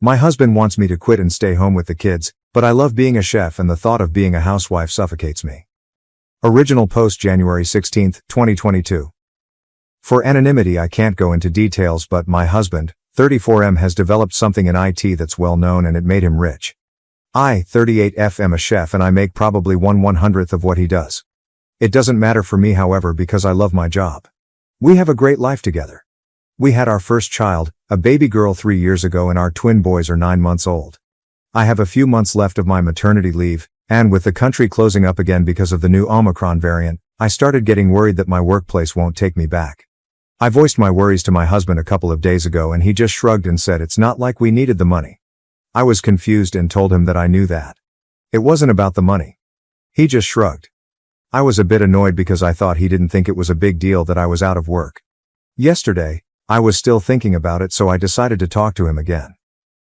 My husband wants me to quit and stay home with the kids, but I love being a chef and the thought of being a housewife suffocates me. Original post January 16, 2022. For anonymity I can't go into details, but my husband, 34M, has developed something in IT that's well known and it made him rich. I, 38F, am a chef and I make probably 1/100th of what he does. It doesn't matter for me, however, because I love my job. We have a great life together. We had our first child, a baby girl, 3 years ago, and our twin boys are 9 months old. I have a few months left of my maternity leave, and with the country closing up again because of the new Omicron variant, I started getting worried that my workplace won't take me back. I voiced my worries to my husband a couple of days ago and he just shrugged and said it's not like we needed the money. I was confused and told him that I knew that. It wasn't about the money. He just shrugged. I was a bit annoyed because I thought he didn't think it was a big deal that I was out of work. Yesterday, I was still thinking about it, so I decided to talk to him again.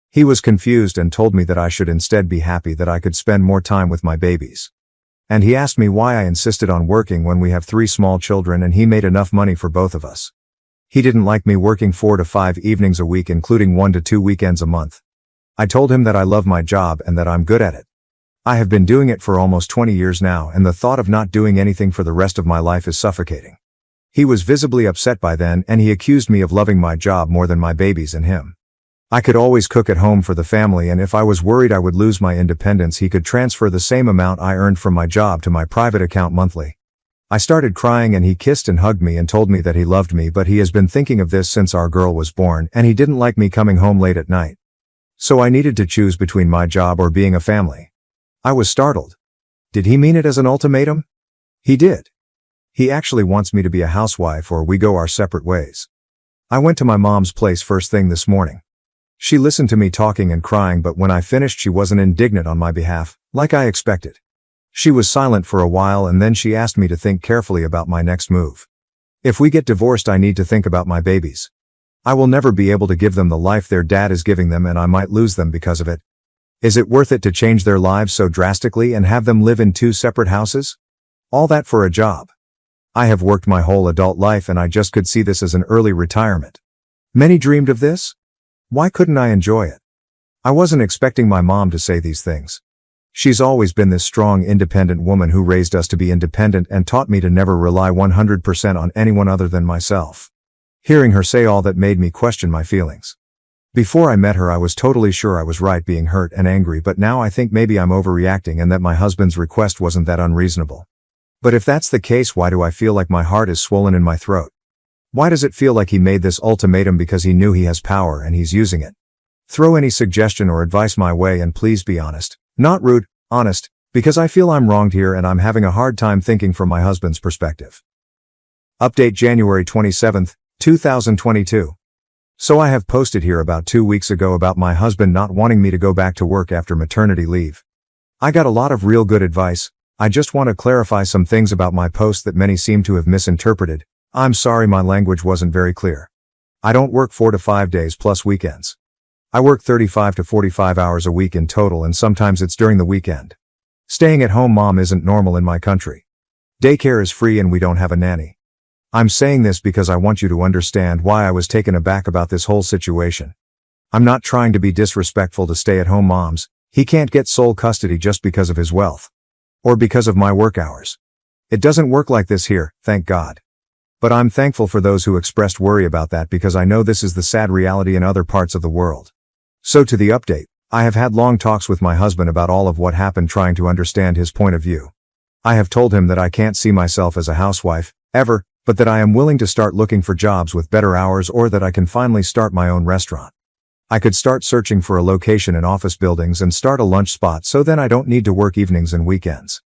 He was confused and told me that I should instead be happy that I could spend more time with my babies. And he asked me why I insisted on working when we have 3 small children and he made enough money for both of us. He didn't like me working 4 to 5 evenings a week, including 1 to 2 weekends a month. I told him that I love my job and that I'm good at it. I have been doing it for almost 20 years now, and the thought of not doing anything for the rest of my life is suffocating. He was visibly upset by then, and he accused me of loving my job more than my babies and him. I could always cook at home for the family, and if I was worried I would lose my independence, he could transfer the same amount I earned from my job to my private account monthly. I started crying and he kissed and hugged me and told me that he loved me, but he has been thinking of this since our girl was born, and he didn't like me coming home late at night. So I needed to choose between my job or being a family. I was startled. Did he mean it as an ultimatum? He did. He actually wants me to be a housewife or we go our separate ways. I went to my mom's place first thing this morning. She listened to me talking and crying, but when I finished she wasn't indignant on my behalf, like I expected. She was silent for a while and then she asked me to think carefully about my next move. If we get divorced, I need to think about my babies. I will never be able to give them the life their dad is giving them, and I might lose them because of it. Is it worth it to change their lives so drastically and have them live in 2 separate houses? All that for a job. I have worked my whole adult life and I just could see this as an early retirement. Many dreamed of this. Why couldn't I enjoy it? I wasn't expecting my mom to say these things. She's always been this strong, independent woman who raised us to be independent and taught me to never rely 100% on anyone other than myself. Hearing her say all that made me question my feelings. Before I met her I was totally sure I was right, being hurt and angry, but now I think maybe I'm overreacting and that my husband's request wasn't that unreasonable. But if that's the case, why do I feel like my heart is swollen in my throat? Why does it feel like he made this ultimatum because he knew he has power and he's using it? Throw any suggestion or advice my way, and please be honest. Not rude, honest, because I feel I'm wronged here and I'm having a hard time thinking from my husband's perspective. Update January 27, 2022. So I have posted here about 2 weeks ago about my husband not wanting me to go back to work after maternity leave. I got a lot of real good advice. I just want to clarify some things about my post that many seem to have misinterpreted. I'm sorry my language wasn't very clear. I don't work 4 to 5 days plus weekends. I work 35 to 45 hours a week in total, and sometimes it's during the weekend. Staying at home mom isn't normal in my country. Daycare is free and we don't have a nanny. I'm saying this because I want you to understand why I was taken aback about this whole situation. I'm not trying to be disrespectful to stay-at-home moms. He can't get sole custody just because of his wealth. Or because of my work hours. It doesn't work like this here, thank God. But I'm thankful for those who expressed worry about that, because I know this is the sad reality in other parts of the world. So to the update, I have had long talks with my husband about all of what happened, trying to understand his point of view. I have told him that I can't see myself as a housewife, ever, but that I am willing to start looking for jobs with better hours, or that I can finally start my own restaurant. I could start searching for a location in office buildings and start a lunch spot, so then I don't need to work evenings and weekends.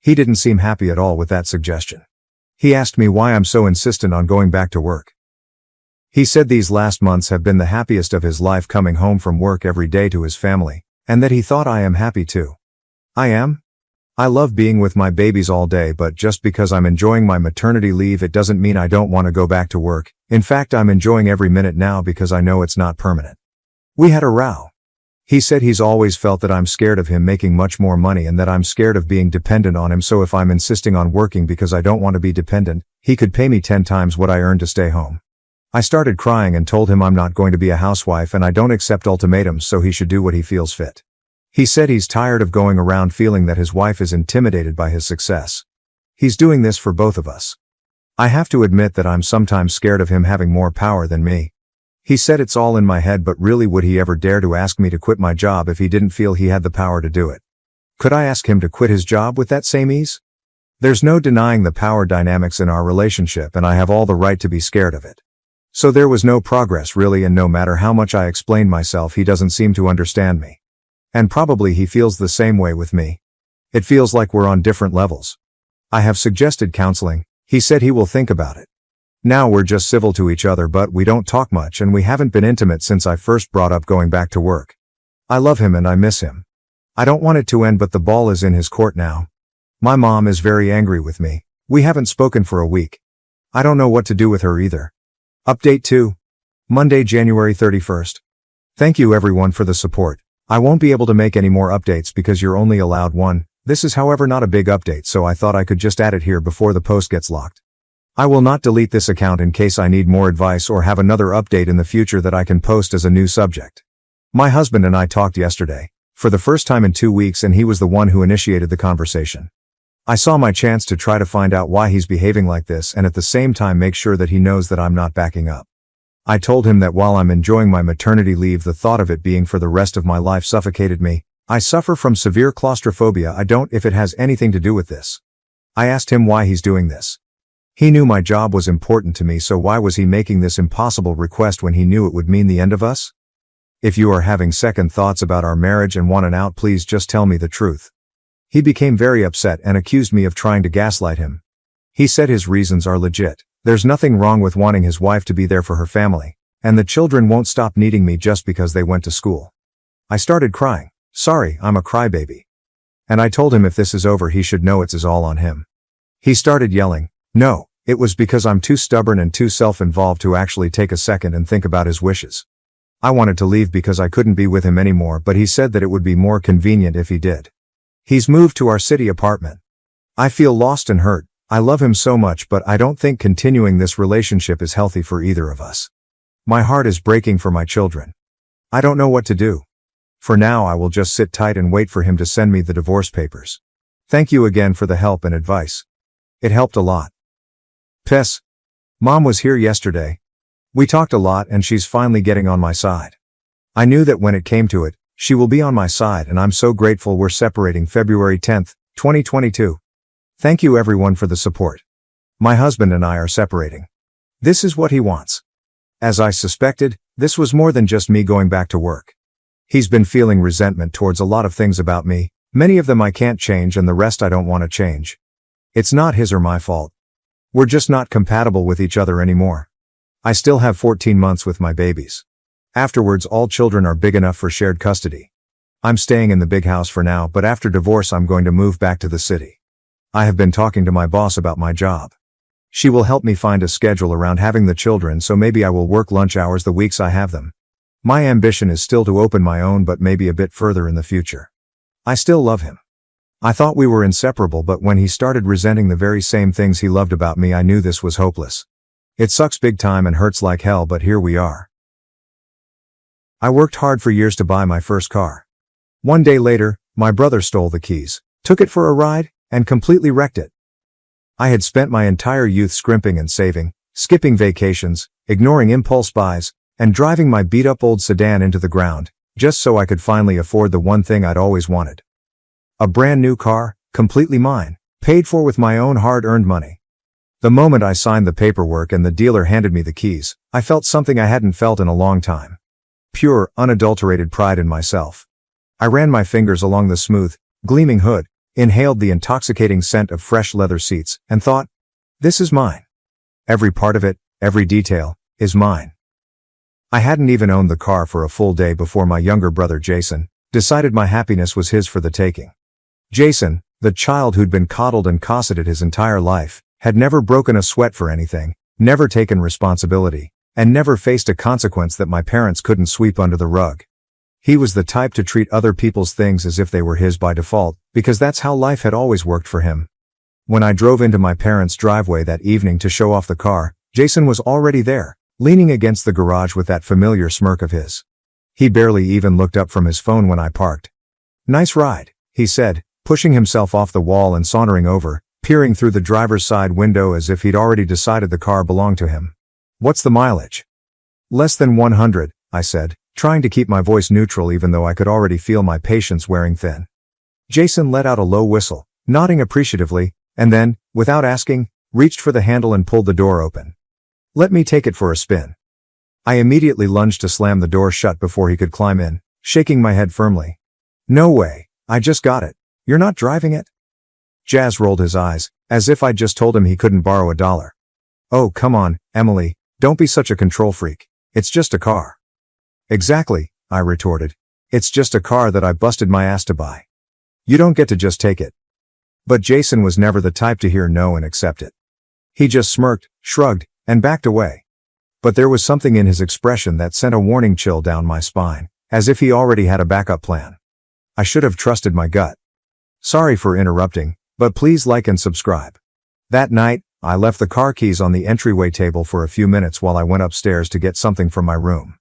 He didn't seem happy at all with that suggestion. He asked me why I'm so insistent on going back to work. He said these last months have been the happiest of his life, coming home from work every day to his family, and that he thought I am happy too. I am. I love being with my babies all day, but just because I'm enjoying my maternity leave, it doesn't mean I don't want to go back to work. In fact, I'm enjoying every minute now because I know it's not permanent. We had a row. He said he's always felt that I'm scared of him making much more money and that I'm scared of being dependent on him, so if I'm insisting on working because I don't want to be dependent, he could pay me 10 times what I earn to stay home. I started crying and told him I'm not going to be a housewife and I don't accept ultimatums, so he should do what he feels fit. He said he's tired of going around feeling that his wife is intimidated by his success. He's doing this for both of us. I have to admit that I'm sometimes scared of him having more power than me. He said it's all in my head, but really, would he ever dare to ask me to quit my job if he didn't feel he had the power to do it? Could I ask him to quit his job with that same ease? There's no denying the power dynamics in our relationship, and I have all the right to be scared of it. So there was no progress really, and no matter how much I explained myself, he doesn't seem to understand me. And probably he feels the same way with me. It feels like we're on different levels. I have suggested counseling. He said he will think about it. Now we're just civil to each other, but we don't talk much and we haven't been intimate since I first brought up going back to work. I love him and I miss him. I don't want it to end, but the ball is in his court now. My mom is very angry with me. We haven't spoken for a week. I don't know what to do with her either. Update 2. Monday, January 31st. Thank you everyone for the support. I won't be able to make any more updates because you're only allowed one. This is however not a big update, so I thought I could just add it here before the post gets locked. I will not delete this account in case I need more advice or have another update in the future that I can post as a new subject. My husband and I talked yesterday, for the first time in 2 weeks, and he was the one who initiated the conversation. I saw my chance to try to find out why he's behaving like this and at the same time make sure that he knows that I'm not backing up. I told him that while I'm enjoying my maternity leave, the thought of it being for the rest of my life suffocated me. I suffer from severe claustrophobia. I don't if it has anything to do with this. I asked him why he's doing this. He knew my job was important to me, so why was he making this impossible request when he knew it would mean the end of us? If you are having second thoughts about our marriage and want an out, please just tell me the truth. He became very upset and accused me of trying to gaslight him. He said his reasons are legit. There's nothing wrong with wanting his wife to be there for her family, and the children won't stop needing me just because they went to school. I started crying. Sorry, I'm a crybaby. And I told him if this is over, he should know it's all on him. He started yelling. No, it was because I'm too stubborn and too self-involved to actually take a second and think about his wishes. I wanted to leave because I couldn't be with him anymore, but he said that it would be more convenient if he did. He's moved to our city apartment. I feel lost and hurt. I love him so much, but I don't think continuing this relationship is healthy for either of us. My heart is breaking for my children. I don't know what to do. For now, I will just sit tight and wait for him to send me the divorce papers. Thank you again for the help and advice. It helped a lot. P.S. Mom was here yesterday. We talked a lot and she's finally getting on my side. I knew that when it came to it, she will be on my side, and I'm so grateful. We're separating February 10th, 2022. Thank you everyone for the support. My husband and I are separating. This is what he wants. As I suspected, this was more than just me going back to work. He's been feeling resentment towards a lot of things about me. Many of them I can't change and the rest I don't want to change. It's not his or my fault. We're just not compatible with each other anymore. I still have 14 months with my babies. Afterwards, all children are big enough for shared custody. I'm staying in the big house for now, but after divorce I'm going to move back to the city. I have been talking to my boss about my job. She will help me find a schedule around having the children, so maybe I will work lunch hours the weeks I have them. My ambition is still to open my own, but maybe a bit further in the future. I still love him. I thought we were inseparable, but when he started resenting the very same things he loved about me, I knew this was hopeless. It sucks big time and hurts like hell, but here we are. I worked hard for years to buy my first car. One day later, my brother stole the keys, took it for a ride, and completely wrecked it. I had spent my entire youth scrimping and saving, skipping vacations, ignoring impulse buys, and driving my beat-up old sedan into the ground, just so I could finally afford the one thing I'd always wanted. A brand new car, completely mine, paid for with my own hard-earned money. The moment I signed the paperwork and the dealer handed me the keys, I felt something I hadn't felt in a long time. Pure, unadulterated pride in myself. I ran my fingers along the smooth, gleaming hood, inhaled the intoxicating scent of fresh leather seats, and thought, this is mine. Every part of it, every detail, is mine. I hadn't even owned the car for a full day before my younger brother Jason decided my happiness was his for the taking. Jason, the child who'd been coddled and cosseted his entire life, had never broken a sweat for anything, never taken responsibility, and never faced a consequence that my parents couldn't sweep under the rug. He was the type to treat other people's things as if they were his by default, because that's how life had always worked for him. When I drove into my parents' driveway that evening to show off the car, Jason was already there, leaning against the garage with that familiar smirk of his. He barely even looked up from his phone when I parked. "Nice ride," he said, pushing himself off the wall and sauntering over, peering through the driver's side window as if he'd already decided the car belonged to him. "What's the mileage?" "Less than 100, I said, trying to keep my voice neutral even though I could already feel my patience wearing thin. Jason let out a low whistle, nodding appreciatively, and then, without asking, reached for the handle and pulled the door open. "Let me take it for a spin." I immediately lunged to slam the door shut before he could climb in, shaking my head firmly. "No way, I just got it. You're not driving it?" Jazz rolled his eyes, as if I'd just told him he couldn't borrow $1. "Oh, come on, Emily, don't be such a control freak. It's just a car." "Exactly," I retorted. "It's just a car that I busted my ass to buy. You don't get to just take it." But Jason was never the type to hear no and accept it. He just smirked, shrugged, and backed away. But there was something in his expression that sent a warning chill down my spine, as if he already had a backup plan. I should have trusted my gut. Sorry for interrupting, but please like and subscribe. That night, I left the car keys on the entryway table for a few minutes while I went upstairs to get something from my room.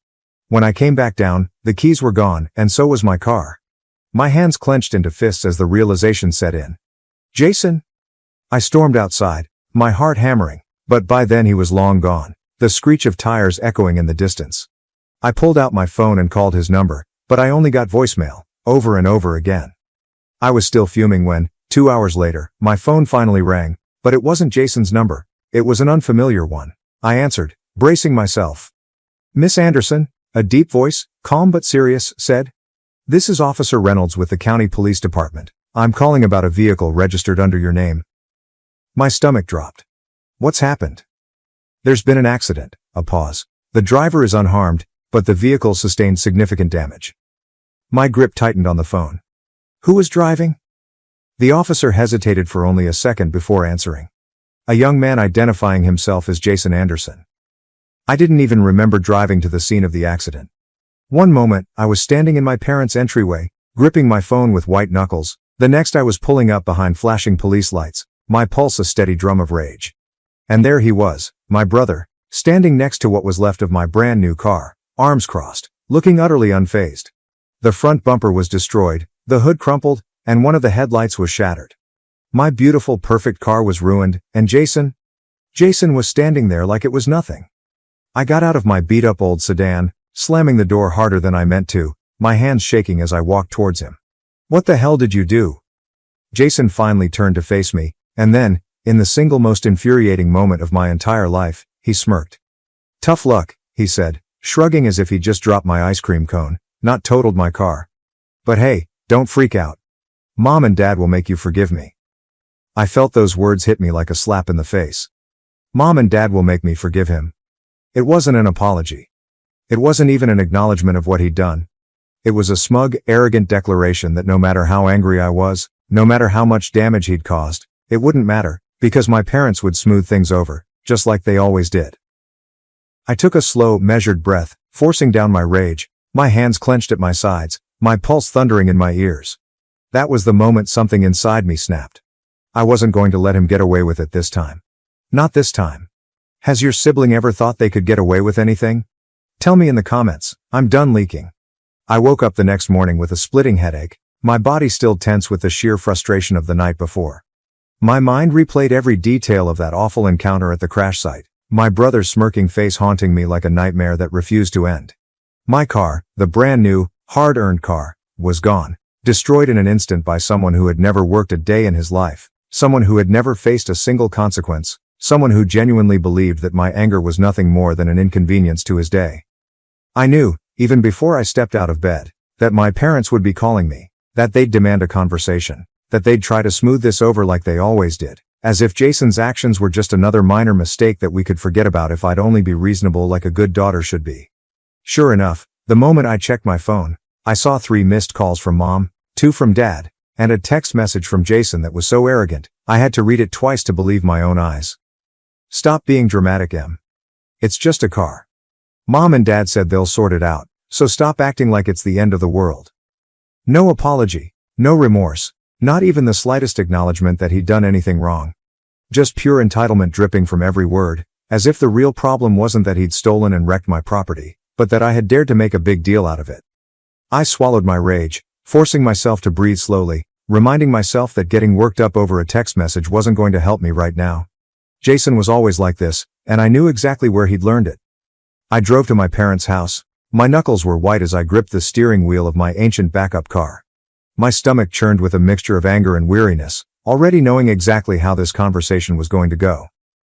When I came back down, the keys were gone, and so was my car. My hands clenched into fists as the realization set in. "Jason!" I stormed outside, my heart hammering, but by then he was long gone, the screech of tires echoing in the distance. I pulled out my phone and called his number, but I only got voicemail, over and over again. I was still fuming when, 2 hours later, my phone finally rang, but it wasn't Jason's number. It was an unfamiliar one. I answered, bracing myself. "Miss Anderson," a deep voice, calm but serious, said. "This is Officer Reynolds with the County Police Department. I'm calling about a vehicle registered under your name." My stomach dropped. "What's happened?" "There's been an accident." A pause. "The driver is unharmed, but the vehicle sustained significant damage." My grip tightened on the phone. "Who was driving?" The officer hesitated for only a second before answering. "A young man identifying himself as Jason Anderson." I didn't even remember driving to the scene of the accident. One moment, I was standing in my parents' entryway, gripping my phone with white knuckles. The next I was pulling up behind flashing police lights, my pulse a steady drum of rage. And there he was, my brother, standing next to what was left of my brand new car, arms crossed, looking utterly unfazed. The front bumper was destroyed, the hood crumpled, and one of the headlights was shattered. My beautiful perfect car was ruined, and Jason was standing there like it was nothing. I got out of my beat-up old sedan, slamming the door harder than I meant to, my hands shaking as I walked towards him. "What the hell did you do?" Jason finally turned to face me, and then, in the single most infuriating moment of my entire life, he smirked. "Tough luck," he said, shrugging as if he'd just dropped my ice cream cone, not totaled my car. "But hey, don't freak out. Mom and Dad will make you forgive me." I felt those words hit me like a slap in the face. Mom and Dad will make me forgive him. It wasn't an apology. It wasn't even an acknowledgement of what he'd done. It was a smug, arrogant declaration that no matter how angry I was, no matter how much damage he'd caused, it wouldn't matter, because my parents would smooth things over, just like they always did. I took a slow, measured breath, forcing down my rage, my hands clenched at my sides, my pulse thundering in my ears. That was the moment something inside me snapped. I wasn't going to let him get away with it this time. Not this time. Has your sibling ever thought they could get away with anything? Tell me in the comments. I'm done leaking. I woke up the next morning with a splitting headache, my body still tense with the sheer frustration of the night before. My mind replayed every detail of that awful encounter at the crash site, my brother's smirking face haunting me like a nightmare that refused to end. My car, the brand new, hard-earned car, was gone, destroyed in an instant by someone who had never worked a day in his life, someone who had never faced a single consequence, someone who genuinely believed that my anger was nothing more than an inconvenience to his day. I knew, even before I stepped out of bed, that my parents would be calling me, that they'd demand a conversation, that they'd try to smooth this over like they always did, as if Jason's actions were just another minor mistake that we could forget about if I'd only be reasonable like a good daughter should be. Sure enough, the moment I checked my phone, I saw 3 missed calls from Mom, 2 from Dad, and a text message from Jason that was so arrogant, I had to read it twice to believe my own eyes. "Stop being dramatic, Em. It's just a car. Mom and Dad said they'll sort it out, so stop acting like it's the end of the world." No apology, no remorse, not even the slightest acknowledgement that he'd done anything wrong. Just pure entitlement dripping from every word, as if the real problem wasn't that he'd stolen and wrecked my property, but that I had dared to make a big deal out of it. I swallowed my rage, forcing myself to breathe slowly, reminding myself that getting worked up over a text message wasn't going to help me right now. Jason was always like this, and I knew exactly where he'd learned it. I drove to my parents' house. My knuckles were white as I gripped the steering wheel of my ancient backup car. My stomach churned with a mixture of anger and weariness, already knowing exactly how this conversation was going to go.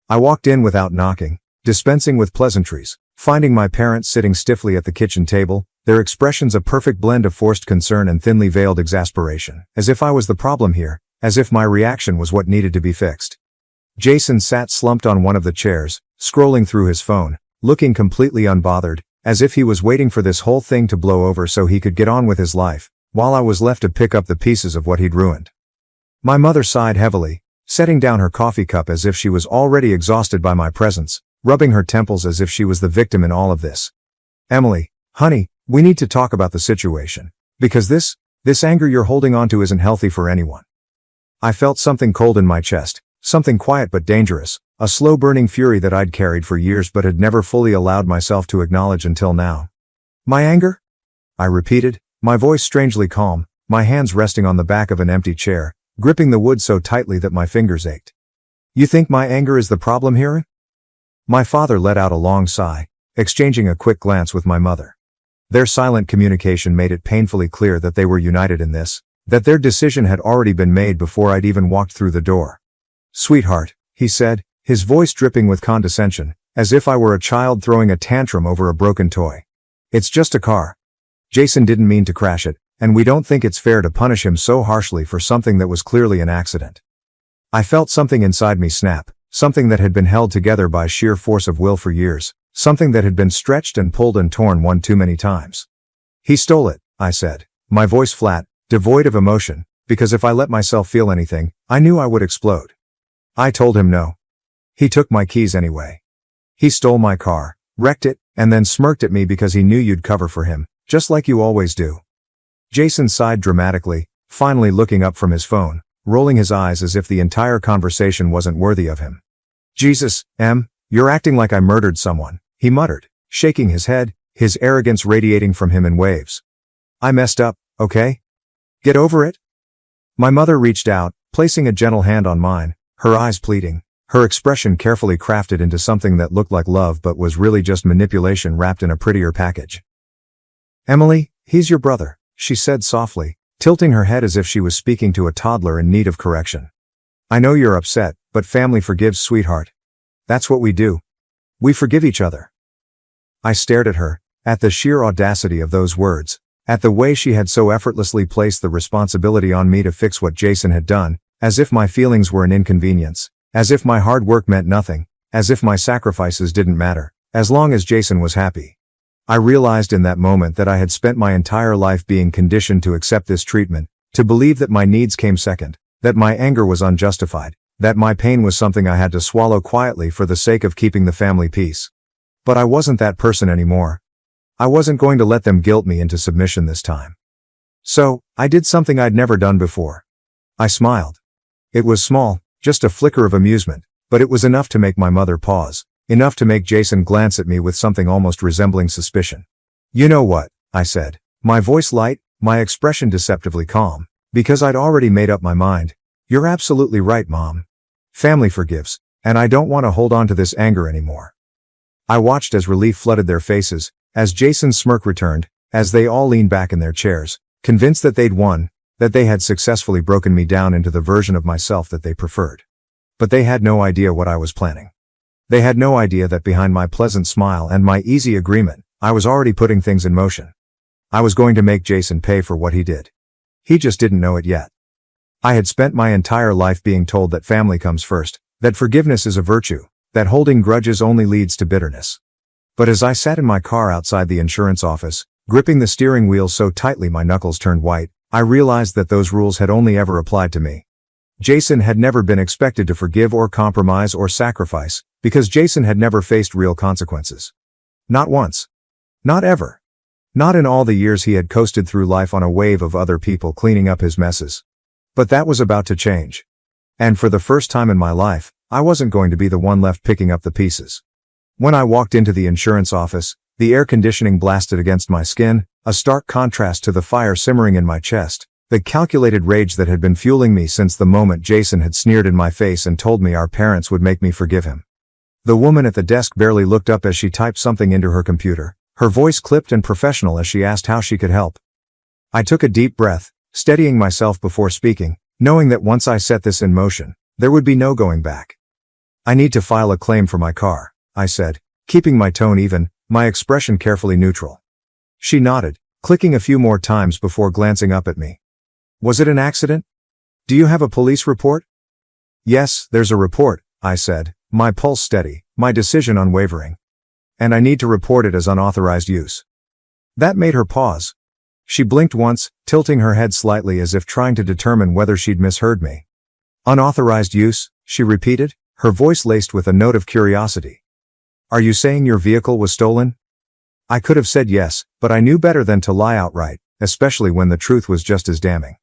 I walked in without knocking, dispensing with pleasantries, finding my parents sitting stiffly at the kitchen table, their expressions a perfect blend of forced concern and thinly veiled exasperation, as if I was the problem here, as if my reaction was what needed to be fixed. Jason sat slumped on one of the chairs, scrolling through his phone, looking completely unbothered, as if he was waiting for this whole thing to blow over so he could get on with his life, while I was left to pick up the pieces of what he'd ruined. My mother sighed heavily, setting down her coffee cup as if she was already exhausted by my presence, rubbing her temples as if she was the victim in all of this. "Emily, honey, we need to talk about the situation. Because this anger you're holding onto isn't healthy for anyone." I felt something cold in my chest, something quiet but dangerous, a slow-burning fury that I'd carried for years but had never fully allowed myself to acknowledge until now. "My anger?" I repeated, my voice strangely calm, my hands resting on the back of an empty chair, gripping the wood so tightly that my fingers ached. "You think my anger is the problem here?" My father let out a long sigh, exchanging a quick glance with my mother. Their silent communication made it painfully clear that they were united in this, that their decision had already been made before I'd even walked through the door. "Sweetheart," he said, his voice dripping with condescension, as if I were a child throwing a tantrum over a broken toy. "It's just a car. Jason didn't mean to crash it, and we don't think it's fair to punish him so harshly for something that was clearly an accident." I felt something inside me snap, something that had been held together by sheer force of will for years, something that had been stretched and pulled and torn one too many times. "He stole it," I said, my voice flat, devoid of emotion, because if I let myself feel anything, I knew I would explode. I told him no. He took my keys anyway. He stole my car, wrecked it, and then smirked at me because he knew you'd cover for him, just like you always do. Jason sighed dramatically, finally looking up from his phone, rolling his eyes as if the entire conversation wasn't worthy of him. "Jesus, Em, you're acting like I murdered someone," he muttered, shaking his head, his arrogance radiating from him in waves. "I messed up, okay? Get over it?" My mother reached out, placing a gentle hand on mine, her eyes pleading, her expression carefully crafted into something that looked like love but was really just manipulation wrapped in a prettier package. "Emily, he's your brother," she said softly, tilting her head as if she was speaking to a toddler in need of correction. "I know you're upset, but family forgives, sweetheart. That's what we do. We forgive each other." I stared at her, at the sheer audacity of those words, at the way she had so effortlessly placed the responsibility on me to fix what Jason had done, as if my feelings were an inconvenience, as if my hard work meant nothing, as if my sacrifices didn't matter, as long as Jason was happy. I realized in that moment that I had spent my entire life being conditioned to accept this treatment, to believe that my needs came second, that my anger was unjustified, that my pain was something I had to swallow quietly for the sake of keeping the family peace. But I wasn't that person anymore. I wasn't going to let them guilt me into submission this time. So, I did something I'd never done before. I smiled. It was small, just a flicker of amusement, but it was enough to make my mother pause, enough to make Jason glance at me with something almost resembling suspicion. "You know what?" I said, my voice light, my expression deceptively calm, because I'd already made up my mind. "You're absolutely right, Mom. Family forgives, and I don't want to hold on to this anger anymore." I watched as relief flooded their faces, as Jason's smirk returned, as they all leaned back in their chairs, convinced that they'd won, that they had successfully broken me down into the version of myself that they preferred. But they had no idea what I was planning. They had no idea that behind my pleasant smile and my easy agreement, I was already putting things in motion. I was going to make Jason pay for what he did. He just didn't know it yet. I had spent my entire life being told that family comes first, that forgiveness is a virtue, that holding grudges only leads to bitterness. But as I sat in my car outside the insurance office, gripping the steering wheel so tightly my knuckles turned white, I realized that those rules had only ever applied to me. Jason had never been expected to forgive or compromise or sacrifice, because Jason had never faced real consequences. Not once. Not ever. Not in all the years he had coasted through life on a wave of other people cleaning up his messes. But that was about to change. And for the first time in my life, I wasn't going to be the one left picking up the pieces. When I walked into the insurance office, the air conditioning blasted against my skin, a stark contrast to the fire simmering in my chest, the calculated rage that had been fueling me since the moment Jason had sneered in my face and told me our parents would make me forgive him. The woman at the desk barely looked up as she typed something into her computer, her voice clipped and professional as she asked how she could help. I took a deep breath, steadying myself before speaking, knowing that once I set this in motion, there would be no going back. I need to file a claim for my car, I said, keeping my tone even, my expression carefully neutral. She nodded, clicking a few more times before glancing up at me. Was it an accident? Do you have a police report? Yes, there's a report, I said, my pulse steady, my decision unwavering. And I need to report it as unauthorized use. That made her pause. She blinked once, tilting her head slightly as if trying to determine whether she'd misheard me. Unauthorized use, she repeated, her voice laced with a note of curiosity. Are you saying your vehicle was stolen? I could have said yes, but I knew better than to lie outright, especially when the truth was just as damning.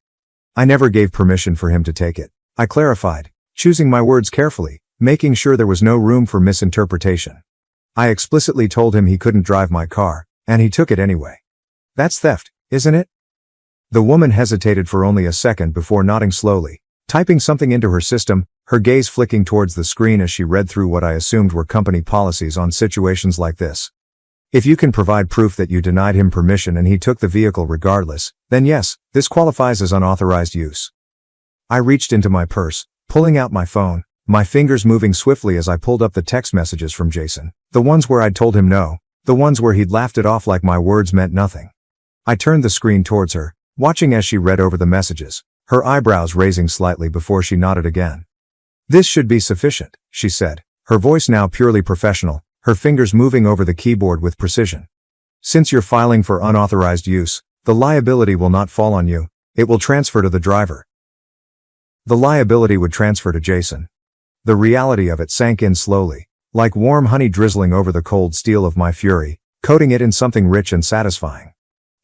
I never gave permission for him to take it, I clarified, choosing my words carefully, making sure there was no room for misinterpretation. I explicitly told him he couldn't drive my car, and he took it anyway. That's theft, isn't it? The woman hesitated for only a second before nodding slowly, typing something into her system, her gaze flicking towards the screen as she read through what I assumed were company policies on situations like this. If you can provide proof that you denied him permission and he took the vehicle regardless, then yes, this qualifies as unauthorized use. I reached into my purse, pulling out my phone, my fingers moving swiftly as I pulled up the text messages from Jason, the ones where I'd told him no, the ones where he'd laughed it off like my words meant nothing. I turned the screen towards her, watching as she read over the messages, her eyebrows raising slightly before she nodded again. This should be sufficient, she said, her voice now purely professional, her fingers moving over the keyboard with precision. Since you're filing for unauthorized use, the liability will not fall on you, it will transfer to the driver. The liability would transfer to Jason. The reality of it sank in slowly, like warm honey drizzling over the cold steel of my fury, coating it in something rich and satisfying.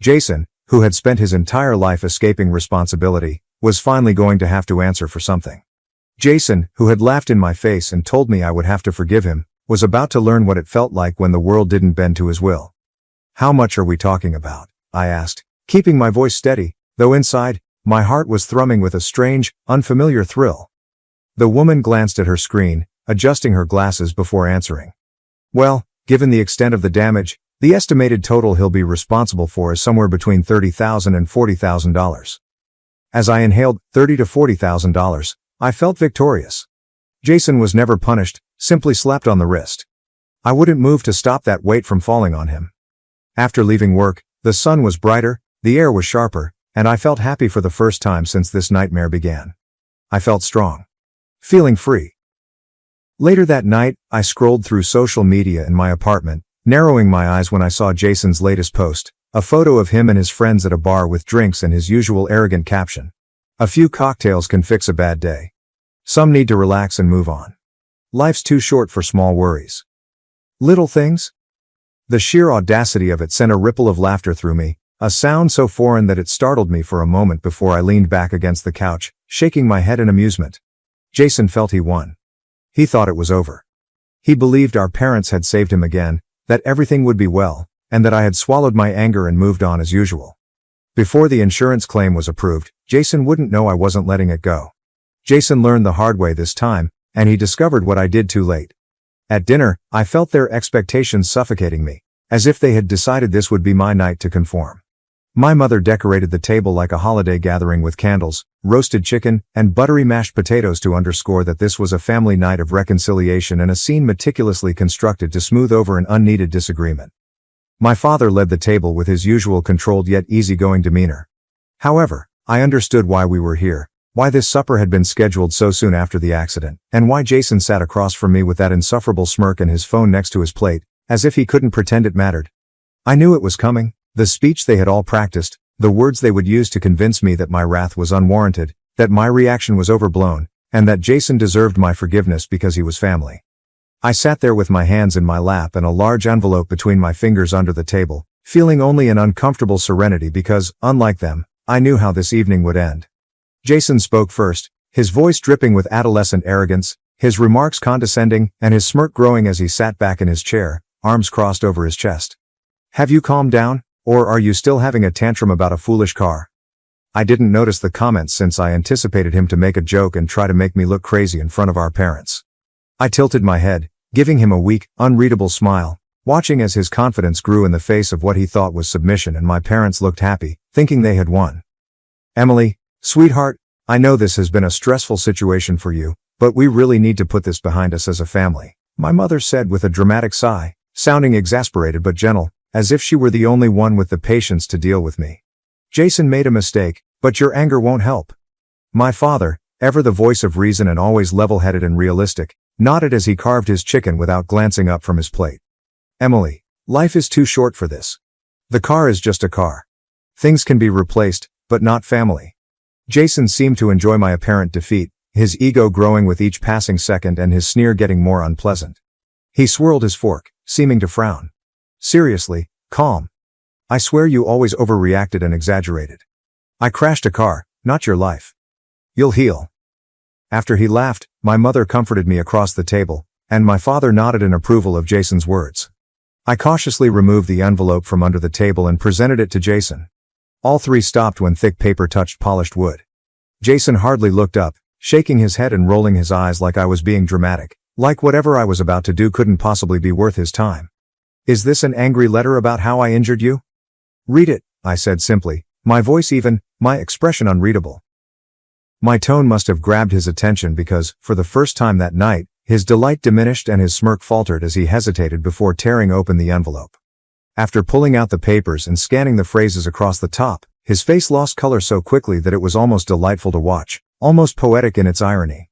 Jason, who had spent his entire life escaping responsibility, was finally going to have to answer for something. Jason, who had laughed in my face and told me I would have to forgive him, was about to learn what it felt like when the world didn't bend to his will. How much are we talking about? I asked, keeping my voice steady, though inside, my heart was thrumming with a strange, unfamiliar thrill. The woman glanced at her screen, adjusting her glasses before answering. Well, given the extent of the damage, the estimated total he'll be responsible for is somewhere between $30,000 and $40,000. As I inhaled $30,000 to $40,000, I felt victorious. Jason was never punished, simply slapped on the wrist. I wouldn't move to stop that weight from falling on him. After leaving work, the sun was brighter, the air was sharper, and I felt happy for the first time since this nightmare began. I felt strong. Feeling free. Later that night, I scrolled through social media in my apartment, narrowing my eyes when I saw Jason's latest post, a photo of him and his friends at a bar with drinks and his usual arrogant caption. A few cocktails can fix a bad day. Some need to relax and move on. Life's too short for small worries. Little things? The sheer audacity of it sent a ripple of laughter through me, a sound so foreign that it startled me for a moment before I leaned back against the couch, shaking my head in amusement. Jason felt he won. He thought it was over. He believed our parents had saved him again, that everything would be well, and that I had swallowed my anger and moved on as usual. Before the insurance claim was approved, Jason wouldn't know I wasn't letting it go. Jason learned the hard way this time, and he discovered what I did too late. At dinner, I felt their expectations suffocating me, as if they had decided this would be my night to conform. My mother decorated the table like a holiday gathering with candles, roasted chicken, and buttery mashed potatoes to underscore that this was a family night of reconciliation and a scene meticulously constructed to smooth over an unneeded disagreement. My father led the table with his usual controlled yet easygoing demeanor. However, I understood why we were here, why this supper had been scheduled so soon after the accident, and why Jason sat across from me with that insufferable smirk and his phone next to his plate, as if he couldn't pretend it mattered. I knew it was coming. The speech they had all practiced, the words they would use to convince me that my wrath was unwarranted, that my reaction was overblown, and that Jason deserved my forgiveness because he was family. I sat there with my hands in my lap and a large envelope between my fingers under the table, feeling only an uncomfortable serenity because, unlike them, I knew how this evening would end. Jason spoke first, his voice dripping with adolescent arrogance, his remarks condescending, and his smirk growing as he sat back in his chair, arms crossed over his chest. "Have you calmed down, or are you still having a tantrum about a foolish car?" I didn't notice the comments since I anticipated him to make a joke and try to make me look crazy in front of our parents. I tilted my head, giving him a weak, unreadable smile, watching as his confidence grew in the face of what he thought was submission, and my parents looked happy, thinking they had won. "Emily, sweetheart, I know this has been a stressful situation for you, but we really need to put this behind us as a family," my mother said with a dramatic sigh, sounding exasperated but gentle, as if she were the only one with the patience to deal with me. "Jason made a mistake, but your anger won't help." My father, ever the voice of reason and always level-headed and realistic, nodded as he carved his chicken without glancing up from his plate. "Emily, life is too short for this. The car is just a car. Things can be replaced, but not family." Jason seemed to enjoy my apparent defeat, his ego growing with each passing second and his sneer getting more unpleasant. He swirled his fork, seeming to frown. "Seriously, calm. I swear you always overreacted and exaggerated. I crashed a car, not your life. You'll heal." After he laughed, my mother comforted me across the table, and my father nodded in approval of Jason's words. I cautiously removed the envelope from under the table and presented it to Jason. All three stopped when thick paper touched polished wood. Jason hardly looked up, shaking his head and rolling his eyes like I was being dramatic, like whatever I was about to do couldn't possibly be worth his time. "Is this an angry letter about how I injured you?" "Read it," I said simply, my voice even, my expression unreadable. My tone must have grabbed his attention because, for the first time that night, his delight diminished and his smirk faltered as he hesitated before tearing open the envelope. After pulling out the papers and scanning the phrases across the top, his face lost color so quickly that it was almost delightful to watch, almost poetic in its irony.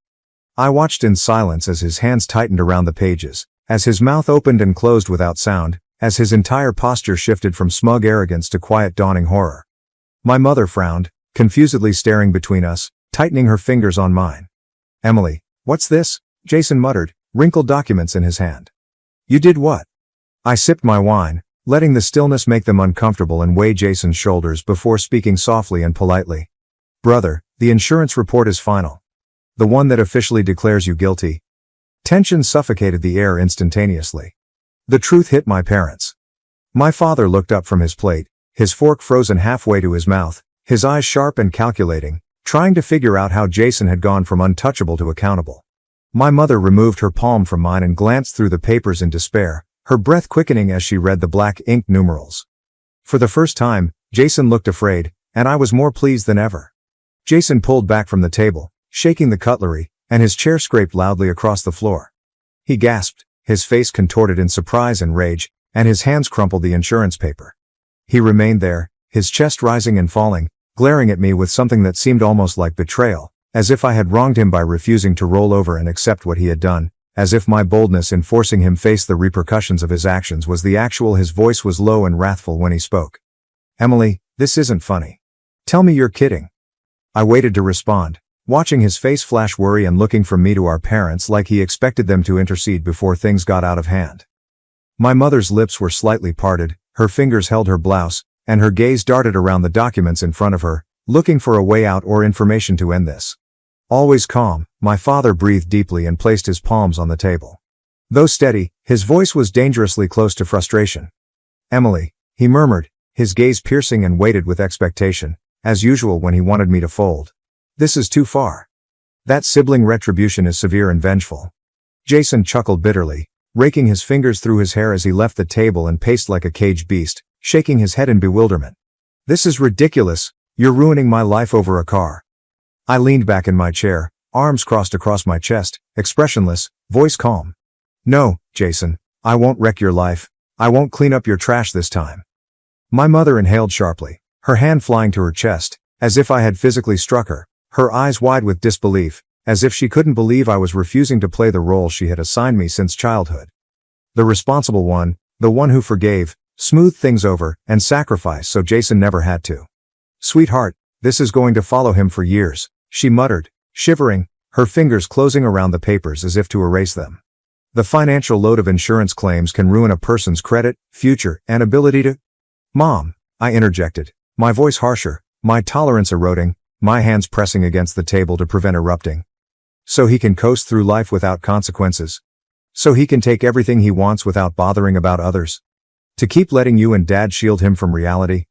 I watched in silence as his hands tightened around the pages, as his mouth opened and closed without sound, as his entire posture shifted from smug arrogance to quiet dawning horror. My mother frowned, confusedly staring between us, tightening her fingers on mine. "Emily, what's this?" Jason muttered, wrinkled documents in his hand. "You did what?" I sipped my wine, letting the stillness make them uncomfortable and weigh Jason's shoulders before speaking softly and politely. "Brother, the insurance report is final. The one that officially declares you guilty." Tension suffocated the air instantaneously. The truth hit my parents. My father looked up from his plate, his fork frozen halfway to his mouth, his eyes sharp and calculating, trying to figure out how Jason had gone from untouchable to accountable. My mother removed her palm from mine and glanced through the papers in despair, her breath quickening as she read the black ink numerals. For the first time, Jason looked afraid, and I was more pleased than ever. Jason pulled back from the table, shaking the cutlery, and his chair scraped loudly across the floor. He gasped, his face contorted in surprise and rage, and his hands crumpled the insurance paper. He remained there, his chest rising and falling, glaring at me with something that seemed almost like betrayal, as if I had wronged him by refusing to roll over and accept what he had done, as if my boldness in forcing him face the repercussions of his actions was the actual. His voice was low and wrathful when he spoke. "Emily, this isn't funny. Tell me you're kidding." I waited to respond, watching his face flash worry and looking from me to our parents like he expected them to intercede before things got out of hand. My mother's lips were slightly parted, her fingers held her blouse, and her gaze darted around the documents in front of her, looking for a way out or information to end this. Always calm, my father breathed deeply and placed his palms on the table. Though steady, his voice was dangerously close to frustration. "Emily," he murmured, his gaze piercing and weighted with expectation, as usual when he wanted me to fold. "This is too far. That sibling retribution is severe and vengeful." Jason chuckled bitterly, raking his fingers through his hair as he left the table and paced like a caged beast, shaking his head in bewilderment. "This is ridiculous. You're ruining my life over a car." I leaned back in my chair, arms crossed across my chest, expressionless, voice calm. "No, Jason, I won't wreck your life. I won't clean up your trash this time." My mother inhaled sharply, her hand flying to her chest, as if I had physically struck her, her eyes wide with disbelief, as if she couldn't believe I was refusing to play the role she had assigned me since childhood. The responsible one, the one who forgave, smoothed things over, and sacrificed so Jason never had to. "Sweetheart, this is going to follow him for years," she muttered, shivering, her fingers closing around the papers as if to erase them. "The financial load of insurance claims can ruin a person's credit, future, and ability to—" "Mom," I interjected, my voice harsher, my tolerance eroding, my hands pressing against the table to prevent erupting. So he can coast through life without consequences. So he can take everything he wants without bothering about others. To keep letting you and Dad shield him from reality.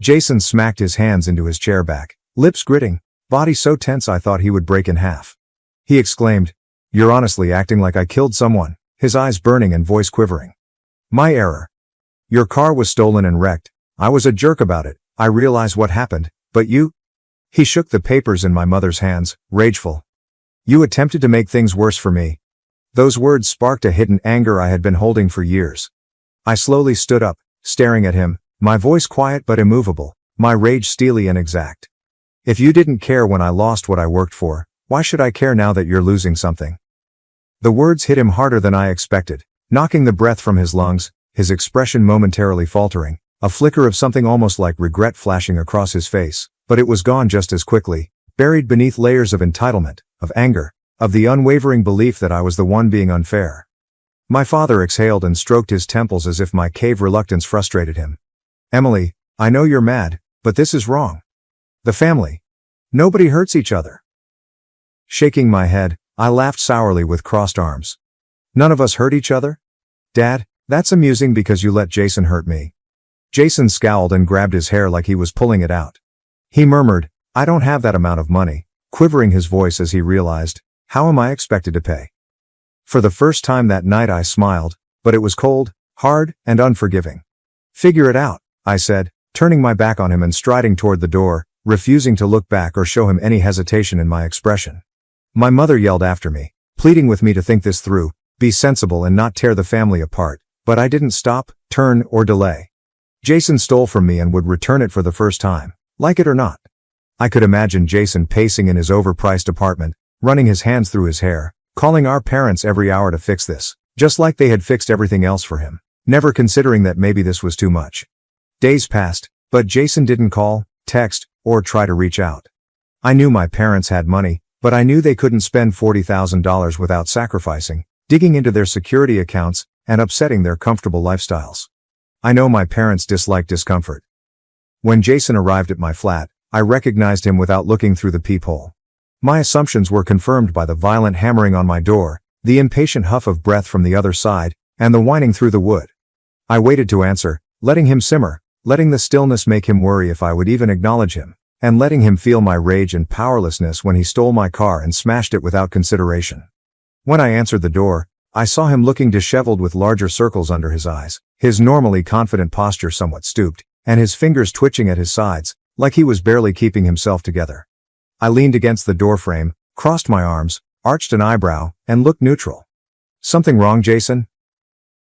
Jason smacked his hands into his chair back, lips gritting, body so tense I thought he would break in half. He exclaimed, "You're honestly acting like I killed someone," his eyes burning and voice quivering. "My error. Your car was stolen and wrecked. I was a jerk about it. I realize what happened, but you—" He shook the papers in my mother's hands, rageful. "You attempted to make things worse for me." Those words sparked a hidden anger I had been holding for years. I slowly stood up, staring at him, my voice quiet but immovable, my rage steely and exact. "If you didn't care when I lost what I worked for, why should I care now that you're losing something?" The words hit him harder than I expected, knocking the breath from his lungs, his expression momentarily faltering, a flicker of something almost like regret flashing across his face, but it was gone just as quickly, buried beneath layers of entitlement, of anger, of the unwavering belief that I was the one being unfair. My father exhaled and stroked his temples as if my cave reluctance frustrated him. "Emily, I know you're mad, but this is wrong. The family. Nobody hurts each other." Shaking my head, I laughed sourly with crossed arms. "None of us hurt each other? Dad, that's amusing because you let Jason hurt me." Jason scowled and grabbed his hair like he was pulling it out. He murmured, "I don't have that amount of money," quivering his voice as he realized, "How am I expected to pay?" For the first time that night I smiled, but it was cold, hard, and unforgiving. "Figure it out," I said, turning my back on him and striding toward the door, refusing to look back or show him any hesitation in my expression. My mother yelled after me, pleading with me to think this through, be sensible and not tear the family apart, but I didn't stop, turn, or delay. Jason stole from me and would return it for the first time, like it or not. I could imagine Jason pacing in his overpriced apartment, running his hands through his hair, calling our parents every hour to fix this, just like they had fixed everything else for him, never considering that maybe this was too much. Days passed, but Jason didn't call, text, or try to reach out. I knew my parents had money, but I knew they couldn't spend $40,000 without sacrificing, digging into their security accounts, and upsetting their comfortable lifestyles. I know my parents disliked discomfort. When Jason arrived at my flat, I recognized him without looking through the peephole. My assumptions were confirmed by the violent hammering on my door, the impatient huff of breath from the other side, and the whining through the wood. I waited to answer, letting him simmer, letting the stillness make him worry if I would even acknowledge him, and letting him feel my rage and powerlessness when he stole my car and smashed it without consideration. When I answered the door, I saw him looking disheveled with larger circles under his eyes, his normally confident posture somewhat stooped, and his fingers twitching at his sides, like he was barely keeping himself together. I leaned against the doorframe, crossed my arms, arched an eyebrow, and looked neutral. "Something wrong, Jason?"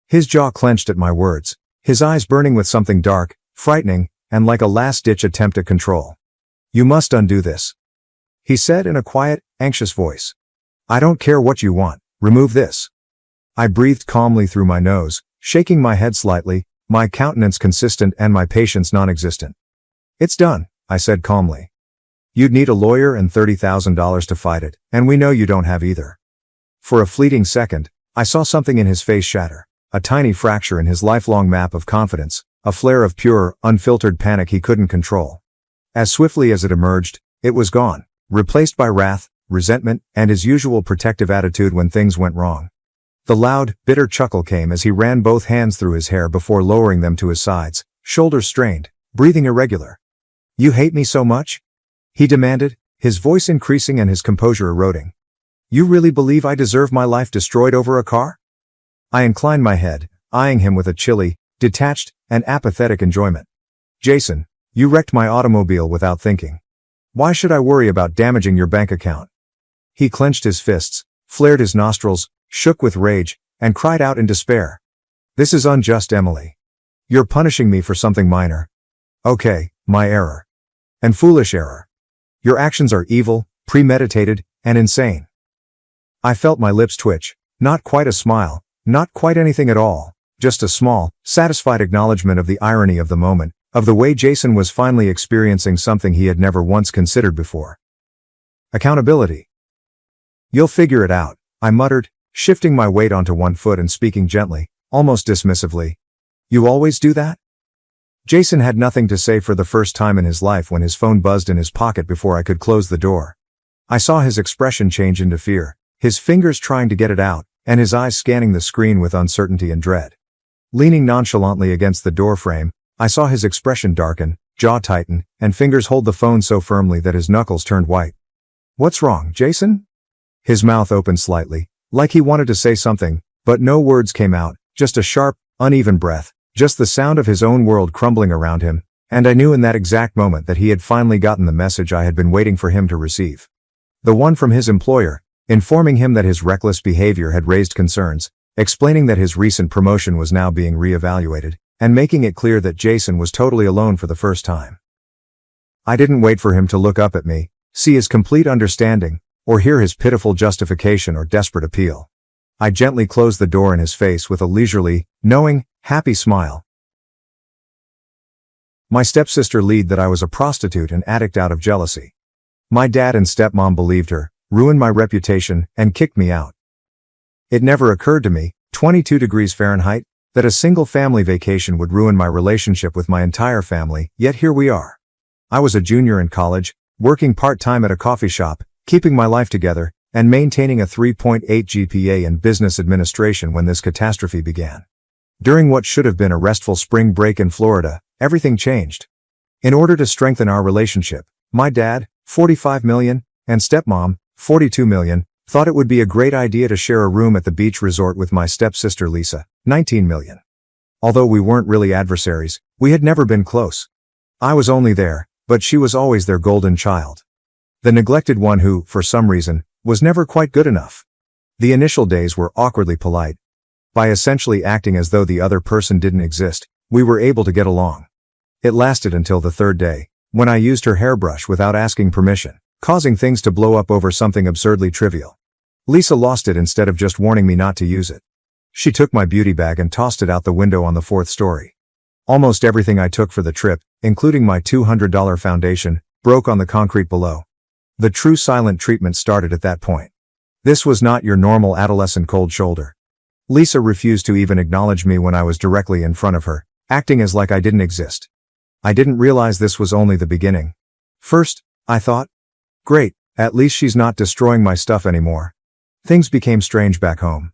His jaw clenched at my words, his eyes burning with something dark, frightening, and like a last-ditch attempt at control. "You must undo this," he said in a quiet, anxious voice. "I don't care what you want, remove this." I breathed calmly through my nose, shaking my head slightly, my countenance consistent and my patience non-existent. "It's done," I said calmly. "You'd need a lawyer and $30,000 to fight it, and we know you don't have either." For a fleeting second, I saw something in his face shatter, a tiny fracture in his lifelong map of confidence, a flare of pure, unfiltered panic he couldn't control. As swiftly as it emerged, it was gone, replaced by wrath, resentment, and his usual protective attitude when things went wrong. The loud, bitter chuckle came as he ran both hands through his hair before lowering them to his sides, shoulders strained, breathing irregular. "You hate me so much?" he demanded, his voice increasing and his composure eroding. "You really believe I deserve my life destroyed over a car?" I inclined my head, eyeing him with a chilly, detached, and apathetic enjoyment. "Jason, you wrecked my automobile without thinking. Why should I worry about damaging your bank account?" He clenched his fists, flared his nostrils, shook with rage, and cried out in despair. "This is unjust, Emily. You're punishing me for something minor. Okay, my error. And foolish error. Your actions are evil, premeditated, and insane." I felt my lips twitch, not quite a smile, not quite anything at all, just a small, satisfied acknowledgement of the irony of the moment, of the way Jason was finally experiencing something he had never once considered before. Accountability. "You'll figure it out," I muttered, shifting my weight onto one foot and speaking gently, almost dismissively. "You always do that?" Jason had nothing to say for the first time in his life when his phone buzzed in his pocket before I could close the door. I saw his expression change into fear, his fingers trying to get it out, and his eyes scanning the screen with uncertainty and dread. Leaning nonchalantly against the doorframe, I saw his expression darken, jaw tighten, and fingers hold the phone so firmly that his knuckles turned white. "What's wrong, Jason?" His mouth opened slightly, like he wanted to say something, but no words came out, just a sharp, uneven breath, just the sound of his own world crumbling around him, and I knew in that exact moment that he had finally gotten the message I had been waiting for him to receive. The one from his employer, informing him that his reckless behavior had raised concerns, explaining that his recent promotion was now being reevaluated, and making it clear that Jason was totally alone for the first time. I didn't wait for him to look up at me, see his complete understanding, or hear his pitiful justification or desperate appeal. I gently closed the door in his face with a leisurely, knowing, happy smile. My stepsister lied that I was a prostitute and addict out of jealousy. My dad and stepmom believed her, ruined my reputation, and kicked me out. It never occurred to me, 22 degrees Fahrenheit, that a single family vacation would ruin my relationship with my entire family, yet here we are. I was a junior in college, working part-time at a coffee shop, keeping my life together, and maintaining a 3.8 GPA in business administration when this catastrophe began. During what should have been a restful spring break in Florida, everything changed. In order to strengthen our relationship, my dad, $45 million, and stepmom, $42 million, thought it would be a great idea to share a room at the beach resort with my stepsister Lisa, $19 million. Although we weren't really adversaries, we had never been close. I was only there, but she was always their golden child. The neglected one who, for some reason, was never quite good enough. The initial days were awkwardly polite. By essentially acting as though the other person didn't exist, we were able to get along. It lasted until the third day, when I used her hairbrush without asking permission, causing things to blow up over something absurdly trivial. Lisa lost it instead of just warning me not to use it. She took my beauty bag and tossed it out the window on the 4th story. Almost everything I took for the trip, including my $200 foundation, broke on the concrete below. The true silent treatment started at that point. This was not your normal adolescent cold shoulder. Lisa refused to even acknowledge me when I was directly in front of her, acting as like I didn't exist. I didn't realize this was only the beginning. First, I thought, great, at least she's not destroying my stuff anymore. Things became strange back home.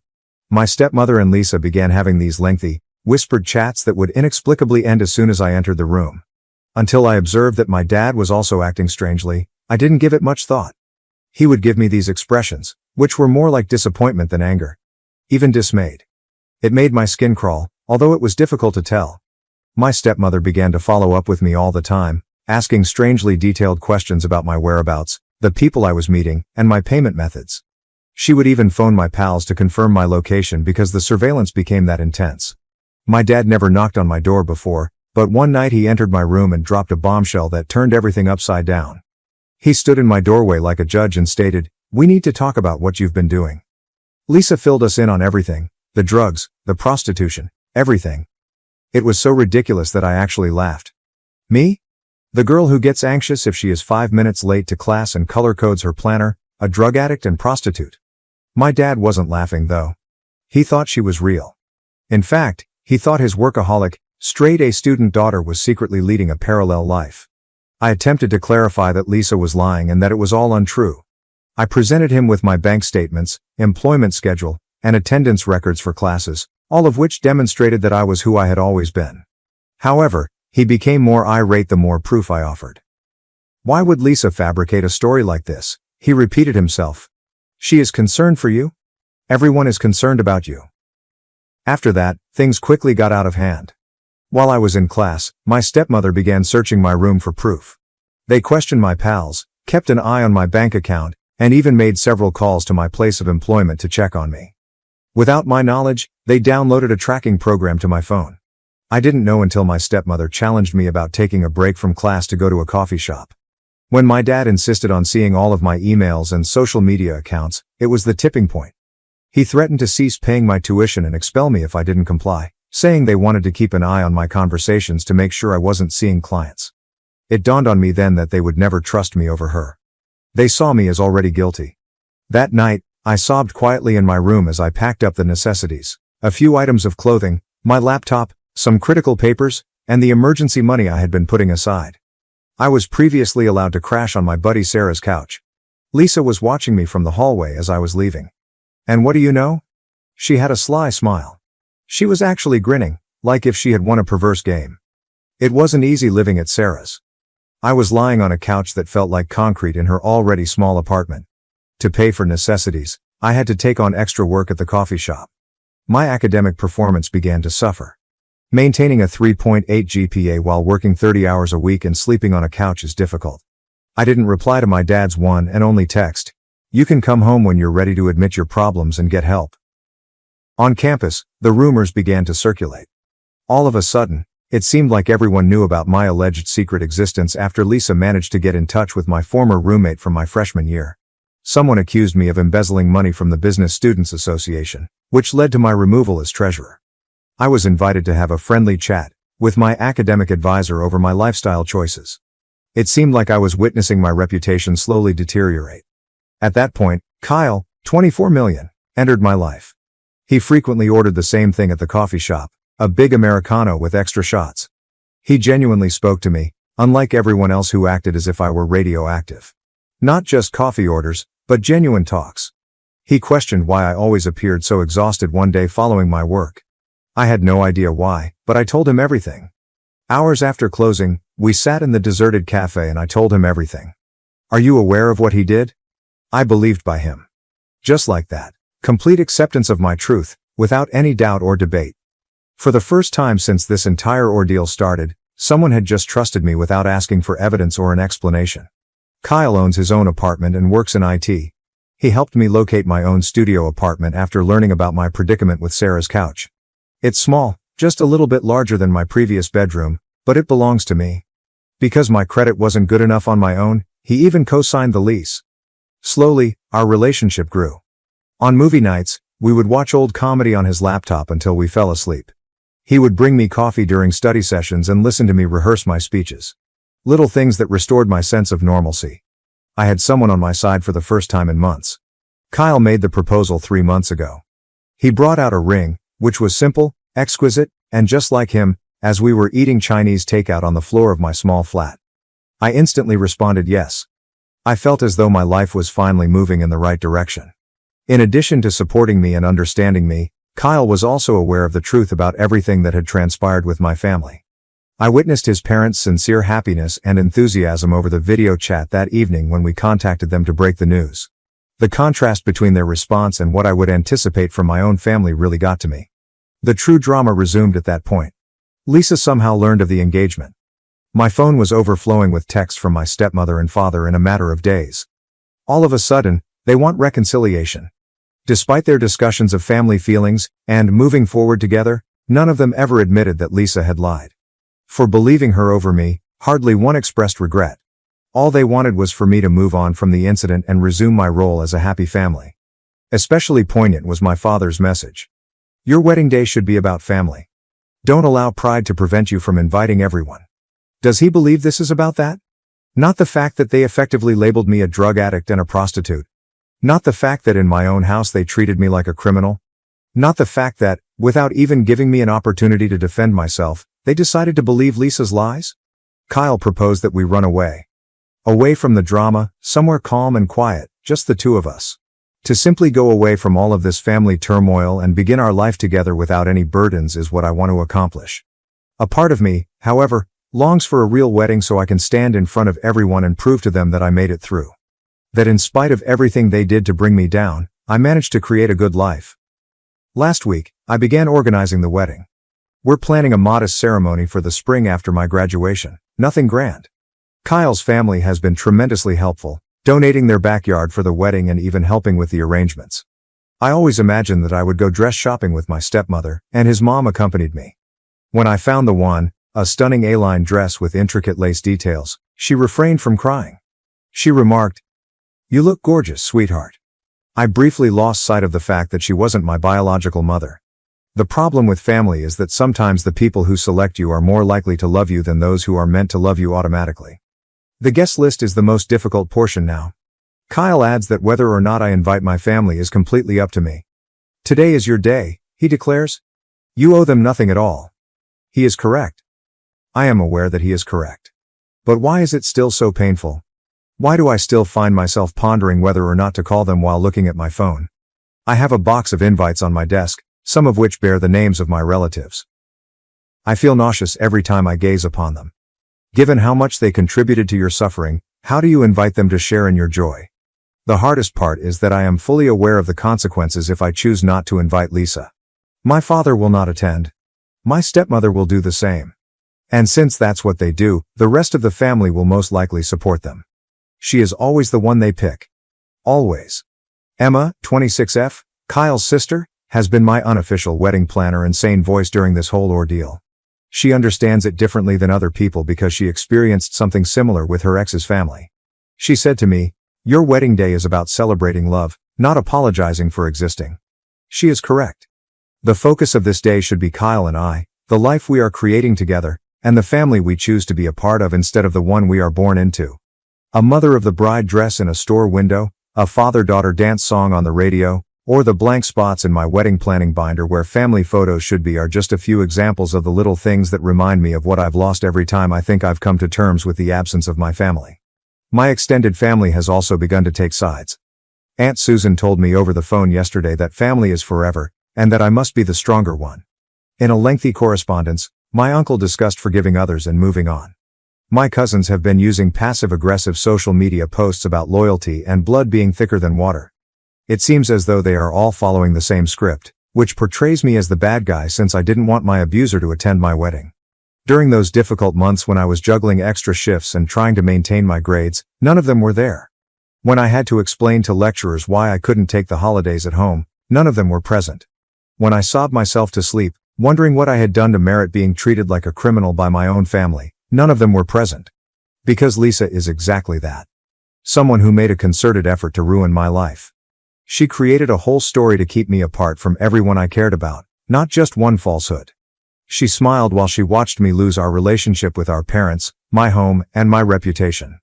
My stepmother and Lisa began having these lengthy, whispered chats that would inexplicably end as soon as I entered the room. Until I observed that my dad was also acting strangely, I didn't give it much thought. He would give me these expressions, which were more like disappointment than anger. Even dismayed. It made my skin crawl, although it was difficult to tell. My stepmother began to follow up with me all the time, asking strangely detailed questions about my whereabouts, the people I was meeting, and my payment methods. She would even phone my pals to confirm my location because the surveillance became that intense. My dad never knocked on my door before, but one night he entered my room and dropped a bombshell that turned everything upside down. He stood in my doorway like a judge and stated, "We need to talk about what you've been doing." Lisa filled us in on everything, the drugs, the prostitution, everything. It was so ridiculous that I actually laughed. Me? The girl who gets anxious if she is 5 minutes late to class and color codes her planner, a drug addict and prostitute. My dad wasn't laughing though. He thought she was real. In fact, he thought his workaholic, straight-A student daughter was secretly leading a parallel life. I attempted to clarify that Lisa was lying and that it was all untrue. I presented him with my bank statements, employment schedule, and attendance records for classes, all of which demonstrated that I was who I had always been. However, he became more irate the more proof I offered. Why would Lisa fabricate a story like this? He repeated himself. She is concerned for you? Everyone is concerned about you. After that, things quickly got out of hand. While I was in class, my stepmother began searching my room for proof. They questioned my pals, kept an eye on my bank account, and even made several calls to my place of employment to check on me. Without my knowledge, they downloaded a tracking program to my phone. I didn't know until my stepmother challenged me about taking a break from class to go to a coffee shop. When my dad insisted on seeing all of my emails and social media accounts, it was the tipping point. He threatened to cease paying my tuition and expel me if I didn't comply, saying they wanted to keep an eye on my conversations to make sure I wasn't seeing clients. It dawned on me then that they would never trust me over her. They saw me as already guilty. That night, I sobbed quietly in my room as I packed up the necessities, a few items of clothing, my laptop, some critical papers, and the emergency money I had been putting aside. I was previously allowed to crash on my buddy Sarah's couch. Lisa was watching me from the hallway as I was leaving. And what do you know? She had a sly smile. She was actually grinning, like if she had won a perverse game. It wasn't easy living at Sarah's. I was lying on a couch that felt like concrete in her already small apartment. To pay for necessities, I had to take on extra work at the coffee shop. My academic performance began to suffer. Maintaining a 3.8 GPA while working 30 hours a week and sleeping on a couch is difficult. I didn't reply to my dad's one and only text. You can come home when you're ready to admit your problems and get help. On campus, the rumors began to circulate. All of a sudden, it seemed like everyone knew about my alleged secret existence after Lisa managed to get in touch with my former roommate from my freshman year. Someone accused me of embezzling money from the Business Students Association, which led to my removal as treasurer. I was invited to have a friendly chat with my academic advisor over my lifestyle choices. It seemed like I was witnessing my reputation slowly deteriorate. At that point, Kyle, 24 million, entered my life. He frequently ordered the same thing at the coffee shop, a big Americano with extra shots. He genuinely spoke to me, unlike everyone else who acted as if I were radioactive. Not just coffee orders, but genuine talks. He questioned why I always appeared so exhausted one day following my work. I had no idea why, but I told him everything. Hours after closing, we sat in the deserted cafe and I told him everything. Are you aware of what he did? I believed by him. Just like that. Complete acceptance of my truth, without any doubt or debate. For the first time since this entire ordeal started, someone had just trusted me without asking for evidence or an explanation. Kyle owns his own apartment and works in IT. He helped me locate my own studio apartment after learning about my predicament with Sarah's couch. It's small, just a little bit larger than my previous bedroom, but it belongs to me. Because my credit wasn't good enough on my own, he even co-signed the lease. Slowly, our relationship grew. On movie nights, we would watch old comedy on his laptop until we fell asleep. He would bring me coffee during study sessions and listen to me rehearse my speeches. Little things that restored my sense of normalcy. I had someone on my side for the first time in months. Kyle made the proposal 3 months ago. He brought out a ring, which was simple, exquisite, and just like him, as we were eating Chinese takeout on the floor of my small flat. I instantly responded yes. I felt as though my life was finally moving in the right direction. In addition to supporting me and understanding me, Kyle was also aware of the truth about everything that had transpired with my family. I witnessed his parents' sincere happiness and enthusiasm over the video chat that evening when we contacted them to break the news. The contrast between their response and what I would anticipate from my own family really got to me. The true drama resumed at that point. Lisa somehow learned of the engagement. My phone was overflowing with texts from my stepmother and father in a matter of days. All of a sudden, they want reconciliation. Despite their discussions of family feelings and moving forward together, none of them ever admitted that Lisa had lied. For believing her over me, hardly one expressed regret. All they wanted was for me to move on from the incident and resume my role as a happy family. Especially poignant was my father's message. Your wedding day should be about family. Don't allow pride to prevent you from inviting everyone. Does he believe this is about that? Not the fact that they effectively labeled me a drug addict and a prostitute. Not the fact that in my own house they treated me like a criminal. Not the fact that, without even giving me an opportunity to defend myself, they decided to believe Lisa's lies? Kyle proposed that we run away. Away from the drama, somewhere calm and quiet, just the two of us. To simply go away from all of this family turmoil and begin our life together without any burdens is what I want to accomplish. A part of me, however, longs for a real wedding so I can stand in front of everyone and prove to them that I made it through. That in spite of everything they did to bring me down, I managed to create a good life. Last week, I began organizing the wedding. We're planning a modest ceremony for the spring after my graduation, nothing grand. Kyle's family has been tremendously helpful, donating their backyard for the wedding and even helping with the arrangements. I always imagined that I would go dress shopping with my stepmother, and his mom accompanied me. When I found the one, a stunning A-line dress with intricate lace details, she refrained from crying. She remarked, "You look gorgeous, sweetheart." I briefly lost sight of the fact that she wasn't my biological mother. The problem with family is that sometimes the people who select you are more likely to love you than those who are meant to love you automatically. The guest list is the most difficult portion now. Kyle adds that whether or not I invite my family is completely up to me. Today is your day, he declares. You owe them nothing at all. He is correct. I am aware that he is correct. But why is it still so painful? Why do I still find myself pondering whether or not to call them while looking at my phone? I have a box of invites on my desk, some of which bear the names of my relatives. I feel nauseous every time I gaze upon them. Given how much they contributed to your suffering, how do you invite them to share in your joy? The hardest part is that I am fully aware of the consequences if I choose not to invite Lisa. My father will not attend. My stepmother will do the same. And since that's what they do, the rest of the family will most likely support them. She is always the one they pick. Always. Emma, 26F, Kyle's sister, has been my unofficial wedding planner and sane voice during this whole ordeal. She understands it differently than other people because she experienced something similar with her ex's family. She said to me, "Your wedding day is about celebrating love, not apologizing for existing." She is correct. The focus of this day should be Kyle and I, the life we are creating together, and the family we choose to be a part of instead of the one we are born into. A mother of the bride dress in a store window, a father-daughter dance song on the radio, or the blank spots in my wedding planning binder where family photos should be are just a few examples of the little things that remind me of what I've lost every time I think I've come to terms with the absence of my family. My extended family has also begun to take sides. Aunt Susan told me over the phone yesterday that family is forever, and that I must be the stronger one. In a lengthy correspondence, my uncle discussed forgiving others and moving on. My cousins have been using passive-aggressive social media posts about loyalty and blood being thicker than water. It seems as though they are all following the same script, which portrays me as the bad guy since I didn't want my abuser to attend my wedding. During those difficult months when I was juggling extra shifts and trying to maintain my grades, none of them were there. When I had to explain to lecturers why I couldn't take the holidays at home, none of them were present. When I sobbed myself to sleep, wondering what I had done to merit being treated like a criminal by my own family, none of them were present. Because Lisa is exactly that. Someone who made a concerted effort to ruin my life. She created a whole story to keep me apart from everyone I cared about, not just one falsehood. She smiled while she watched me lose our relationship with our parents, my home, and my reputation.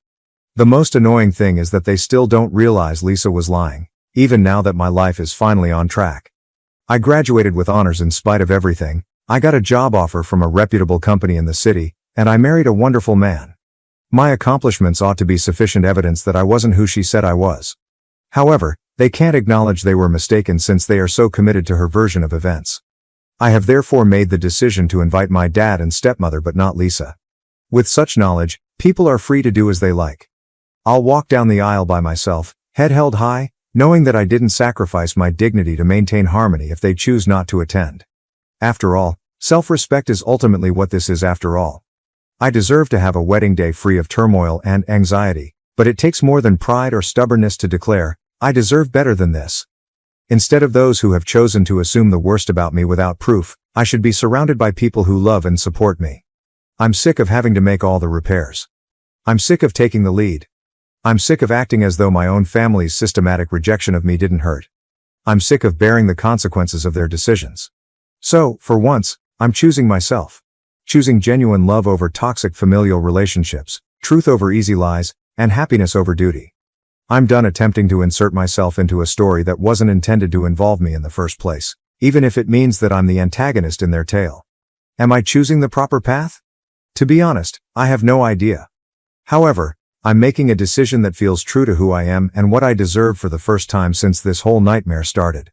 The most annoying thing is that they still don't realize Lisa was lying, even now that my life is finally on track. I graduated with honors in spite of everything, I got a job offer from a reputable company in the city, and I married a wonderful man. My accomplishments ought to be sufficient evidence that I wasn't who she said I was. However, they can't acknowledge they were mistaken since they are so committed to her version of events. I have therefore made the decision to invite my dad and stepmother but not Lisa. With such knowledge, people are free to do as they like. I'll walk down the aisle by myself, head held high, knowing that I didn't sacrifice my dignity to maintain harmony if they choose not to attend. After all, self-respect is ultimately what this is after all. I deserve to have a wedding day free of turmoil and anxiety, but it takes more than pride or stubbornness to declare, I deserve better than this. Instead of those who have chosen to assume the worst about me without proof, I should be surrounded by people who love and support me. I'm sick of having to make all the repairs. I'm sick of taking the lead. I'm sick of acting as though my own family's systematic rejection of me didn't hurt. I'm sick of bearing the consequences of their decisions. So, for once, I'm choosing myself. Choosing genuine love over toxic familial relationships, truth over easy lies, and happiness over duty. I'm done attempting to insert myself into a story that wasn't intended to involve me in the first place, even if it means that I'm the antagonist in their tale. Am I choosing the proper path? To be honest, I have no idea. However, I'm making a decision that feels true to who I am and what I deserve for the first time since this whole nightmare started.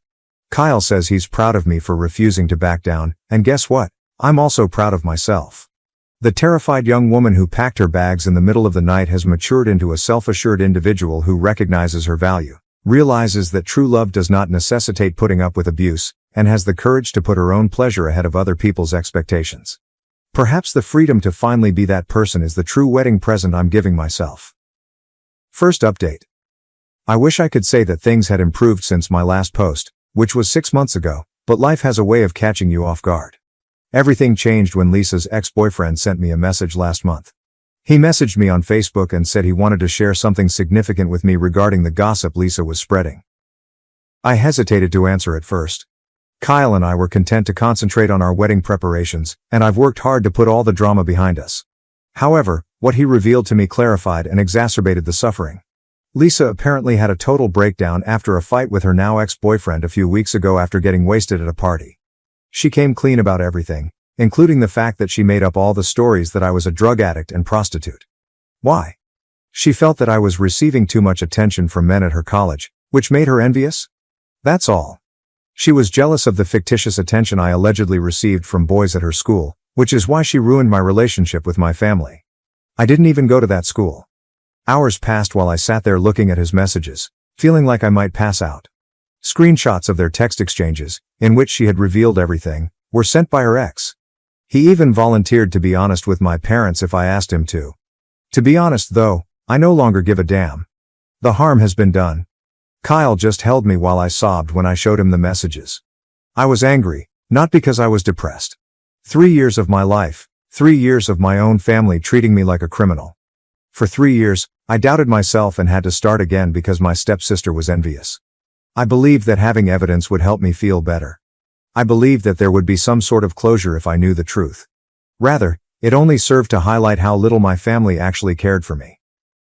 Kyle says he's proud of me for refusing to back down, and guess what? I'm also proud of myself. The terrified young woman who packed her bags in the middle of the night has matured into a self-assured individual who recognizes her value, realizes that true love does not necessitate putting up with abuse, and has the courage to put her own pleasure ahead of other people's expectations. Perhaps the freedom to finally be that person is the true wedding present I'm giving myself. First update. I wish I could say that things had improved since my last post, which was 6 months ago, but life has a way of catching you off guard. Everything changed when Lisa's ex-boyfriend sent me a message last month. He messaged me on Facebook and said he wanted to share something significant with me regarding the gossip Lisa was spreading. I hesitated to answer at first. Kyle and I were content to concentrate on our wedding preparations, and I've worked hard to put all the drama behind us. However, what he revealed to me clarified and exacerbated the suffering. Lisa apparently had a total breakdown after a fight with her now ex-boyfriend a few weeks ago after getting wasted at a party. She came clean about everything, including the fact that she made up all the stories that I was a drug addict and prostitute. Why? She felt that I was receiving too much attention from men at her college, which made her envious? That's all. She was jealous of the fictitious attention I allegedly received from boys at her school, which is why she ruined my relationship with my family. I didn't even go to that school. Hours passed while I sat there looking at his messages, feeling like I might pass out. Screenshots of their text exchanges, in which she had revealed everything, were sent by her ex. He even volunteered to be honest with my parents if I asked him to. To be honest though, I no longer give a damn. The harm has been done. Kyle just held me while I sobbed when I showed him the messages. I was angry, not because I was depressed. 3 years of my life, 3 years of my own family treating me like a criminal. For 3 years, I doubted myself and had to start again because my stepsister was envious. I believed that having evidence would help me feel better. I believed that there would be some sort of closure if I knew the truth. Rather, it only served to highlight how little my family actually cared for me.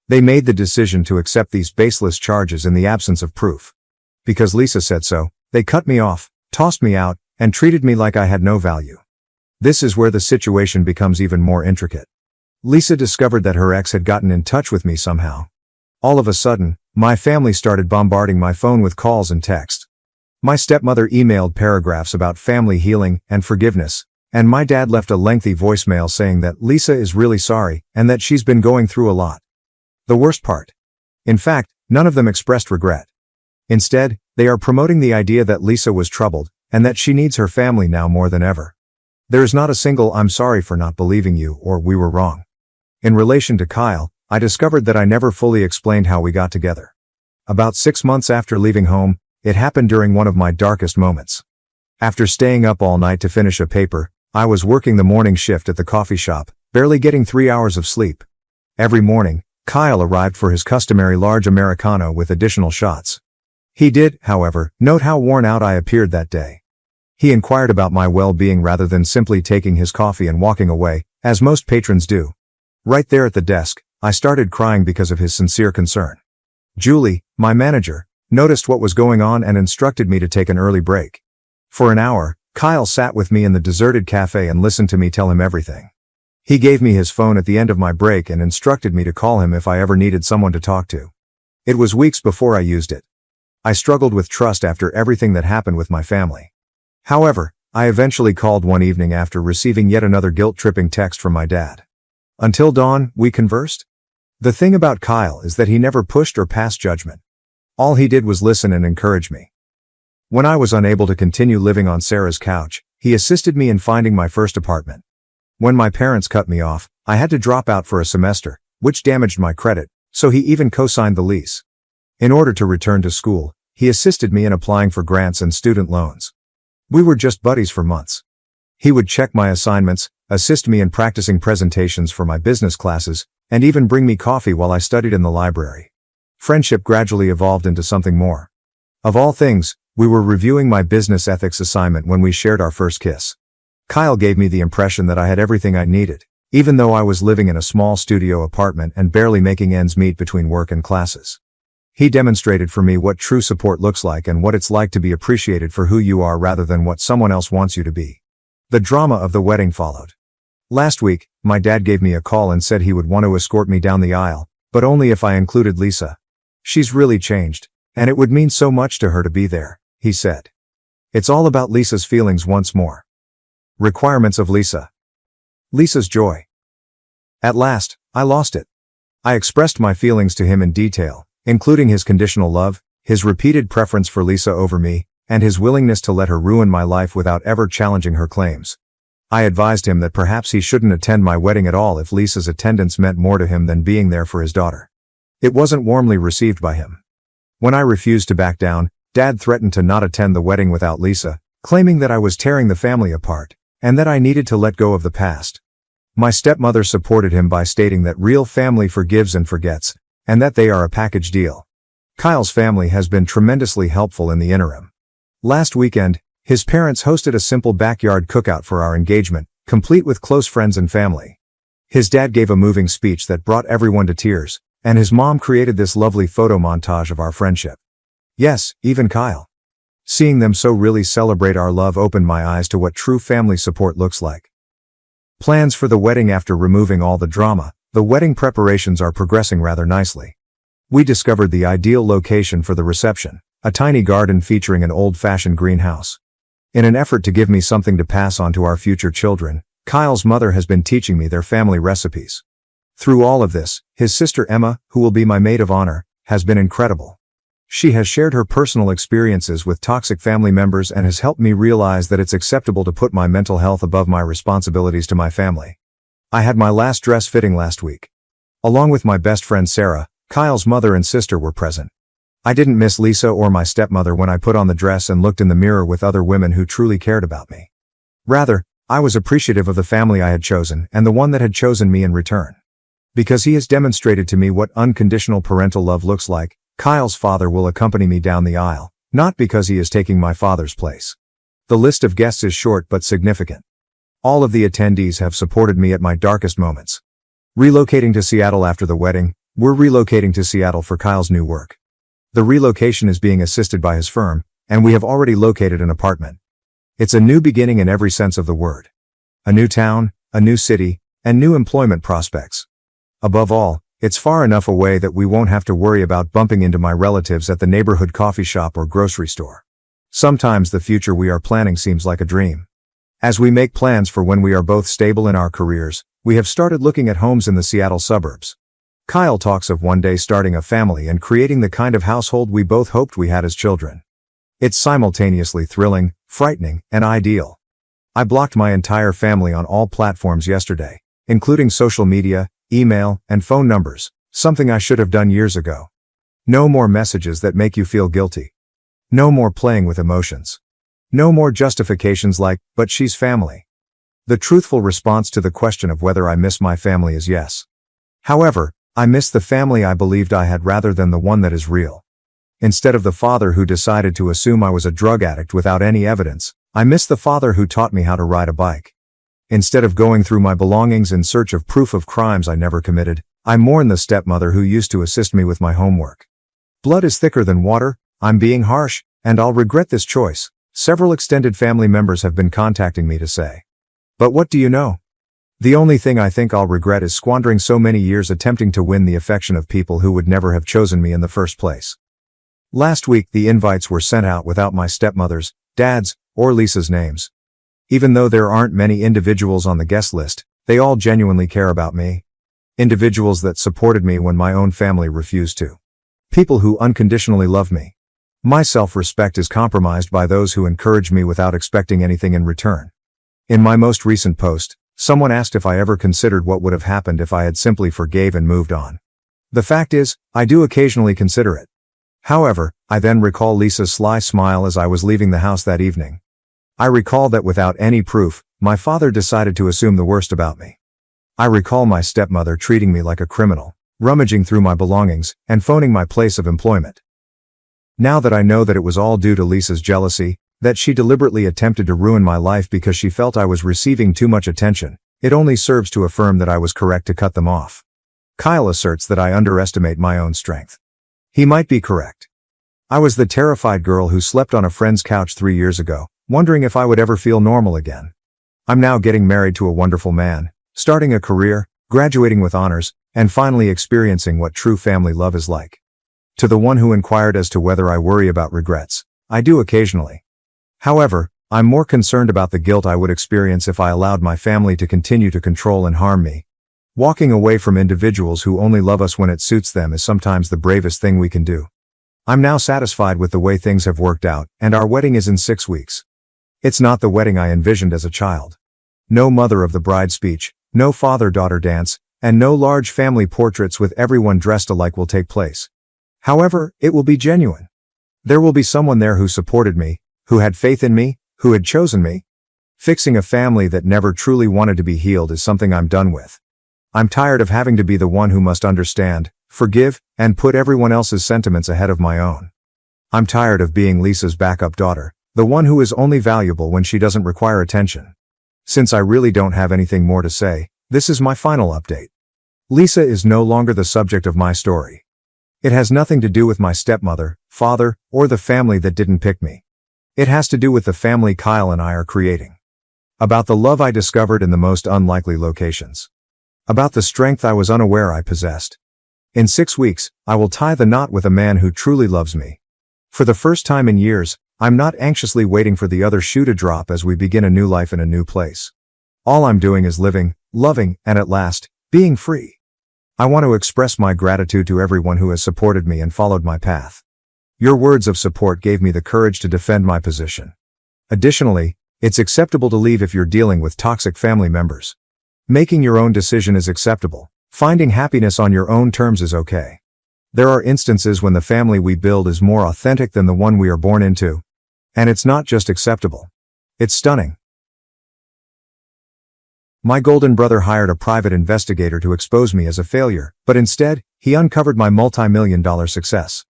They made the decision to accept these baseless charges in the absence of proof. Because Lisa said so, they cut me off, tossed me out, and treated me like I had no value. This is where the situation becomes even more intricate. Lisa discovered that her ex had gotten in touch with me somehow. All of a sudden, my family started bombarding my phone with calls and texts. My stepmother emailed paragraphs about family healing and forgiveness, and my dad left a lengthy voicemail saying that Lisa is really sorry and that she's been going through a lot. The worst part. In fact, none of them expressed regret. Instead, they are promoting the idea that Lisa was troubled and that she needs her family now more than ever. There is not a single "I'm sorry for not believing you" or "we were wrong." In relation to Kyle, I discovered that I never fully explained how we got together. About 6 months after leaving home, it happened during one of my darkest moments. After staying up all night to finish a paper, I was working the morning shift at the coffee shop, barely getting 3 hours of sleep. Every morning, Kyle arrived for his customary large Americano with additional shots. He did, however, note how worn out I appeared that day. He inquired about my well-being rather than simply taking his coffee and walking away, as most patrons do. Right there at the desk, I started crying because of his sincere concern. Julie, my manager, noticed what was going on and instructed me to take an early break. For an hour, Kyle sat with me in the deserted cafe and listened to me tell him everything. He gave me his phone at the end of my break and instructed me to call him if I ever needed someone to talk to. It was weeks before I used it. I struggled with trust after everything that happened with my family. However, I eventually called one evening after receiving yet another guilt-tripping text from my dad. Until dawn, we conversed. The thing about Kyle is that he never pushed or passed judgment. All he did was listen and encourage me. When I was unable to continue living on Sarah's couch, he assisted me in finding my first apartment. When my parents cut me off, I had to drop out for a semester, which damaged my credit, so he even co-signed the lease. In order to return to school, he assisted me in applying for grants and student loans. We were just buddies for months. He would check my assignments, assist me in practicing presentations for my business classes, and even bring me coffee while I studied in the library. Friendship gradually evolved into something more. Of all things, we were reviewing my business ethics assignment when we shared our first kiss. Kyle gave me the impression that I had everything I needed, even though I was living in a small studio apartment and barely making ends meet between work and classes. He demonstrated for me what true support looks like and what it's like to be appreciated for who you are rather than what someone else wants you to be. The drama of the wedding followed. Last week, my dad gave me a call and said he would want to escort me down the aisle, but only if I included Lisa. She's really changed, and it would mean so much to her to be there, he said. It's all about Lisa's feelings once more. Requirements of Lisa. Lisa's joy. At last, I lost it. I expressed my feelings to him in detail, including his conditional love, his repeated preference for Lisa over me, and his willingness to let her ruin my life without ever challenging her claims. I advised him that perhaps he shouldn't attend my wedding at all if Lisa's attendance meant more to him than being there for his daughter. It wasn't warmly received by him. When I refused to back down, Dad threatened to not attend the wedding without Lisa, claiming that I was tearing the family apart, and that I needed to let go of the past. My stepmother supported him by stating that real family forgives and forgets, and that they are a package deal. Kyle's family has been tremendously helpful in the interim. Last weekend, his parents hosted a simple backyard cookout for our engagement, complete with close friends and family. His dad gave a moving speech that brought everyone to tears, and his mom created this lovely photo montage of our friendship. Yes, even Kyle. Seeing them so really celebrate our love opened my eyes to what true family support looks like. Plans for the wedding. After removing all the drama, The wedding preparations are progressing rather nicely. We discovered the ideal location for the reception, a tiny garden featuring an old-fashioned greenhouse. In an effort to give me something to pass on to our future children, Kyle's mother has been teaching me their family recipes. Through all of this, his sister Emma, who will be my maid of honor, has been incredible. She has shared her personal experiences with toxic family members and has helped me realize that it's acceptable to put my mental health above my responsibilities to my family. I had my last dress fitting last week. Along with my best friend Sarah, Kyle's mother and sister were present. I didn't miss Lisa or my stepmother when I put on the dress and looked in the mirror with other women who truly cared about me. Rather, I was appreciative of the family I had chosen and the one that had chosen me in return. Because he has demonstrated to me what unconditional parental love looks like, Kyle's father will accompany me down the aisle, not because he is taking my father's place. The list of guests is short but significant. All of the attendees have supported me at my darkest moments. Relocating to Seattle after the wedding, we're relocating to Seattle for Kyle's new work. The relocation is being assisted by his firm, and we have already located an apartment. It's a new beginning in every sense of the word. A new town, a new city, and new employment prospects. Above all, it's far enough away that we won't have to worry about bumping into my relatives at the neighborhood coffee shop or grocery store. Sometimes the future we are planning seems like a dream. As we make plans for when we are both stable in our careers, we have started looking at homes in the Seattle suburbs. Kyle talks of one day starting a family and creating the kind of household we both hoped we had as children. It's simultaneously thrilling, frightening, and ideal. I blocked my entire family on all platforms yesterday, including social media, email, and phone numbers, something I should have done years ago. No more messages that make you feel guilty. No more playing with emotions. No more justifications like, but she's family. The truthful response to the question of whether I miss my family is yes. However, I miss the family I believed I had rather than the one that is real. Instead of the father who decided to assume I was a drug addict without any evidence, I miss the father who taught me how to ride a bike. Instead of going through my belongings in search of proof of crimes I never committed, I mourn the stepmother who used to assist me with my homework. Blood is thicker than water, I'm being harsh, and I'll regret this choice, several extended family members have been contacting me to say. But what do you know? The only thing I think I'll regret is squandering so many years attempting to win the affection of people who would never have chosen me in the first place. Last week the invites were sent out without my stepmother's, dad's, or Lisa's names. Even though there aren't many individuals on the guest list, they all genuinely care about me. Individuals that supported me when my own family refused to. People who unconditionally love me. My self-respect is compromised by those who encourage me without expecting anything in return. In my most recent post, someone asked if I ever considered what would have happened if I had simply forgave and moved on. The fact is, I do occasionally consider it. However, I then recall Lisa's sly smile as I was leaving the house that evening. I recall that without any proof, my father decided to assume the worst about me. I recall my stepmother treating me like a criminal, rummaging through my belongings, and phoning my place of employment. Now that I know that it was all due to Lisa's jealousy, that she deliberately attempted to ruin my life because she felt I was receiving too much attention, it only serves to affirm that I was correct to cut them off. Kyle asserts that I underestimate my own strength. He might be correct. I was the terrified girl who slept on a friend's couch 3 years ago, wondering if I would ever feel normal again. I'm now getting married to a wonderful man, starting a career, graduating with honors, and finally experiencing what true family love is like. To the one who inquired as to whether I worry about regrets, I do occasionally. However, I'm more concerned about the guilt I would experience if I allowed my family to continue to control and harm me. Walking away from individuals who only love us when it suits them is sometimes the bravest thing we can do. I'm now satisfied with the way things have worked out, and our wedding is in 6 weeks. It's not the wedding I envisioned as a child. No mother of the bride speech, no father-daughter dance, and no large family portraits with everyone dressed alike will take place. However, it will be genuine. There will be someone there who supported me, who had faith in me, who had chosen me. Fixing a family that never truly wanted to be healed is something I'm done with. I'm tired of having to be the one who must understand, forgive, and put everyone else's sentiments ahead of my own. I'm tired of being Lisa's backup daughter, the one who is only valuable when she doesn't require attention. Since I really don't have anything more to say, this is my final update. Lisa is no longer the subject of my story. It has nothing to do with my stepmother, father, or the family that didn't pick me. It has to do with the family Kyle and I are creating. About the love I discovered in the most unlikely locations. About the strength I was unaware I possessed. In 6 weeks, I will tie the knot with a man who truly loves me. For the first time in years, I'm not anxiously waiting for the other shoe to drop as we begin a new life in a new place. All I'm doing is living, loving, and at last, being free. I want to express my gratitude to everyone who has supported me and followed my path. Your words of support gave me the courage to defend my position. Additionally, it's acceptable to leave if you're dealing with toxic family members. Making your own decision is acceptable. Finding happiness on your own terms is okay. There are instances when the family we build is more authentic than the one we are born into. And it's not just acceptable. It's stunning. My golden brother hired a private investigator to expose me as a failure, but instead, he uncovered my multi-million-dollar success.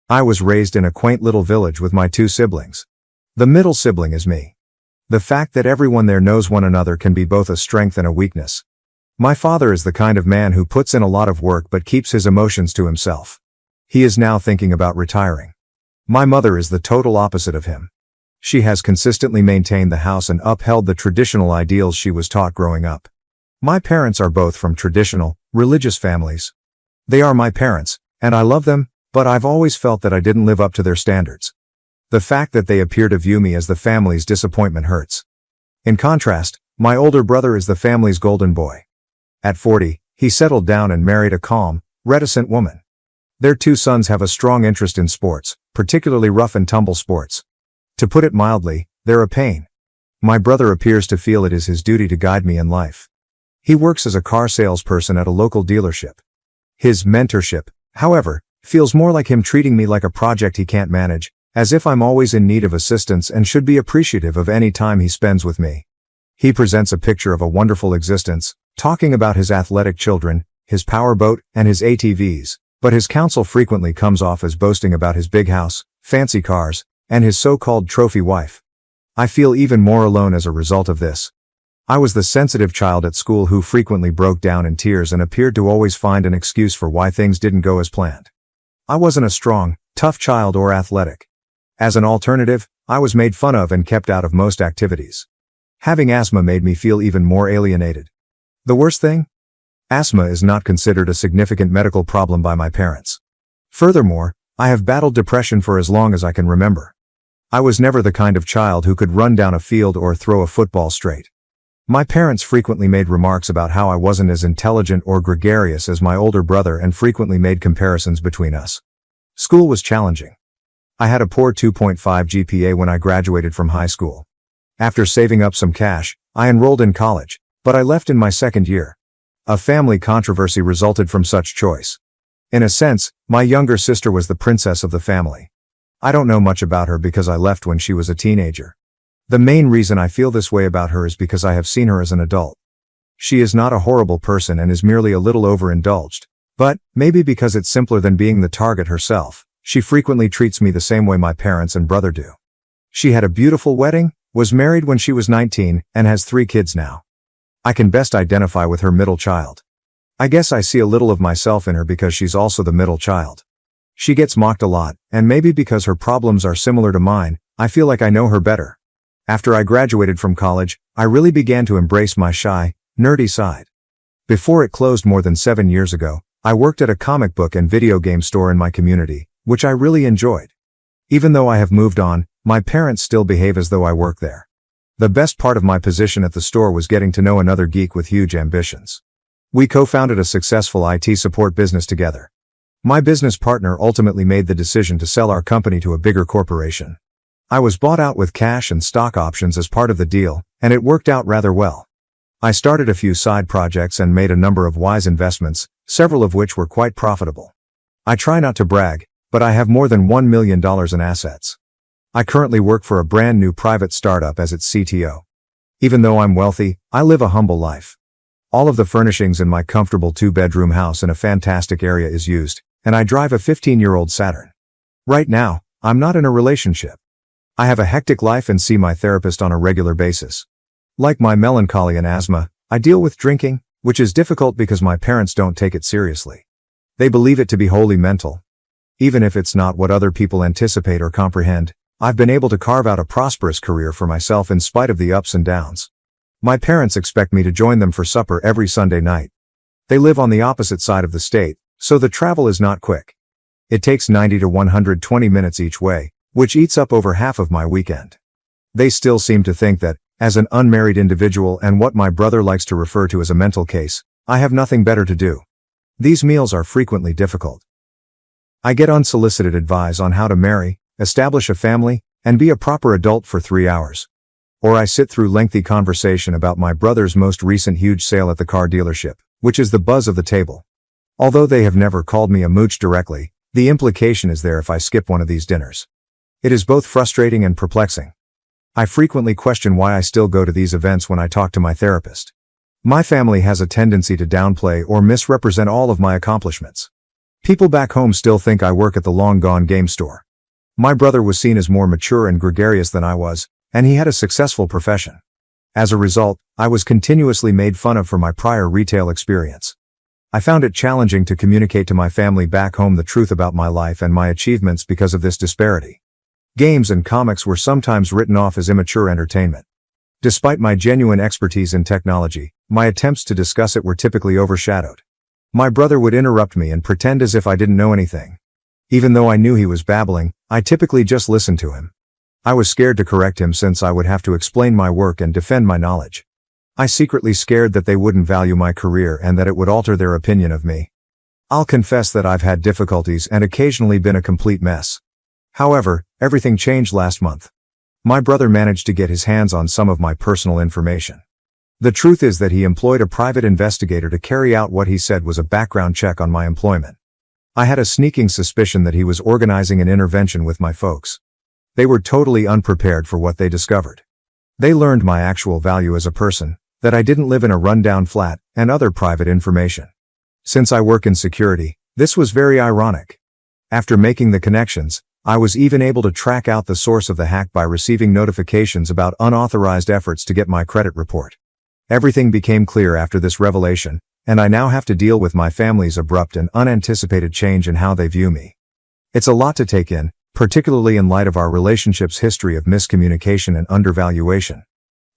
I was raised in a quaint little village with my 2 siblings. The middle sibling is me. The fact that everyone there knows one another can be both a strength and a weakness. My father is the kind of man who puts in a lot of work but keeps his emotions to himself. He is now thinking about retiring. My mother is the total opposite of him. She has consistently maintained the house and upheld the traditional ideals she was taught growing up. My parents are both from traditional, religious families. They are my parents, and I love them, but I've always felt that I didn't live up to their standards. The fact that they appear to view me as the family's disappointment hurts. In contrast, my older brother is the family's golden boy. At 40, he settled down and married a calm, reticent woman. Their 2 sons have a strong interest in sports, particularly rough and tumble sports. To put it mildly, they're a pain. My brother appears to feel it is his duty to guide me in life. He works as a car salesperson at a local dealership. His mentorship, however, feels more like him treating me like a project he can't manage, as if I'm always in need of assistance and should be appreciative of any time he spends with me. He presents a picture of a wonderful existence, talking about his athletic children, his powerboat, and his ATVs, but his counsel frequently comes off as boasting about his big house, fancy cars, and his so-called trophy wife. I feel even more alone as a result of this. I was the sensitive child at school who frequently broke down in tears and appeared to always find an excuse for why things didn't go as planned. I wasn't a strong, tough child or athletic. As an alternative, I was made fun of and kept out of most activities. Having asthma made me feel even more alienated. The worst thing? Asthma is not considered a significant medical problem by my parents. Furthermore, I have battled depression for as long as I can remember. I was never the kind of child who could run down a field or throw a football straight. My parents frequently made remarks about how I wasn't as intelligent or gregarious as my older brother and frequently made comparisons between us. School was challenging. I had a poor 2.5 GPA when I graduated from high school. After saving up some cash, I enrolled in college, but I left in my second year. A family controversy resulted from such choice. In a sense, my younger sister was the princess of the family. I don't know much about her because I left when she was a teenager. The main reason I feel this way about her is because I have seen her as an adult. She is not a horrible person and is merely a little overindulged. But, maybe because it's simpler than being the target herself, she frequently treats me the same way my parents and brother do. She had a beautiful wedding, was married when she was 19, and has 3 kids now. I can best identify with her middle child. I guess I see a little of myself in her because she's also the middle child. She gets mocked a lot, and maybe because her problems are similar to mine, I feel like I know her better. After I graduated from college, I really began to embrace my shy, nerdy side. Before it closed more than 7 years ago, I worked at a comic book and video game store in my community, which I really enjoyed. Even though I have moved on, my parents still behave as though I work there. The best part of my position at the store was getting to know another geek with huge ambitions. We co-founded a successful IT support business together. My business partner ultimately made the decision to sell our company to a bigger corporation. I was bought out with cash and stock options as part of the deal, and it worked out rather well. I started a few side projects and made a number of wise investments, several of which were quite profitable. I try not to brag, but I have more than $1 million in assets. I currently work for a brand new private startup as its CTO. Even though I'm wealthy, I live a humble life. All of the furnishings in my comfortable 2-bedroom house in a fantastic area is used, and I drive a 15-year-old Saturn. Right now, I'm not in a relationship. I have a hectic life and see my therapist on a regular basis. Like my melancholy and asthma, I deal with drinking, which is difficult because my parents don't take it seriously. They believe it to be wholly mental. Even if it's not what other people anticipate or comprehend, I've been able to carve out a prosperous career for myself in spite of the ups and downs. My parents expect me to join them for supper every Sunday night. They live on the opposite side of the state, so the travel is not quick. It takes 90 to 120 minutes each way, which eats up over half of my weekend. They still seem to think that, as an unmarried individual and what my brother likes to refer to as a mental case, I have nothing better to do. These meals are frequently difficult. I get unsolicited advice on how to marry, establish a family, and be a proper adult for 3 hours. Or I sit through lengthy conversation about my brother's most recent huge sale at the car dealership, which is the buzz of the table. Although they have never called me a mooch directly, the implication is there if I skip one of these dinners. It is both frustrating and perplexing. I frequently question why I still go to these events when I talk to my therapist. My family has a tendency to downplay or misrepresent all of my accomplishments. People back home still think I work at the long-gone game store. My brother was seen as more mature and gregarious than I was, and he had a successful profession. As a result, I was continuously made fun of for my prior retail experience. I found it challenging to communicate to my family back home the truth about my life and my achievements because of this disparity. Games and comics were sometimes written off as immature entertainment. Despite my genuine expertise in technology, my attempts to discuss it were typically overshadowed. My brother would interrupt me and pretend as if I didn't know anything. Even though I knew he was babbling, I typically just listened to him. I was scared to correct him since I would have to explain my work and defend my knowledge. I secretly scared that they wouldn't value my career and that it would alter their opinion of me. I'll confess that I've had difficulties and occasionally been a complete mess. However, everything changed last month. My brother managed to get his hands on some of my personal information. The truth is that he employed a private investigator to carry out what he said was a background check on my employment. I had a sneaking suspicion that he was organizing an intervention with my folks. They were totally unprepared for what they discovered. They learned my actual value as a person, that I didn't live in a rundown flat, and other private information. Since I work in security, this was very ironic. After making the connections, I was even able to track out the source of the hack by receiving notifications about unauthorized efforts to get my credit report. Everything became clear after this revelation, and I now have to deal with my family's abrupt and unanticipated change in how they view me. It's a lot to take in, particularly in light of our relationship's history of miscommunication and undervaluation.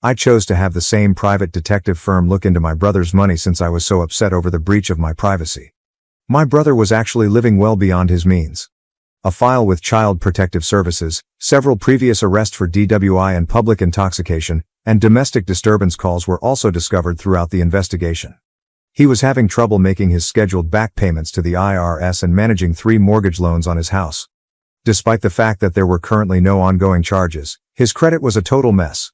I chose to have the same private detective firm look into my brother's money since I was so upset over the breach of my privacy. My brother was actually living well beyond his means. A file with Child Protective Services, several previous arrests for DWI and public intoxication, and domestic disturbance calls were also discovered throughout the investigation. He was having trouble making his scheduled back payments to the IRS and managing 3 mortgage loans on his house. Despite the fact that there were currently no ongoing charges, his credit was a total mess.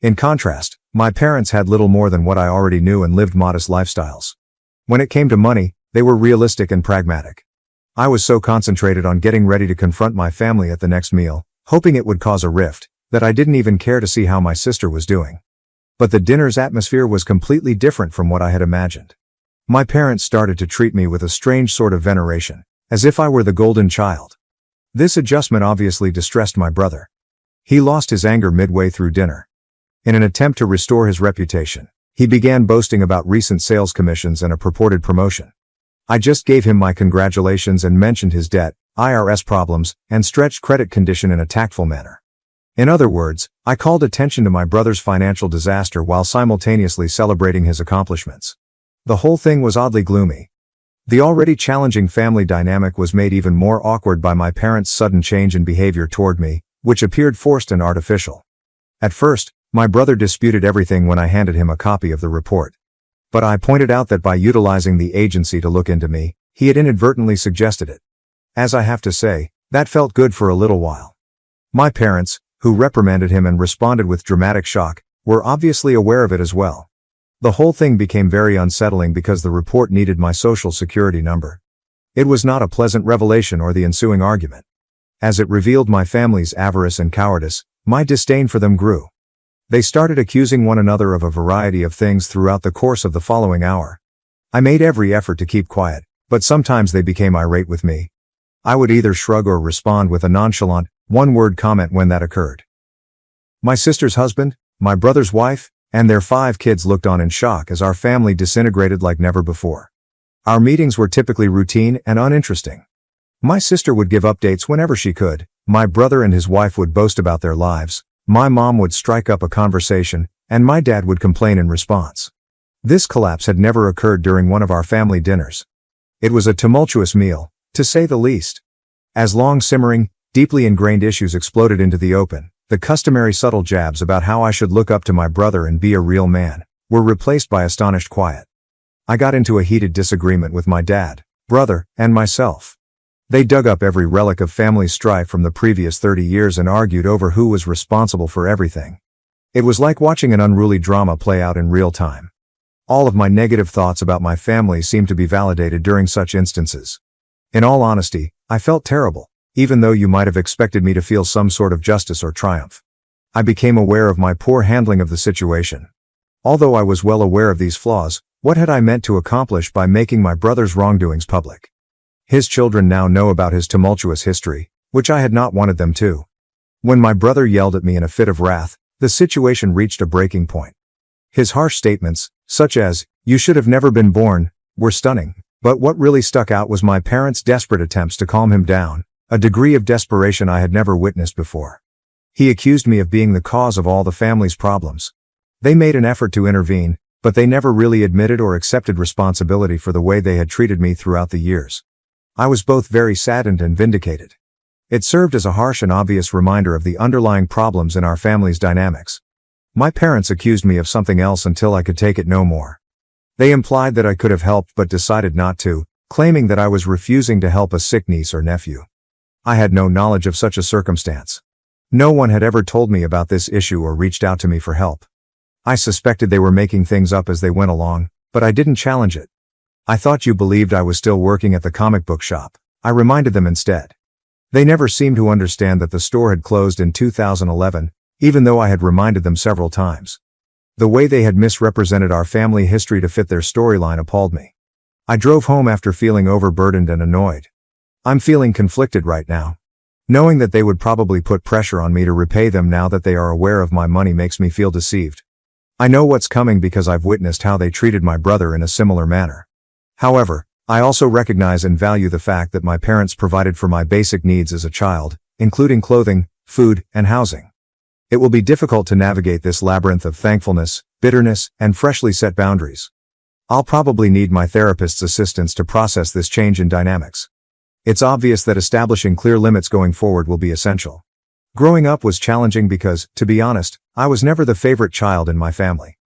In contrast, my parents had little more than what I already knew and lived modest lifestyles. When it came to money, they were realistic and pragmatic. I was so concentrated on getting ready to confront my family at the next meal, hoping it would cause a rift, that I didn't even care to see how my sister was doing. But the dinner's atmosphere was completely different from what I had imagined. My parents started to treat me with a strange sort of veneration, as if I were the golden child. This adjustment obviously distressed my brother. He lost his anger midway through dinner. In an attempt to restore his reputation, he began boasting about recent sales commissions and a purported promotion. I just gave him my congratulations and mentioned his debt, IRS problems, and stretched credit condition in a tactful manner. In other words, I called attention to my brother's financial disaster while simultaneously celebrating his accomplishments. The whole thing was oddly gloomy. The already challenging family dynamic was made even more awkward by my parents' sudden change in behavior toward me, which appeared forced and artificial. At first, my brother disputed everything when I handed him a copy of the report. But I pointed out that by utilizing the agency to look into me, he had inadvertently suggested it. As I have to say, that felt good for a little while. My parents, who reprimanded him and responded with dramatic shock, were obviously aware of it as well. The whole thing became very unsettling because the report needed my social security number. It was not a pleasant revelation or the ensuing argument. As it revealed my family's avarice and cowardice, my disdain for them grew. They started accusing one another of a variety of things throughout the course of the following hour. I made every effort to keep quiet, but sometimes they became irate with me. I would either shrug or respond with a nonchalant, one-word comment when that occurred. My sister's husband, my brother's wife, and their 5 kids looked on in shock as our family disintegrated like never before. Our meetings were typically routine and uninteresting. My sister would give updates whenever she could, my brother and his wife would boast about their lives, my mom would strike up a conversation, and my dad would complain in response. This collapse had never occurred during one of our family dinners. It was a tumultuous meal, to say the least. As long simmering, deeply ingrained issues exploded into the open, the customary subtle jabs about how I should look up to my brother and be a real man were replaced by astonished quiet. I got into a heated disagreement with my dad, brother, and myself. They dug up every relic of family strife from the previous 30 years and argued over who was responsible for everything. It was like watching an unruly drama play out in real time. All of my negative thoughts about my family seemed to be validated during such instances. In all honesty, I felt terrible, even though you might have expected me to feel some sort of justice or triumph. I became aware of my poor handling of the situation. Although I was well aware of these flaws, what had I meant to accomplish by making my brother's wrongdoings public? His children now know about his tumultuous history, which I had not wanted them to. When my brother yelled at me in a fit of wrath, the situation reached a breaking point. His harsh statements, such as, "You should have never been born," were stunning, but what really stuck out was my parents' desperate attempts to calm him down, a degree of desperation I had never witnessed before. He accused me of being the cause of all the family's problems. They made an effort to intervene, but they never really admitted or accepted responsibility for the way they had treated me throughout the years. I was both very saddened and vindicated. It served as a harsh and obvious reminder of the underlying problems in our family's dynamics. My parents accused me of something else until I could take it no more. They implied that I could have helped but decided not to, claiming that I was refusing to help a sick niece or nephew. I had no knowledge of such a circumstance. No one had ever told me about this issue or reached out to me for help. I suspected they were making things up as they went along, but I didn't challenge it. "I thought you believed I was still working at the comic book shop," I reminded them instead. They never seemed to understand that the store had closed in 2011, even though I had reminded them several times. The way they had misrepresented our family history to fit their storyline appalled me. I drove home after feeling overburdened and annoyed. I'm feeling conflicted right now. Knowing that they would probably put pressure on me to repay them now that they are aware of my money makes me feel deceived. I know what's coming because I've witnessed how they treated my brother in a similar manner. However, I also recognize and value the fact that my parents provided for my basic needs as a child, including clothing, food, and housing. It will be difficult to navigate this labyrinth of thankfulness, bitterness, and freshly set boundaries. I'll probably need my therapist's assistance to process this change in dynamics. It's obvious that establishing clear limits going forward will be essential. Growing up was challenging because, to be honest, I was never the favorite child in my family.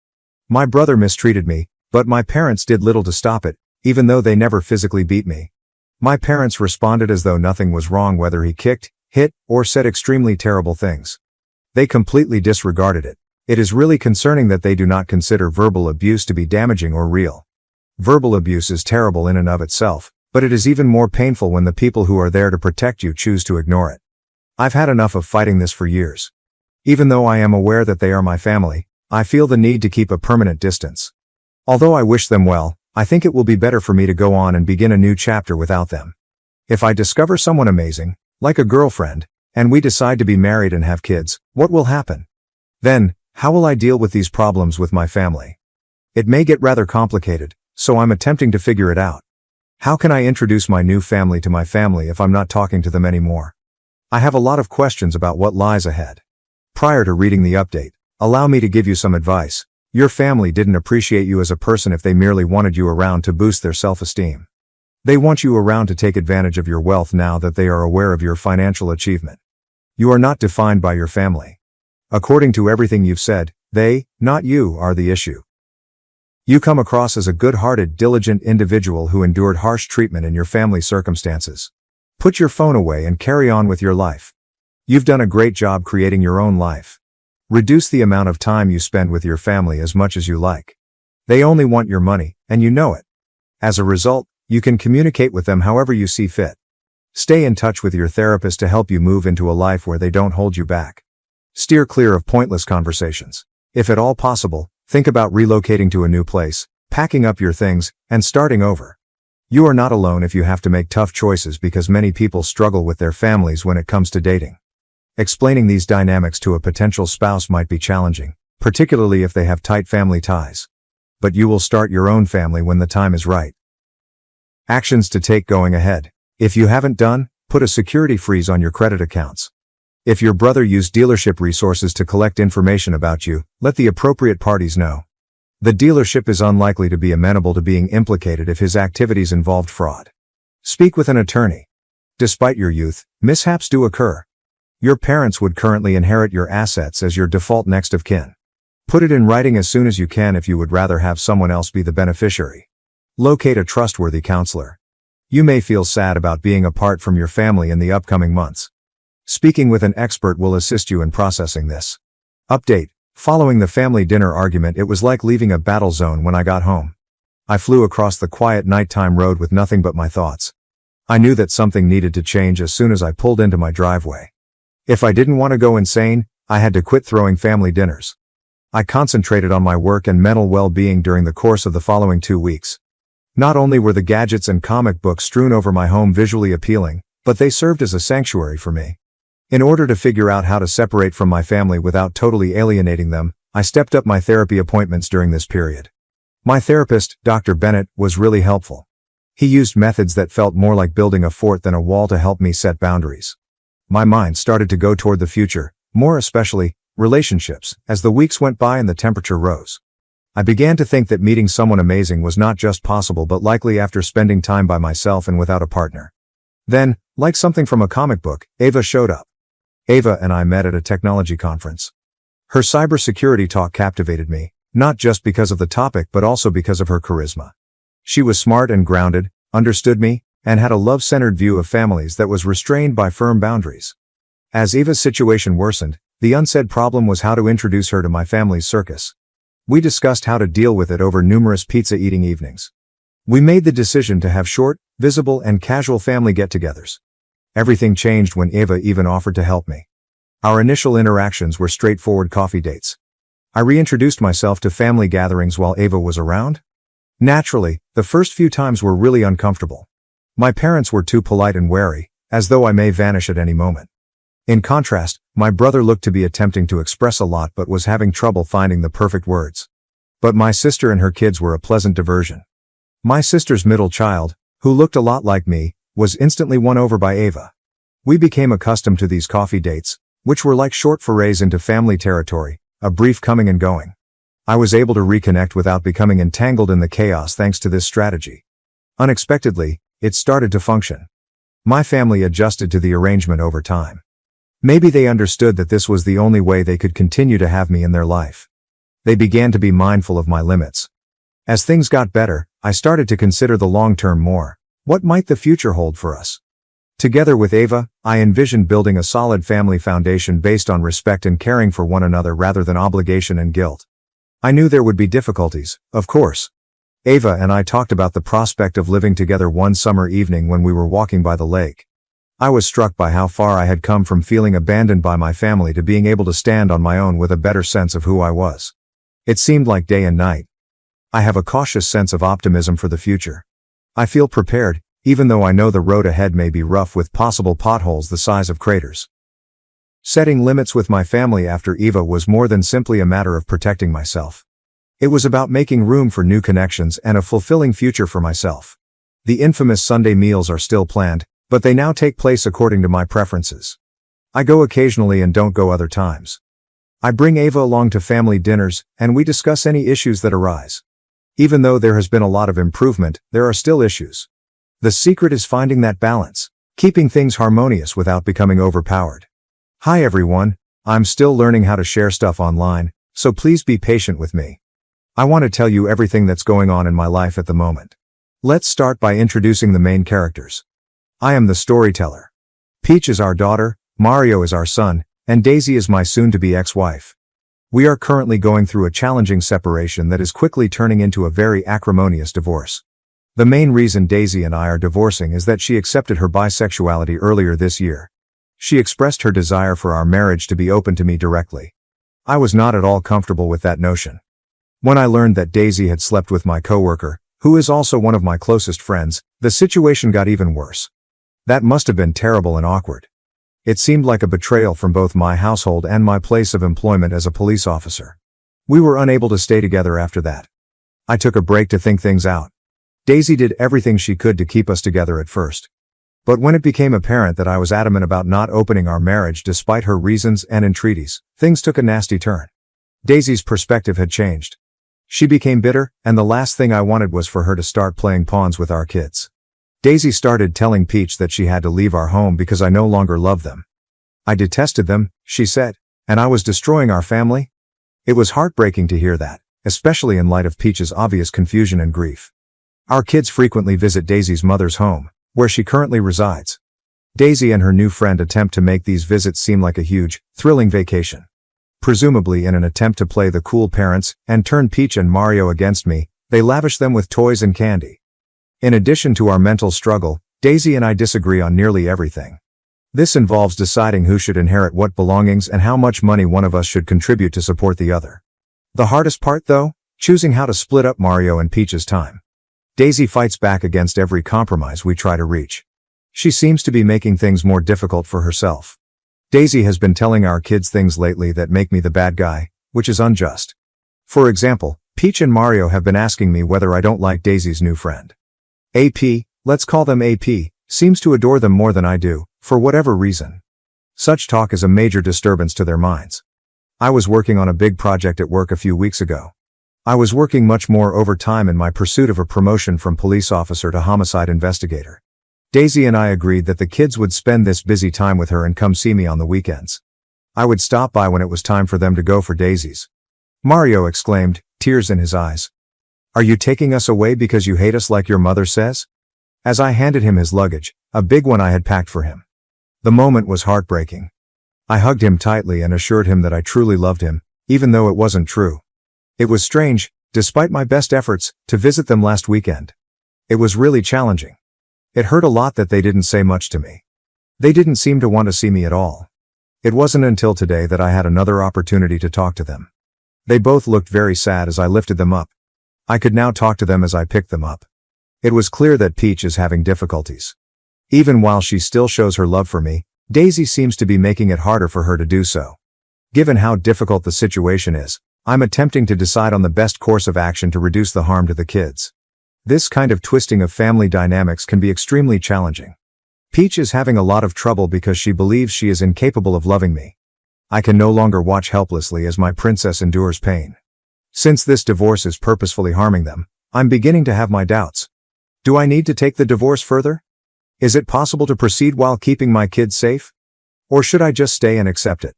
My brother mistreated me, but my parents did little to stop it, even though they never physically beat me. My parents responded as though nothing was wrong whether he kicked, hit, or said extremely terrible things. They completely disregarded it. It is really concerning that they do not consider verbal abuse to be damaging or real. Verbal abuse is terrible in and of itself, but it is even more painful when the people who are there to protect you choose to ignore it. I've had enough of fighting this for years. Even though I am aware that they are my family, I feel the need to keep a permanent distance. Although I wish them well, I think it will be better for me to go on and begin a new chapter without them. If I discover someone amazing, like a girlfriend, and we decide to be married and have kids, what will happen? Then, how will I deal with these problems with my family? It may get rather complicated, so I'm attempting to figure it out. How can I introduce my new family to my family if I'm not talking to them anymore? I have a lot of questions about what lies ahead. Prior to reading the update, allow me to give you some advice. Your family didn't appreciate you as a person if they merely wanted you around to boost their self-esteem. They want you around to take advantage of your wealth now that they are aware of your financial achievement. You are not defined by your family. According to everything you've said, they, not you, are the issue. You come across as a good-hearted, diligent individual who endured harsh treatment in your family circumstances. Put your phone away and carry on with your life. You've done a great job creating your own life. Reduce the amount of time you spend with your family as much as you like. They only want your money, and you know it. As a result, you can communicate with them however you see fit. Stay in touch with your therapist to help you move into a life where they don't hold you back. Steer clear of pointless conversations. If at all possible, think about relocating to a new place, packing up your things, and starting over. You are not alone if you have to make tough choices because many people struggle with their families when it comes to dating. Explaining these dynamics to a potential spouse might be challenging, particularly if they have tight family ties. But you will start your own family when the time is right. Actions to take going ahead. If you haven't done, put a security freeze on your credit accounts. If your brother used dealership resources to collect information about you, let the appropriate parties know. The dealership is unlikely to be amenable to being implicated if his activities involved fraud. Speak with an attorney. Despite your youth, mishaps do occur. Your parents would currently inherit your assets as your default next of kin. Put it in writing as soon as you can if you would rather have someone else be the beneficiary. Locate a trustworthy counselor. You may feel sad about being apart from your family in the upcoming months. Speaking with an expert will assist you in processing this. Update. Following the family dinner argument, it was like leaving a battle zone when I got home. I flew across the quiet nighttime road with nothing but my thoughts. I knew that something needed to change as soon as I pulled into my driveway. If I didn't want to go insane, I had to quit throwing family dinners. I concentrated on my work and mental well-being during the course of the following 2 weeks. Not only were the gadgets and comic books strewn over my home visually appealing, but they served as a sanctuary for me. In order to figure out how to separate from my family without totally alienating them, I stepped up my therapy appointments during this period. My therapist, Dr. Bennett, was really helpful. He used methods that felt more like building a fort than a wall to help me set boundaries. My mind started to go toward the future, more especially relationships, as the weeks went by and the temperature rose. I began to think that meeting someone amazing was not just possible but likely after spending time by myself and without a partner. Then, like something from a comic book, Ava showed up. Ava and I met at a technology conference. Her cybersecurity talk captivated me, not just because of the topic but also because of her charisma. She was smart and grounded, understood me, and had a love-centered view of families that was restrained by firm boundaries. As Eva's situation worsened, the unsaid problem was how to introduce her to my family's circus. We discussed how to deal with it over numerous pizza-eating evenings. We made the decision to have short, visible, and casual family get-togethers. Everything changed when Ava even offered to help me. Our initial interactions were straightforward coffee dates. I reintroduced myself to family gatherings while Ava was around. Naturally, the first few times were really uncomfortable. My parents were too polite and wary, as though I may vanish at any moment. In contrast, my brother looked to be attempting to express a lot but was having trouble finding the perfect words. But my sister and her kids were a pleasant diversion. My sister's middle child, who looked a lot like me, was instantly won over by Ava. We became accustomed to these coffee dates, which were like short forays into family territory, a brief coming and going. I was able to reconnect without becoming entangled in the chaos thanks to this strategy. Unexpectedly, it started to function. My family adjusted to the arrangement over time. Maybe they understood that this was the only way they could continue to have me in their life. They began to be mindful of my limits. As things got better, I started to consider the long term more. What might the future hold for us? Together with Ava, I envisioned building a solid family foundation based on respect and caring for one another rather than obligation and guilt. I knew there would be difficulties, of course. Ava and I talked about the prospect of living together one summer evening when we were walking by the lake. I was struck by how far I had come from feeling abandoned by my family to being able to stand on my own with a better sense of who I was. It seemed like day and night. I have a cautious sense of optimism for the future. I feel prepared, even though I know the road ahead may be rough with possible potholes the size of craters. Setting limits with my family after Eva was more than simply a matter of protecting myself. It was about making room for new connections and a fulfilling future for myself. The infamous Sunday meals are still planned, but they now take place according to my preferences. I go occasionally and don't go other times. I bring Ava along to family dinners, and we discuss any issues that arise. Even though there has been a lot of improvement, there are still issues. The secret is finding that balance, keeping things harmonious without becoming overpowered. Hi everyone, I'm still learning how to share stuff online, so please be patient with me. I want to tell you everything that's going on in my life at the moment. Let's start by introducing the main characters. I am the storyteller. Peach is our daughter, Mario is our son, and Daisy is my soon-to-be ex-wife. We are currently going through a challenging separation that is quickly turning into a very acrimonious divorce. The main reason Daisy and I are divorcing is that she accepted her bisexuality earlier this year. She expressed her desire for our marriage to be open to me directly. I was not at all comfortable with that notion. When I learned that Daisy had slept with my coworker, who is also one of my closest friends, the situation got even worse. That must have been terrible and awkward. It seemed like a betrayal from both my household and my place of employment as a police officer. We were unable to stay together after that. I took a break to think things out. Daisy did everything she could to keep us together at first. But when it became apparent that I was adamant about not opening our marriage despite her reasons and entreaties, things took a nasty turn. Daisy's perspective had changed. She became bitter, and the last thing I wanted was for her to start playing pawns with our kids. Daisy started telling Peach that she had to leave our home because I no longer loved them. I detested them, she said, and I was destroying our family. It was heartbreaking to hear that, especially in light of Peach's obvious confusion and grief. Our kids frequently visit Daisy's mother's home, where she currently resides. Daisy and her new friend attempt to make these visits seem like a huge, thrilling vacation. Presumably in an attempt to play the cool parents and turn Peach and Mario against me, they lavish them with toys and candy. In addition to our mental struggle, Daisy and I disagree on nearly everything. This involves deciding who should inherit what belongings and how much money one of us should contribute to support the other. The hardest part, though, choosing how to split up Mario and Peach's time. Daisy fights back against every compromise we try to reach. She seems to be making things more difficult for herself. Daisy has been telling our kids things lately that make me the bad guy, which is unjust. For example, Peach and Mario have been asking me whether I don't like Daisy's new friend. AP, let's call them AP, seems to adore them more than I do, for whatever reason. Such talk is a major disturbance to their minds. I was working on a big project at work a few weeks ago. I was working much more overtime in my pursuit of a promotion from police officer to homicide investigator. Daisy and I agreed that the kids would spend this busy time with her and come see me on the weekends. I would stop by when it was time for them to go for Daisy's. Mario exclaimed, tears in his eyes. Are you taking us away because you hate us like your mother says? As I handed him his luggage, a big one I had packed for him. The moment was heartbreaking. I hugged him tightly and assured him that I truly loved him, even though it wasn't true. It was strange, despite my best efforts, to visit them last weekend. It was really challenging. It hurt a lot that they didn't say much to me. They didn't seem to want to see me at all. It wasn't until today that I had another opportunity to talk to them. They both looked very sad as I lifted them up. I could now talk to them as I picked them up. It was clear that Peach is having difficulties. Even while she still shows her love for me, Daisy seems to be making it harder for her to do so. Given how difficult the situation is, I'm attempting to decide on the best course of action to reduce the harm to the kids. This kind of twisting of family dynamics can be extremely challenging. Peach is having a lot of trouble because she believes she is incapable of loving me. I can no longer watch helplessly as my princess endures pain. Since this divorce is purposefully harming them, I'm beginning to have my doubts. Do I need to take the divorce further? Is it possible to proceed while keeping my kids safe? Or should I just stay and accept it?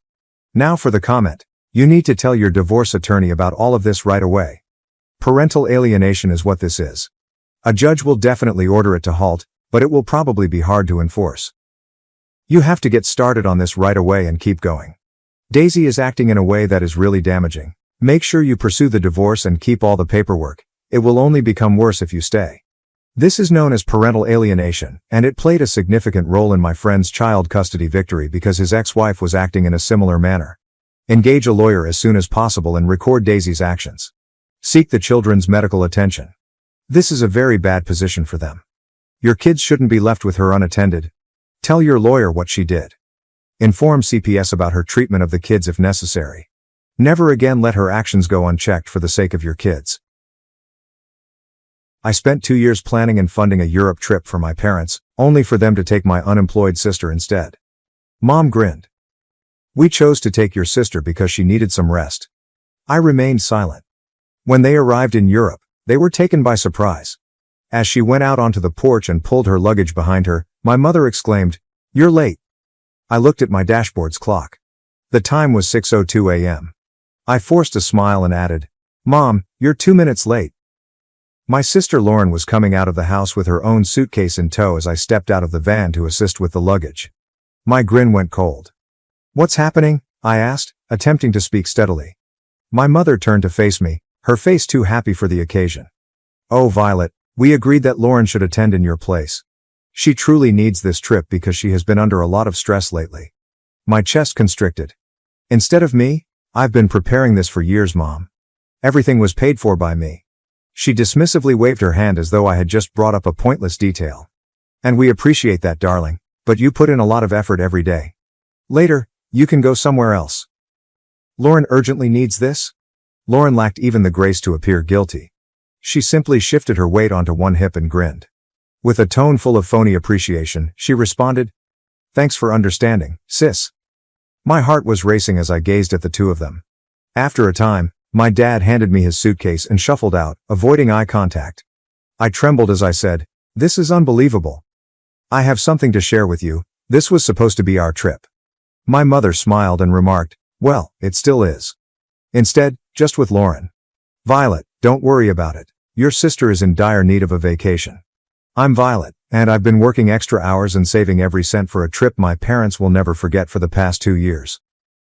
Now for the comment. You need to tell your divorce attorney about all of this right away. Parental alienation is what this is. A judge will definitely order it to halt, but it will probably be hard to enforce. You have to get started on this right away and keep going. Daisy is acting in a way that is really damaging. Make sure you pursue the divorce and keep all the paperwork. It will only become worse if you stay. This is known as parental alienation, and it played a significant role in my friend's child custody victory because his ex-wife was acting in a similar manner. Engage a lawyer as soon as possible and record Daisy's actions. Seek the children's medical attention. This is a very bad position for them. Your kids shouldn't be left with her unattended. Tell your lawyer what she did. Inform CPS about her treatment of the kids if necessary. Never again let her actions go unchecked for the sake of your kids. I spent 2 years planning and funding a Europe trip for my parents, only for them to take my unemployed sister instead. Mom grinned. We chose to take your sister because she needed some rest. I remained silent. When they arrived in Europe, they were taken by surprise. As she went out onto the porch and pulled her luggage behind her, my mother exclaimed, "You're late." I looked at my dashboard's clock. The time was 6:02 a.m. I forced a smile and added, "Mom, you're 2 minutes late." My sister Lauren was coming out of the house with her own suitcase in tow as I stepped out of the van to assist with the luggage. My grin went cold. "What's happening?" I asked, attempting to speak steadily. My mother turned to face me, her face too happy for the occasion. "Oh, Violet, we agreed that Lauren should attend in your place. She truly needs this trip because she has been under a lot of stress lately." My chest constricted. "Instead of me? I've been preparing this for years, Mom. Everything was paid for by me." She dismissively waved her hand as though I had just brought up a pointless detail. "And we appreciate that, darling, but you put in a lot of effort every day. Later, you can go somewhere else." "Lauren urgently needs this?" Lauren lacked even the grace to appear guilty. She simply shifted her weight onto one hip and grinned. With a tone full of phony appreciation, she responded, "Thanks for understanding, sis." My heart was racing as I gazed at the two of them. After a time, My dad handed me his suitcase and shuffled out, avoiding eye contact. I trembled as I said, "This is unbelievable. I have something to share with you. This was supposed to be our trip." My mother smiled and remarked, "Well, it still is. Instead, just with Lauren." "Violet, don't worry about it. Your sister is in dire need of a vacation. I'm Violet, and I've been working extra hours and saving every cent for a trip my parents will never forget for the past 2 years.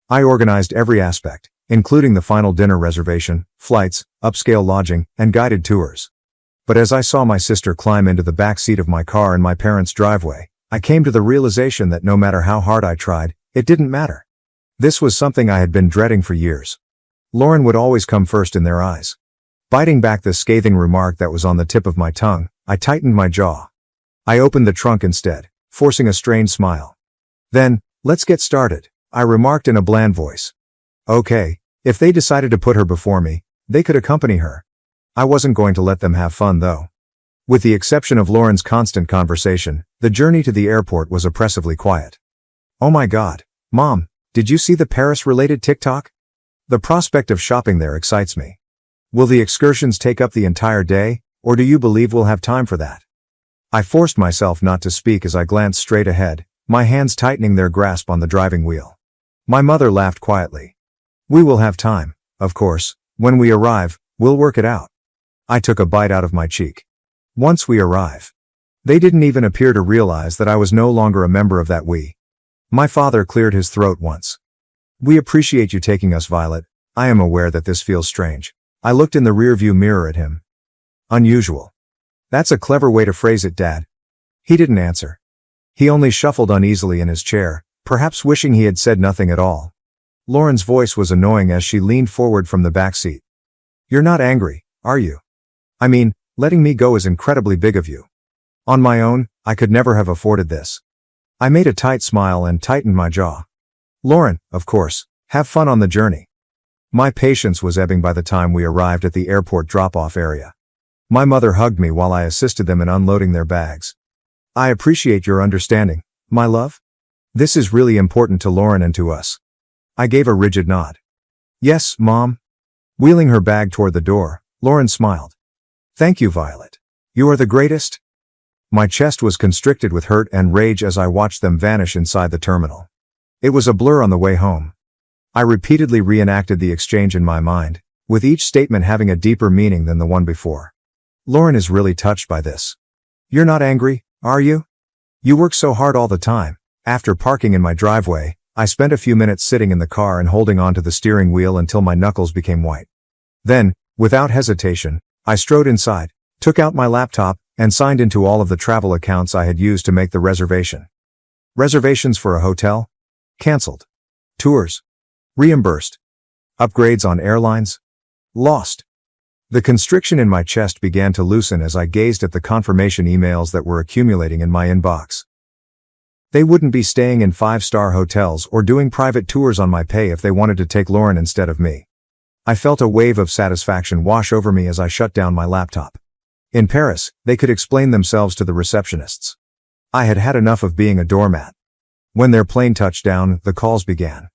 I organized every aspect, including the final dinner reservation, flights, upscale lodging, and guided tours. But as I saw my sister climb into the back seat of my car in my parents' driveway, I came to the realization that no matter how hard I tried, it didn't matter. This was something I had been dreading for years. Lauren would always come first in their eyes. Biting back the scathing remark that was on the tip of my tongue, I tightened my jaw. I opened the trunk instead, forcing a strained smile. "Then, let's get started," I remarked in a bland voice. Okay, if they decided to put her before me, they could accompany her. I wasn't going to let them have fun though. With the exception of Lauren's constant conversation, the journey to the airport was oppressively quiet. "Oh my God, Mom, did you see the Paris-related TikTok? The prospect of shopping there excites me. Will the excursions take up the entire day, or do you believe we'll have time for that?" I forced myself not to speak as I glanced straight ahead, my hands tightening their grasp on the driving wheel. My mother laughed quietly. "We will have time, of course. When we arrive, we'll work it out." I took a bite out of my cheek. Once we arrive. They didn't even appear to realize that I was no longer a member of that we. My father cleared his throat once. "We appreciate you taking us, Violet. I am aware that this feels strange." I looked in the rearview mirror at him. "Unusual. That's a clever way to phrase it, Dad." He didn't answer. He only shuffled uneasily in his chair, perhaps wishing he had said nothing at all. Lauren's voice was annoying as she leaned forward from the back seat. "You're not angry, are you? I mean, letting me go is incredibly big of you. On my own, I could never have afforded this." I made a tight smile and tightened my jaw. "Lauren, of course, have fun on the journey." My patience was ebbing by the time we arrived at the airport drop-off area. My mother hugged me while I assisted them in unloading their bags. "I appreciate your understanding, my love. This is really important to Lauren and to us." I gave a rigid nod. "Yes, Mom." Wheeling her bag toward the door, Lauren smiled. "Thank you, Violet. You are the greatest." My chest was constricted with hurt and rage as I watched them vanish inside the terminal. It was a blur on the way home. I repeatedly reenacted the exchange in my mind, with each statement having a deeper meaning than the one before. Lauren is really touched by this. "You're not angry, are you? You work so hard all the time." After parking in my driveway, I spent a few minutes sitting in the car and holding onto the steering wheel until my knuckles became white. Then, without hesitation, I strode inside, took out my laptop, and signed into all of the travel accounts I had used to make the reservation. Reservations for a hotel? Cancelled. Tours? Reimbursed. Upgrades on airlines? Lost. The constriction in my chest began to loosen as I gazed at the confirmation emails that were accumulating in my inbox. They wouldn't be staying in 5-star hotels or doing private tours on my pay if they wanted to take Lauren instead of me. I felt a wave of satisfaction wash over me as I shut down my laptop. In Paris, they could explain themselves to the receptionists. I had had enough of being a doormat. When their plane touched down, the calls began.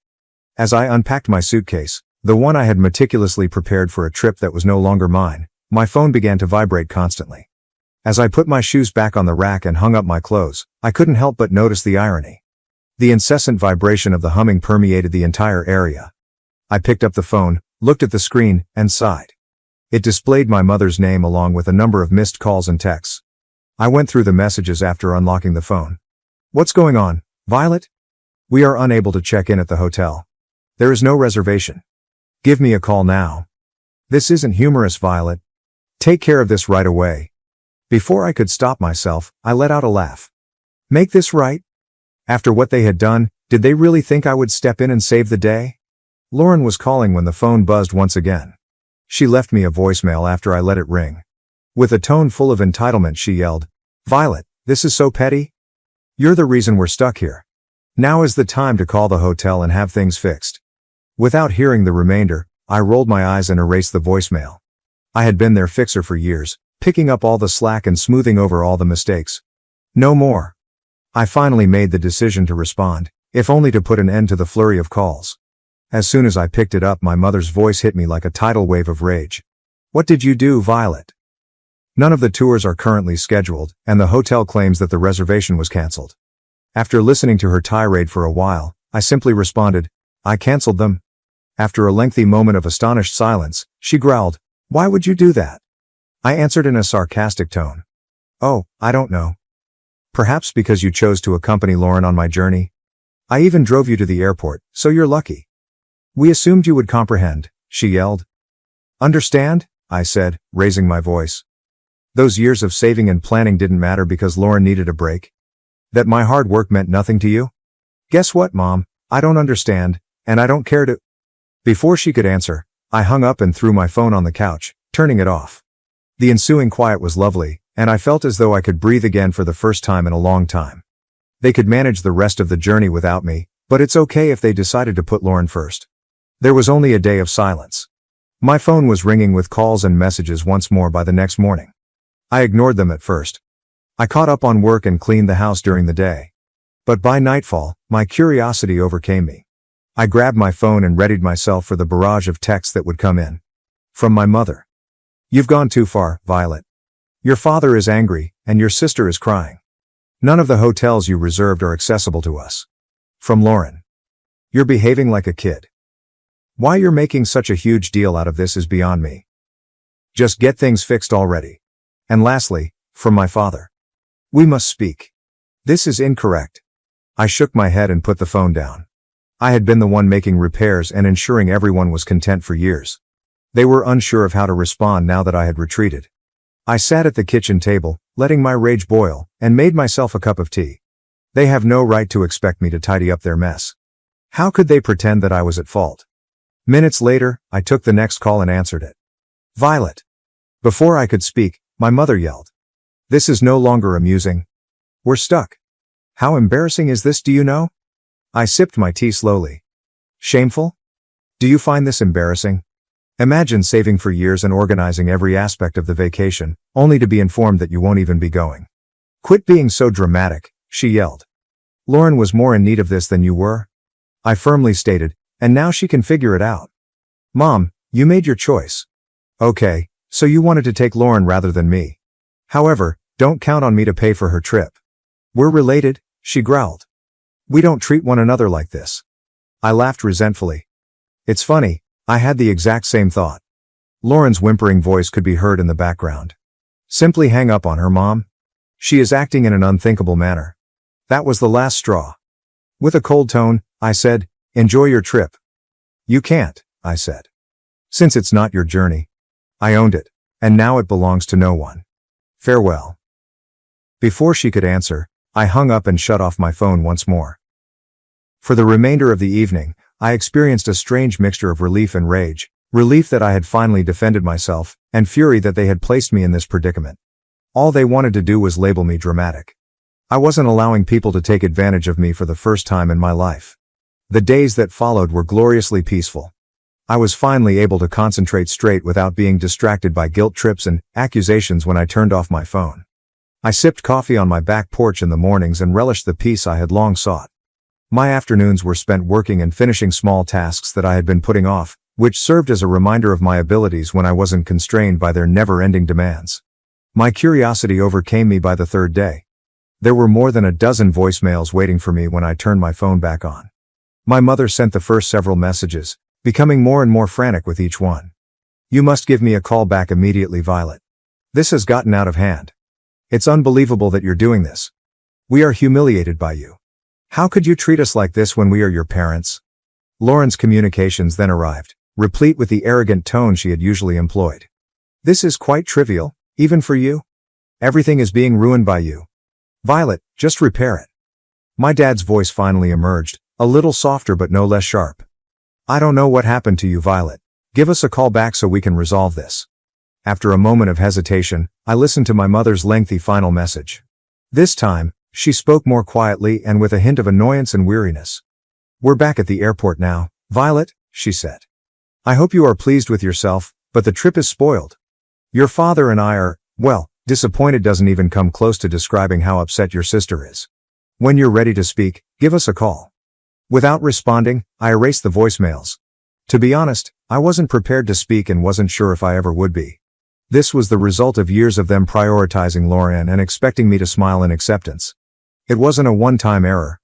As I unpacked my suitcase, the one I had meticulously prepared for a trip that was no longer mine, my phone began to vibrate constantly. As I put my shoes back on the rack and hung up my clothes, I couldn't help but notice the irony. The incessant vibration of the humming permeated the entire area. I picked up the phone, looked at the screen, and sighed. It displayed my mother's name along with a number of missed calls and texts. I went through the messages after unlocking the phone. "What's going on, Violet? We are unable to check in at the hotel. There is no reservation. Give me a call now. This isn't humorous, Violet. Take care of this right away." Before I could stop myself, I let out a laugh. Make this right? After what they had done, did they really think I would step in and save the day? Lauren was calling when the phone buzzed once again. She left me a voicemail after I let it ring. With a tone full of entitlement, she yelled, "Violet, this is so petty. You're the reason we're stuck here. Now is the time to call the hotel and have things fixed." Without hearing the remainder, I rolled my eyes and erased the voicemail. I had been their fixer for years, picking up all the slack and smoothing over all the mistakes. No more. I finally made the decision to respond, if only to put an end to the flurry of calls. As soon as I picked it up, my mother's voice hit me like a tidal wave of rage. What did you do, Violet? None of the tours are currently scheduled, and the hotel claims that the reservation was canceled. After listening to her tirade for a while, I simply responded, I canceled them. After a lengthy moment of astonished silence, she growled, Why would you do that? I answered in a sarcastic tone. Oh, I don't know. Perhaps because you chose to accompany Lauren on my journey? I even drove you to the airport, so you're lucky. We assumed you would comprehend, she yelled. Understand? I said, raising my voice. Those years of saving and planning didn't matter because Lauren needed a break? That my hard work meant nothing to you? Guess what, Mom? I don't understand, and I don't care to. Before she could answer, I hung up and threw my phone on the couch, turning it off. The ensuing quiet was lovely, and I felt as though I could breathe again for the first time in a long time. They could manage the rest of the journey without me, but it's okay if they decided to put Lauren first. There was only a day of silence. My phone was ringing with calls and messages once more by the next morning. I ignored them at first. I caught up on work and cleaned the house during the day. But by nightfall, my curiosity overcame me. I grabbed my phone and readied myself for the barrage of texts that would come in. From my mother. You've gone too far, Violet. Your father is angry, and your sister is crying. None of the hotels you reserved are accessible to us. From Lauren. You're behaving like a kid. Why you're making such a huge deal out of this is beyond me. Just get things fixed already. And lastly, from my father. We must speak. This is incorrect. I shook my head and put the phone down. I had been the one making repairs and ensuring everyone was content for years. They were unsure of how to respond now that I had retreated. I sat at the kitchen table, letting my rage boil, and made myself a cup of tea. They have no right to expect me to tidy up their mess. How could they pretend that I was at fault? Minutes later, I took the next call and answered it. Violet. Before I could speak, my mother yelled. This is no longer amusing. We're stuck. How embarrassing is this, do you know? I sipped my tea slowly. Shameful? Do you find this embarrassing? Imagine saving for years and organizing every aspect of the vacation, only to be informed that you won't even be going. Quit being so dramatic, she yelled. Lauren was more in need of this than you were. I firmly stated, and now she can figure it out. Mom, you made your choice. Okay, so you wanted to take Lauren rather than me. However, don't count on me to pay for her trip. We're related, she growled. We don't treat one another like this. I laughed resentfully. It's funny, I had the exact same thought. Lauren's whimpering voice could be heard in the background. Simply hang up on her, Mom. She is acting in an unthinkable manner. That was the last straw. With a cold tone, I said, enjoy your trip. You can't, I said. Since it's not your journey. I owned it, and now it belongs to no one. Farewell. Before she could answer, I hung up and shut off my phone once more. For the remainder of the evening, I experienced a strange mixture of relief and rage, relief that I had finally defended myself, and fury that they had placed me in this predicament. All they wanted to do was label me dramatic. I wasn't allowing people to take advantage of me for the first time in my life. The days that followed were gloriously peaceful. I was finally able to concentrate straight without being distracted by guilt trips and accusations when I turned off my phone. I sipped coffee on my back porch in the mornings and relished the peace I had long sought. My afternoons were spent working and finishing small tasks that I had been putting off, which served as a reminder of my abilities when I wasn't constrained by their never-ending demands. My curiosity overcame me by the third day. There were more than a dozen voicemails waiting for me when I turned my phone back on. My mother sent the first several messages, becoming more and more frantic with each one. You must give me a call back immediately, Violet. This has gotten out of hand. It's unbelievable that you're doing this. We are humiliated by you. How could you treat us like this when we are your parents? Lauren's communications then arrived, replete with the arrogant tone she had usually employed. This is quite trivial, even for you. Everything is being ruined by you. Violet, just repair it. My dad's voice finally emerged, a little softer but no less sharp. I don't know what happened to you, Violet. Give us a call back so we can resolve this. After a moment of hesitation, I listened to my mother's lengthy final message. This time, she spoke more quietly and with a hint of annoyance and weariness. We're back at the airport now, Violet, she said. I hope you are pleased with yourself, but the trip is spoiled. Your father and I are, well, disappointed doesn't even come close to describing how upset your sister is. When you're ready to speak, give us a call. Without responding, I erased the voicemails, To be honest, I wasn't prepared to speak and wasn't sure if I ever would be. This was the result of years of them prioritizing Lauren and expecting me to smile in acceptance. It wasn't a one-time error.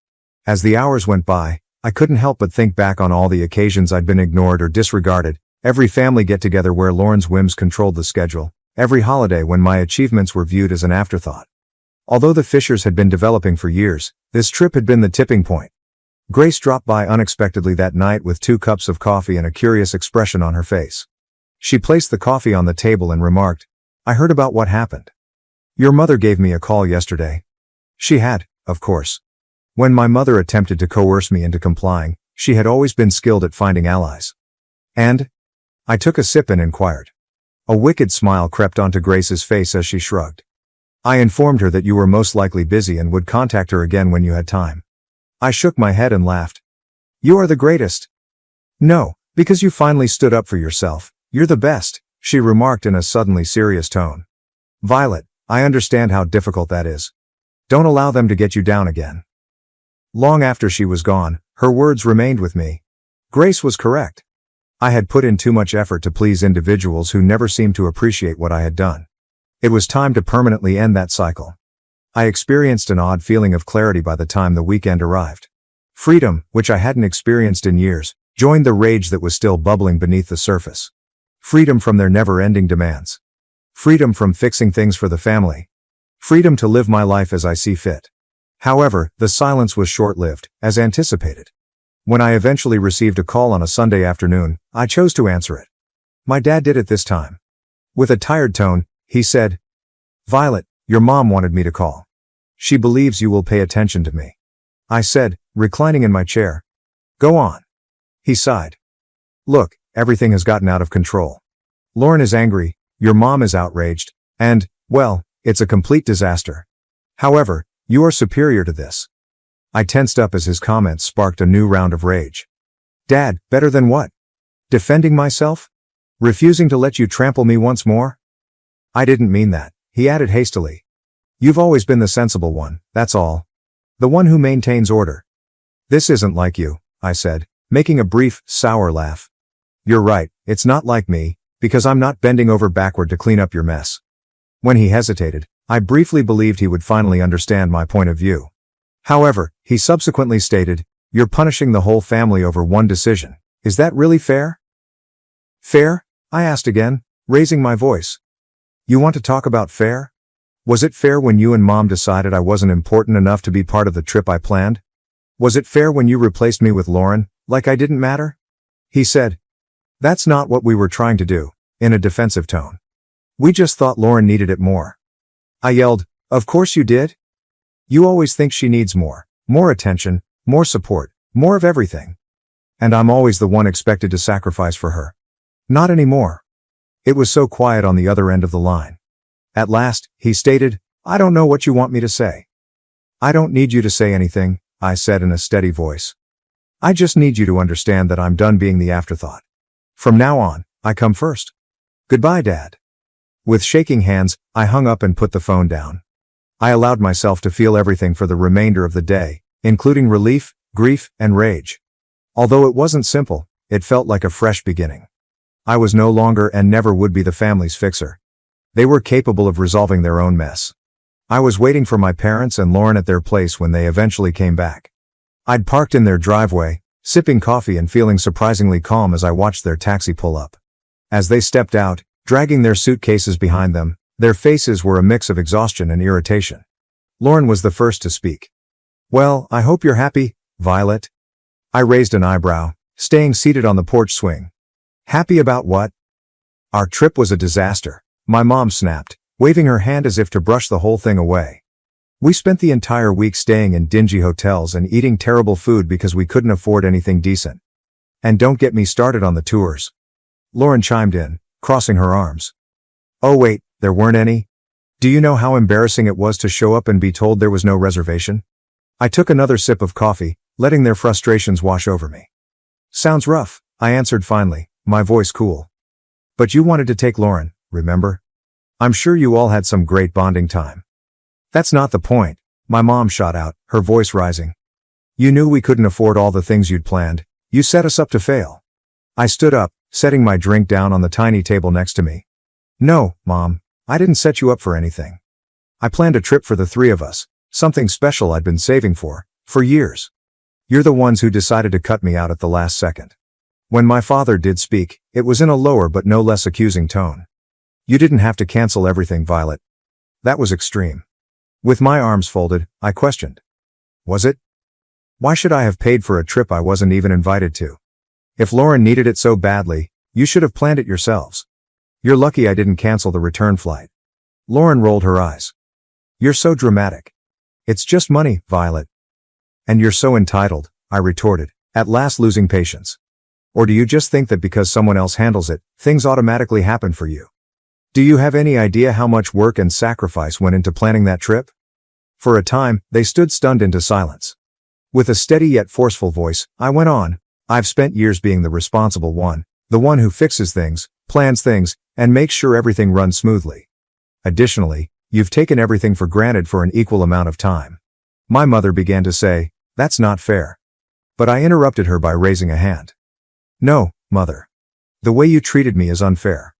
As the hours went by, I couldn't help but think back on all the occasions I'd been ignored or disregarded, every family get-together where Lauren's whims controlled the schedule, every holiday when my achievements were viewed as an afterthought. Although the fissures had been developing for years, this trip had been the tipping point. Grace dropped by unexpectedly that night with 2 cups of coffee and a curious expression on her face. She placed the coffee on the table and remarked, "I heard about what happened. Your mother gave me a call yesterday." She had, of course. When my mother attempted to coerce me into complying, she had always been skilled at finding allies. "And?" I took a sip and inquired. A wicked smile crept onto Grace's face as she shrugged. "I informed her that you were most likely busy and would contact her again when you had time." I shook my head and laughed. "You are the greatest." "No, because you finally stood up for yourself. You're the best," she remarked in a suddenly serious tone. "Violet, I understand how difficult that is. Don't allow them to get you down again." Long after she was gone, her words remained with me. Grace was correct. I had put in too much effort to please individuals who never seemed to appreciate what I had done. It was time to permanently end that cycle. I experienced an odd feeling of clarity by the time the weekend arrived. Freedom, which I hadn't experienced in years, joined the rage that was still bubbling beneath the surface. Freedom from their never-ending demands. Freedom from fixing things for the family. Freedom to live my life as I see fit. However, the silence was short-lived, as anticipated. When I eventually received a call on a Sunday afternoon, I chose to answer it. My dad did it this time. With a tired tone, he said, "Violet, your mom wanted me to call. She believes you will pay attention to me." I said, reclining in my chair. "Go on." He sighed. "Look, everything has gotten out of control. Lauren is angry, your mom is outraged, and, well, it's a complete disaster. However, you are superior to this." I tensed up as his comments sparked a new round of rage. "Dad, better than what? Defending myself? Refusing to let you trample me once more?" "I didn't mean that," he added hastily. "You've always been the sensible one, that's all. The one who maintains order." "This isn't like you," I said, making a brief, sour laugh. "You're right, it's not like me, because I'm not bending over backward to clean up your mess." When he hesitated, I briefly believed he would finally understand my point of view. However, he subsequently stated, "You're punishing the whole family over one decision. Is that really fair?" "Fair?" I asked again, raising my voice. "You want to talk about fair? Was it fair when you and Mom decided I wasn't important enough to be part of the trip I planned? Was it fair when you replaced me with Lauren, like I didn't matter?" He said, "That's not what we were trying to do," in a defensive tone. "We just thought Lauren needed it more." I yelled, "Of course you did? You always think she needs more attention, more support, more of everything. And I'm always the one expected to sacrifice for her. Not anymore." It was so quiet on the other end of the line. At last, he stated, "I don't know what you want me to say." "I don't need you to say anything," I said in a steady voice. "I just need you to understand that I'm done being the afterthought. From now on, I come first. Goodbye, Dad." With shaking hands, I hung up and put the phone down. I allowed myself to feel everything for the remainder of the day, including relief, grief, and rage. Although it wasn't simple, it felt like a fresh beginning. I was no longer and never would be the family's fixer. They were capable of resolving their own mess. I was waiting for my parents and Lauren at their place when they eventually came back. I'd parked in their driveway, sipping coffee and feeling surprisingly calm as I watched their taxi pull up. As they stepped out, dragging their suitcases behind them, their faces were a mix of exhaustion and irritation. Lauren was the first to speak. "Well, I hope you're happy, Violet." I raised an eyebrow, staying seated on the porch swing. "Happy about what?" "Our trip was a disaster," my mom snapped, waving her hand as if to brush the whole thing away. "We spent the entire week staying in dingy hotels and eating terrible food because we couldn't afford anything decent. And don't get me started on the tours." Lauren chimed in, crossing her arms. "Oh wait, there weren't any? Do you know how embarrassing it was to show up and be told there was no reservation?" I took another sip of coffee, letting their frustrations wash over me. "Sounds rough," I answered finally, my voice cool. "But you wanted to take Lauren, remember? I'm sure you all had some great bonding time." "That's not the point," my mom shot out, her voice rising. "You knew we couldn't afford all the things you'd planned. You set us up to fail." I stood up, setting my drink down on the tiny table next to me. No, Mom, I didn't set you up for anything. I planned a trip for the three of us, something special I'd been saving for years. You're the ones who decided to cut me out at the last second. When my father did speak, it was in a lower but no less accusing tone. You didn't have to cancel everything, Violet. That was extreme. With my arms folded, I questioned. Was it? Why should I have paid for a trip I wasn't even invited to? If Lauren needed it so badly, you should have planned it yourselves. You're lucky I didn't cancel the return flight. Lauren rolled her eyes. You're so dramatic. It's just money, Violet. And you're so entitled, I retorted, at last losing patience. Or do you just think that because someone else handles it, things automatically happen for you? Do you have any idea how much work and sacrifice went into planning that trip? For a time, they stood stunned into silence. With a steady yet forceful voice, I went on. I've spent years being the responsible one, the one who fixes things, plans things, and makes sure everything runs smoothly. Additionally, you've taken everything for granted for an equal amount of time. My mother began to say, that's not fair. But I interrupted her by raising a hand. No, Mother. The way you treated me is unfair.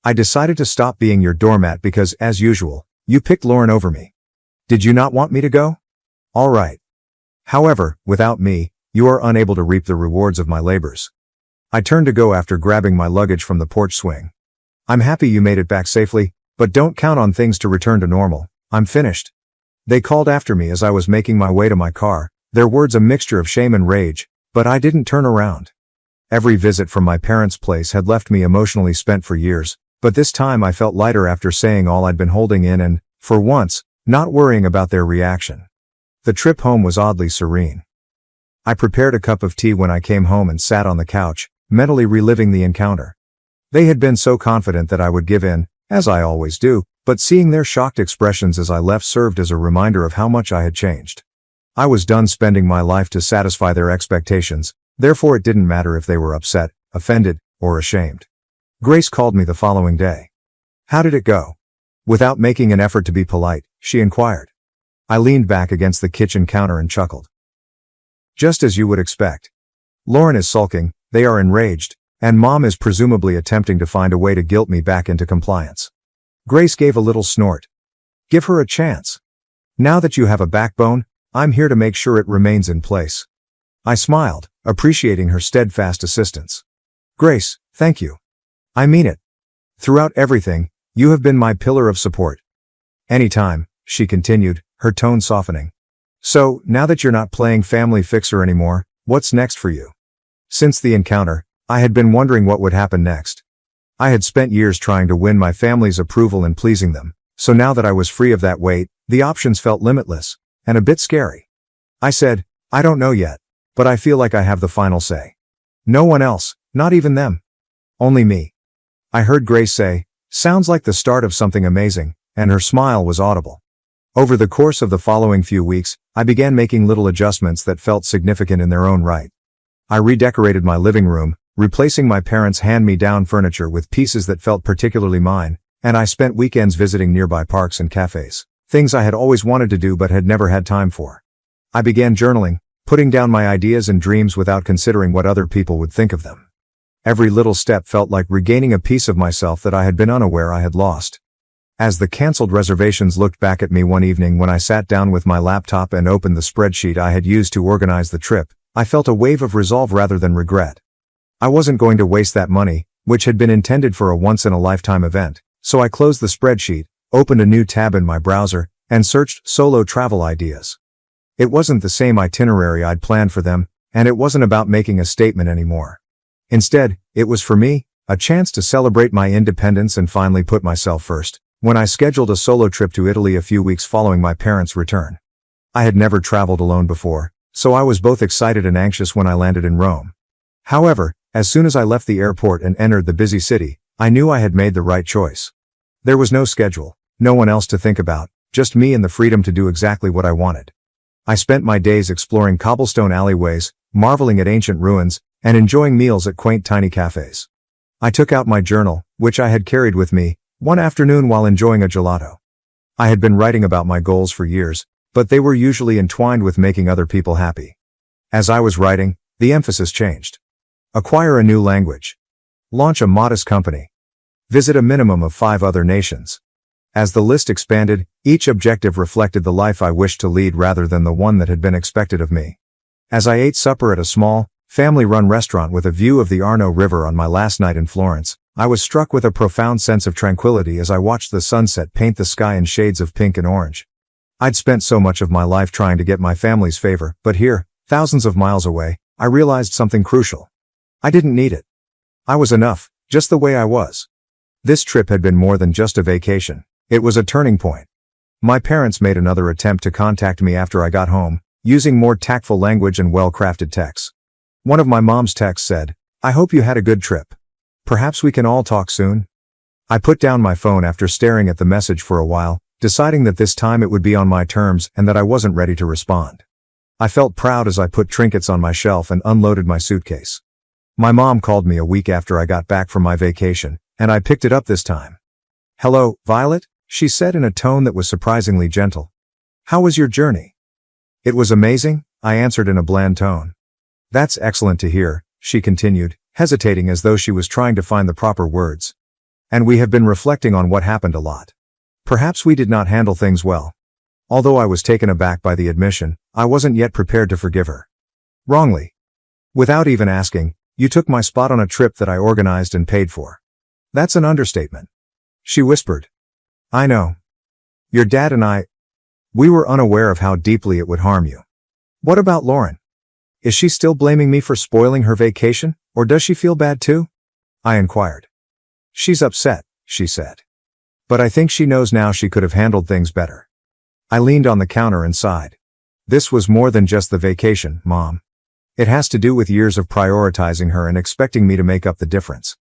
I decided to stop being your doormat because, as usual, you picked Lauren over me. Did you not want me to go? All right. However, without me, you are unable to reap the rewards of my labors. I turned to go after grabbing my luggage from the porch swing. I'm happy you made it back safely, but don't count on things to return to normal. I'm finished. They called after me as I was making my way to my car, their words a mixture of shame and rage, but I didn't turn around. Every visit from my parents' place had left me emotionally spent for years, but this time I felt lighter after saying all I'd been holding in and, for once, not worrying about their reaction. The trip home was oddly serene. I prepared a cup of tea when I came home and sat on the couch, mentally reliving the encounter. They had been so confident that I would give in, as I always do, but seeing their shocked expressions as I left served as a reminder of how much I had changed. I was done spending my life to satisfy their expectations, therefore it didn't matter if they were upset, offended, or ashamed. Grace called me the following day. How did it go? Without making an effort to be polite, she inquired. I leaned back against the kitchen counter and chuckled. Just as you would expect. Lauren is sulking, they are enraged, and Mom is presumably attempting to find a way to guilt me back into compliance. Grace gave a little snort. Give her a chance. Now that you have a backbone, I'm here to make sure it remains in place. I smiled, appreciating her steadfast assistance. Grace, thank you. I mean it. Throughout everything, you have been my pillar of support. Anytime, she continued, her tone softening. So, now that you're not playing family fixer anymore, what's next for you? Since the encounter, I had been wondering what would happen next. I had spent years trying to win my family's approval and pleasing them, so now that I was free of that weight, the options felt limitless, and a bit scary. I said, I don't know yet, but I feel like I have the final say. No one else, not even them. Only me. I heard Grace say, sounds like the start of something amazing, and her smile was audible. Over the course of the following few weeks, I began making little adjustments that felt significant in their own right. I redecorated my living room, replacing my parents' hand-me-down furniture with pieces that felt particularly mine, and I spent weekends visiting nearby parks and cafes, things I had always wanted to do but had never had time for. I began journaling, putting down my ideas and dreams without considering what other people would think of them. Every little step felt like regaining a piece of myself that I had been unaware I had lost. As the canceled reservations looked back at me one evening when I sat down with my laptop and opened the spreadsheet I had used to organize the trip, I felt a wave of resolve rather than regret. I wasn't going to waste that money, which had been intended for a once-in-a-lifetime event, so I closed the spreadsheet, opened a new tab in my browser, and searched solo travel ideas. It wasn't the same itinerary I'd planned for them, and it wasn't about making a statement anymore. Instead, it was for me, a chance to celebrate my independence and finally put myself first, when I scheduled a solo trip to Italy a few weeks following my parents' return. I had never traveled alone before, so I was both excited and anxious when I landed in Rome. However, as soon as I left the airport and entered the busy city, I knew I had made the right choice. There was no schedule, no one else to think about, just me and the freedom to do exactly what I wanted. I spent my days exploring cobblestone alleyways, marveling at ancient ruins, and enjoying meals at quaint tiny cafes. I took out my journal, which I had carried with me, one afternoon while enjoying a gelato. I had been writing about my goals for years, but they were usually entwined with making other people happy. As I was writing, the emphasis changed. Acquire a new language. Launch a modest company. Visit a minimum of 5 other nations. As the list expanded, each objective reflected the life I wished to lead rather than the one that had been expected of me. As I ate supper at a small, family-run restaurant with a view of the Arno River on my last night in Florence, I was struck with a profound sense of tranquility as I watched the sunset paint the sky in shades of pink and orange. I'd spent so much of my life trying to get my family's favor, but here, thousands of miles away, I realized something crucial. I didn't need it. I was enough, just the way I was. This trip had been more than just a vacation. It was a turning point. My parents made another attempt to contact me after I got home, using more tactful language and well-crafted texts. One of my mom's texts said, "I hope you had a good trip. Perhaps we can all talk soon." I put down my phone after staring at the message for a while, deciding that this time it would be on my terms and that I wasn't ready to respond. I felt proud as I put trinkets on my shelf and unloaded my suitcase. My mom called me a week after I got back from my vacation, and I picked it up this time. "Hello, Violet," she said in a tone that was surprisingly gentle. "How was your journey?" "It was amazing," I answered in a bland tone. "That's excellent to hear," she continued, hesitating as though she was trying to find the proper words. "And we have been reflecting on what happened a lot. Perhaps we did not handle things well." Although I was taken aback by the admission, I wasn't yet prepared to forgive her. "Wrongly. Without even asking, you took my spot on a trip that I organized and paid for." "That's an understatement," she whispered. "I know. Your dad and we were unaware of how deeply it would harm you." "What about Lauren? Is she still blaming me for spoiling her vacation, or does she feel bad too?" I inquired. "She's upset," she said. "But I think she knows now she could have handled things better." I leaned on the counter and sighed. This was more than just the vacation, Mom. It has to do with years of prioritizing her and expecting me to make up the difference.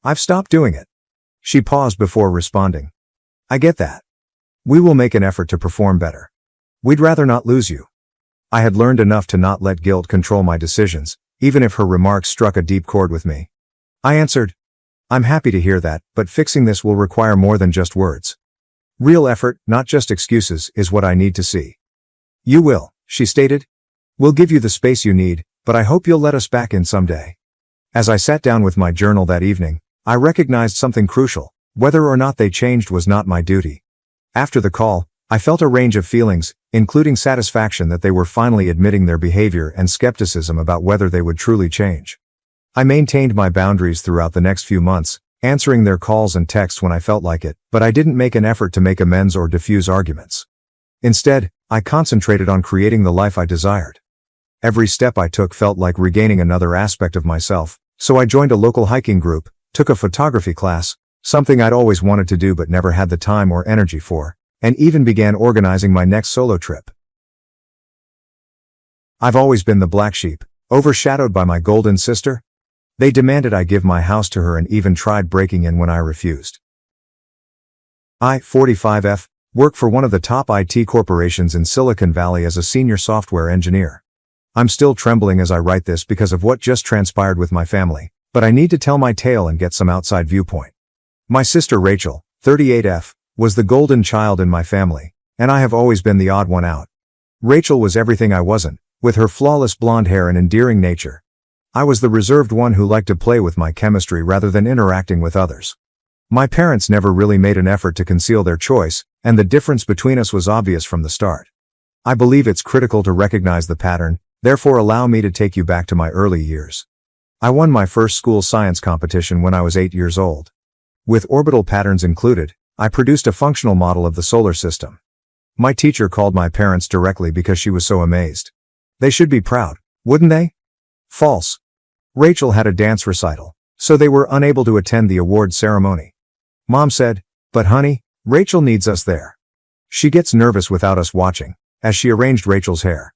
"I've stopped doing it." She paused before responding. "I get that. We will make an effort to perform better. We'd rather not lose you." I had learned enough to not let guilt control my decisions, even if her remarks struck a deep chord with me. I answered, "I'm happy to hear that, but fixing this will require more than just words. Real effort, not just excuses, is what I need to see." "You will," she stated. "We'll give you the space you need, but I hope you'll let us back in someday." As I sat down with my journal that evening, I recognized something crucial. Whether or not they changed was not my duty. After the call, I felt a range of feelings, including satisfaction that they were finally admitting their behavior and skepticism about whether they would truly change. I maintained my boundaries throughout the next few months, answering their calls and texts when I felt like it, but I didn't make an effort to make amends or diffuse arguments. Instead, I concentrated on creating the life I desired. Every step I took felt like regaining another aspect of myself, so I joined a local hiking group, took a photography class, something I'd always wanted to do but never had the time or energy for, and even began organizing my next solo trip. I've always been the black sheep, overshadowed by my golden sister. They demanded I give my house to her and even tried breaking in when I refused. I, 45F, work for one of the top IT corporations in Silicon Valley as a senior software engineer. I'm still trembling as I write this because of what just transpired with my family, but I need to tell my tale and get some outside viewpoint. My sister Rachel, 38F, was the golden child in my family, and I have always been the odd one out. Rachel was everything I wasn't, with her flawless blonde hair and endearing nature. I was the reserved one who liked to play with my chemistry rather than interacting with others. My parents never really made an effort to conceal their choice, and the difference between us was obvious from the start. I believe it's critical to recognize the pattern, therefore allow me to take you back to my early years. I won my first school science competition when I was 8 years old. With orbital patterns included, I produced a functional model of the solar system. My teacher called my parents directly because she was so amazed. They should be proud, wouldn't they? False. Rachel had a dance recital, so they were unable to attend the award ceremony. Mom said, "But honey, Rachel needs us there. She gets nervous without us watching," as she arranged Rachel's hair.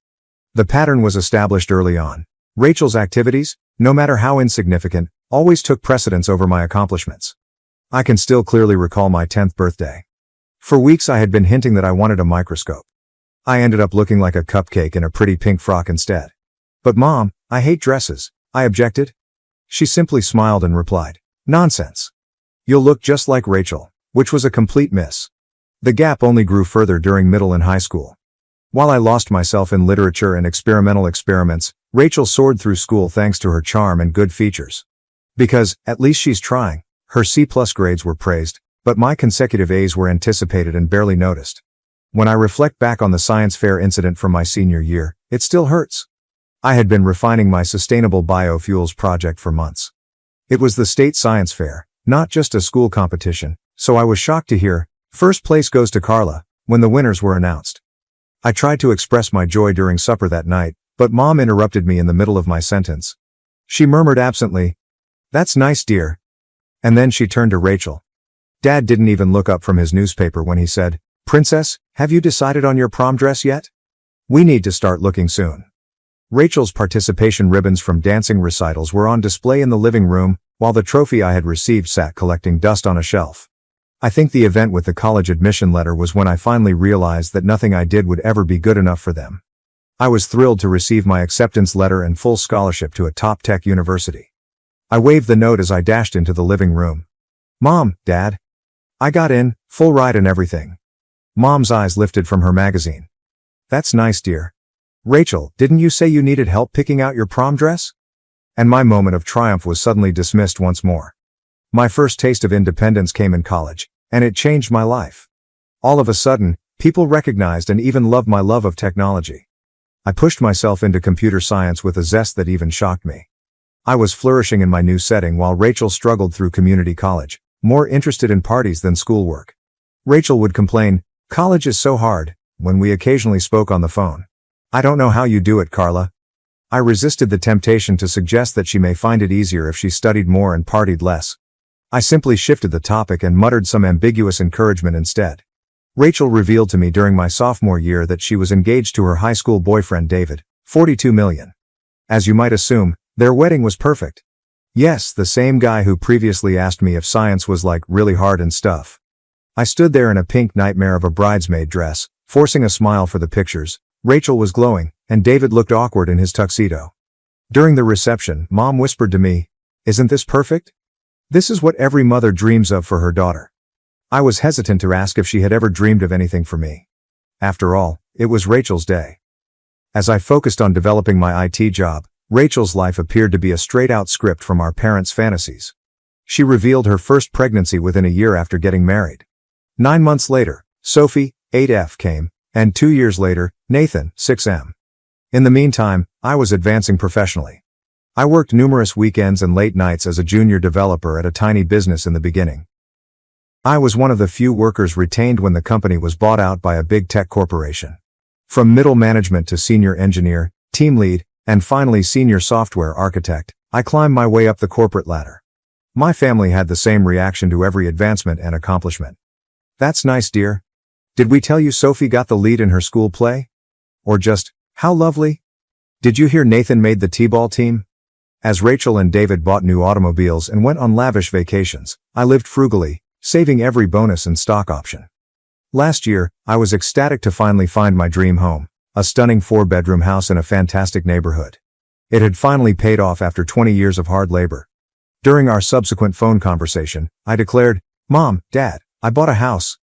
The pattern was established early on. Rachel's activities, no matter how insignificant, always took precedence over my accomplishments. I can still clearly recall my 10th birthday. For weeks I had been hinting that I wanted a microscope. I ended up looking like a cupcake in a pretty pink frock instead. "But Mom, I hate dresses," I objected. She simply smiled and replied, "Nonsense. You'll look just like Rachel," which was a complete miss. The gap only grew further during middle and high school. While I lost myself in literature and experimental experiments, Rachel soared through school thanks to her charm and good features. Because, at least she's trying. Her C+ grades were praised, but my consecutive A's were anticipated and barely noticed. When I reflect back on the science fair incident from my senior year, it still hurts. I had been refining my sustainable biofuels project for months. It was the state science fair, not just a school competition, so I was shocked to hear, "First place goes to Carla," when the winners were announced. I tried to express my joy during supper that night, but Mom interrupted me in the middle of my sentence. She murmured absently, "That's nice, dear." And then she turned to Rachel. Dad didn't even look up from his newspaper when he said, "Princess, have you decided on your prom dress yet? We need to start looking soon." Rachel's participation ribbons from dancing recitals were on display in the living room, while the trophy I had received sat collecting dust on a shelf. I think the event with the college admission letter was when I finally realized that nothing I did would ever be good enough for them. I was thrilled to receive my acceptance letter and full scholarship to a top tech university. I waved the note as I dashed into the living room. "Mom, Dad. I got in, full ride and everything." Mom's eyes lifted from her magazine. "That's nice, dear. Rachel, didn't you say you needed help picking out your prom dress?" And my moment of triumph was suddenly dismissed once more. My first taste of independence came in college, and it changed my life. All of a sudden, people recognized and even loved my love of technology. I pushed myself into computer science with a zest that even shocked me. I was flourishing in my new setting while Rachel struggled through community college, more interested in parties than schoolwork. Rachel would complain, "College is so hard," when we occasionally spoke on the phone. "I don't know how you do it, Carla." I resisted the temptation to suggest that she may find it easier if she studied more and partied less. I simply shifted the topic and muttered some ambiguous encouragement instead. Rachel revealed to me during my sophomore year that she was engaged to her high school boyfriend David, 42 million. As you might assume, their wedding was perfect. Yes, the same guy who previously asked me if science was like really hard and stuff. I stood there in a pink nightmare of a bridesmaid dress, forcing a smile for the pictures. Rachel was glowing, and David looked awkward in his tuxedo. During the reception, Mom whispered to me, "Isn't this perfect? This is what every mother dreams of for her daughter." I was hesitant to ask if she had ever dreamed of anything for me. After all, it was Rachel's day. As I focused on developing my IT job, Rachel's life appeared to be a straight-out script from our parents' fantasies. She revealed her first pregnancy within a year after getting married. 9 months later, Sophie, 8F, came, and 2 years later, Nathan, 6M. In the meantime, I was advancing professionally. I worked numerous weekends and late nights as a junior developer at a tiny business in the beginning. I was one of the few workers retained when the company was bought out by a big tech corporation. From middle management to senior engineer, team lead, and finally senior software architect, I climbed my way up the corporate ladder. My family had the same reaction to every advancement and accomplishment. "That's nice, dear. Did we tell you Sophie got the lead in her school play?" Or just, "How lovely. Did you hear Nathan made the T-ball team?" As Rachel and David bought new automobiles and went on lavish vacations, I lived frugally, saving every bonus and stock option. Last year, I was ecstatic to finally find my dream home, a stunning 4-bedroom house in a fantastic neighborhood. It had finally paid off after 20 years of hard labor. During our subsequent phone conversation, I declared, "Mom, Dad, I bought a house."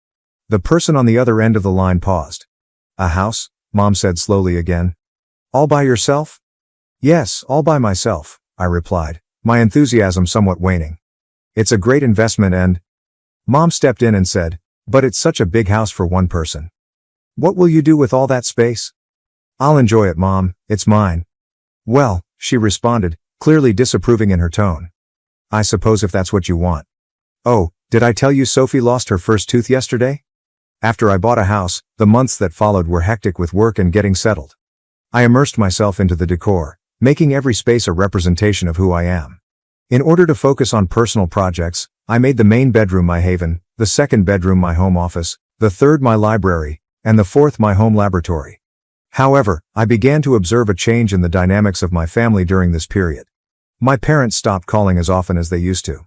The person on the other end of the line paused. "A house?" Mom said slowly again. "All by yourself?" "Yes, all by myself," I replied, my enthusiasm somewhat waning. "It's a great investment and—" Mom stepped in and said, "But it's such a big house for one person. What will you do with all that space?" "I'll enjoy it, Mom, it's mine." "Well," she responded, clearly disapproving in her tone. "I suppose if that's what you want." "Oh, did I tell you Sophie lost her first tooth yesterday?" After I bought a house, the months that followed were hectic with work and getting settled. I immersed myself into the decor, making every space a representation of who I am. In order to focus on personal projects, I made the main bedroom my haven, the second bedroom my home office, the third my library, and the fourth my home laboratory. However, I began to observe a change in the dynamics of my family during this period. My parents stopped calling as often as they used to.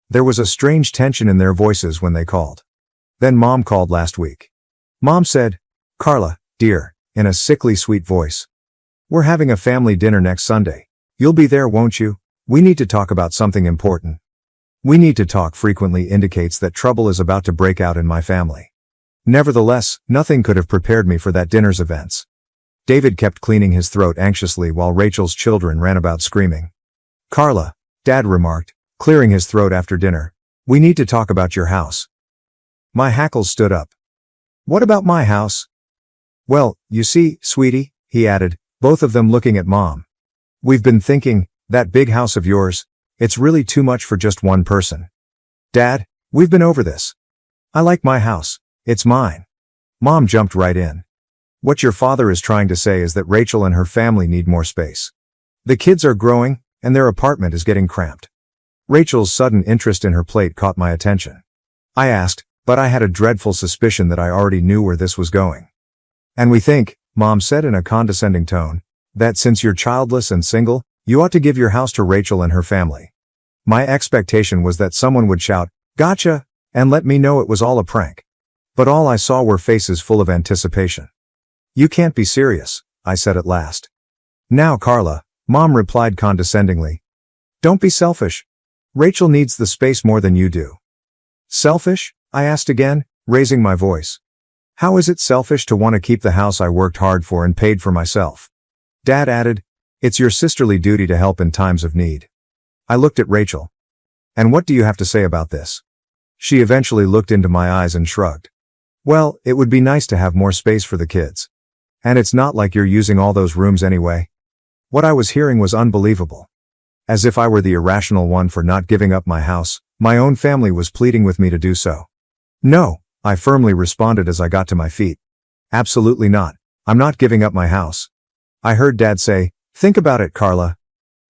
There was a strange tension in their voices when they called. Then Mom called last week. Mom said, "Carla, dear," in a sickly sweet voice. "We're having a family dinner next Sunday. You'll be there, won't you? We need to talk about something important." "We need to talk" frequently indicates that trouble is about to break out in my family. Nevertheless, nothing could have prepared me for that dinner's events. David kept cleaning his throat anxiously while Rachel's children ran about screaming. Carla, Dad remarked, clearing his throat after dinner, we need to talk about your house. My hackles stood up. What about my house? Well, you see, sweetie, he added, both of them looking at Mom. We've been thinking, that big house of yours, it's really too much for just one person. Dad, we've been over this. I like my house, it's mine. Mom jumped right in. What your father is trying to say is that Rachel and her family need more space. The kids are growing, and their apartment is getting cramped. Rachel's sudden interest in her plate caught my attention. I asked, but I had a dreadful suspicion that I already knew where this was going. And we think, Mom said in a condescending tone, that since you're childless and single, you ought to give your house to Rachel and her family. My expectation was that someone would shout, gotcha, and let me know it was all a prank. But all I saw were faces full of anticipation. You can't be serious, I said at last. Now, Carla, Mom replied condescendingly. Don't be selfish. Rachel needs the space more than you do. Selfish? I asked again, raising my voice. How is it selfish to want to keep the house I worked hard for and paid for myself? Dad added, it's your sisterly duty to help in times of need. I looked at Rachel. And what do you have to say about this? She eventually looked into my eyes and shrugged. Well, it would be nice to have more space for the kids. And it's not like you're using all those rooms anyway. What I was hearing was unbelievable. As if I were the irrational one for not giving up my house, my own family was pleading with me to do so. No, I firmly responded as I got to my feet. Absolutely not. I'm not giving up my house. I heard Dad say, think about it, Carla.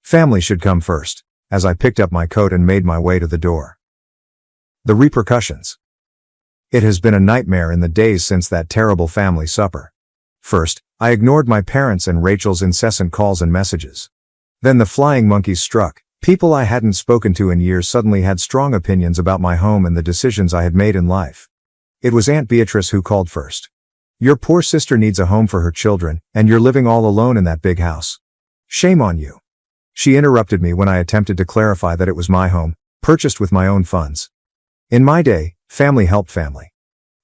Family should come first, as I picked up my coat and made my way to the door. The repercussions. It has been a nightmare in the days since that terrible family supper. First, I ignored my parents and Rachel's incessant calls and messages. Then the flying monkeys struck. People I hadn't spoken to in years suddenly had strong opinions about my home and the decisions I had made in life. It was Aunt Beatrice who called first. Your poor sister needs a home for her children, and you're living all alone in that big house. Shame on you. She interrupted me when I attempted to clarify that it was my home, purchased with my own funds. In my day, family helped family.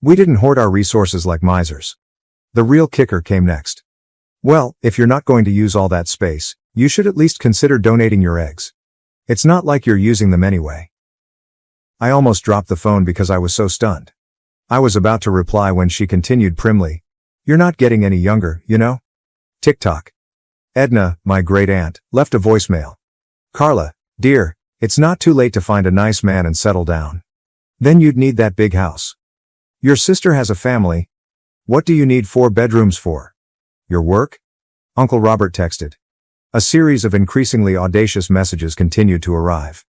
We didn't hoard our resources like misers. The real kicker came next. Well, if you're not going to use all that space, you should at least consider donating your eggs. It's not like you're using them anyway. I almost dropped the phone because I was so stunned. I was about to reply when she continued primly. You're not getting any younger, you know? Tick-tock. Edna, my great-aunt, left a voicemail. Carla, dear, it's not too late to find a nice man and settle down. Then you'd need that big house. Your sister has a family. What do you need 4 bedrooms for? Your work? Uncle Robert texted. A series of increasingly audacious messages continued to arrive.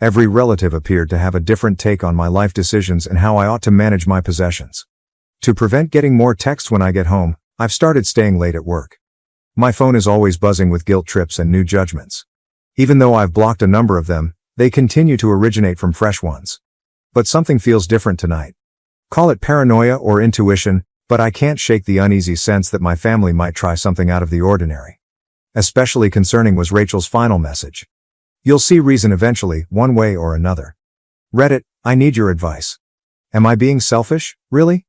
Every relative appeared to have a different take on my life decisions and how I ought to manage my possessions. To prevent getting more texts when I get home, I've started staying late at work. My phone is always buzzing with guilt trips and new judgments. Even though I've blocked a number of them, they continue to originate from fresh ones. But something feels different tonight. Call it paranoia or intuition, but I can't shake the uneasy sense that my family might try something out of the ordinary. Especially concerning was Rachel's final message. You'll see reason eventually, one way or another. Reddit, I need your advice. Am I being selfish, really?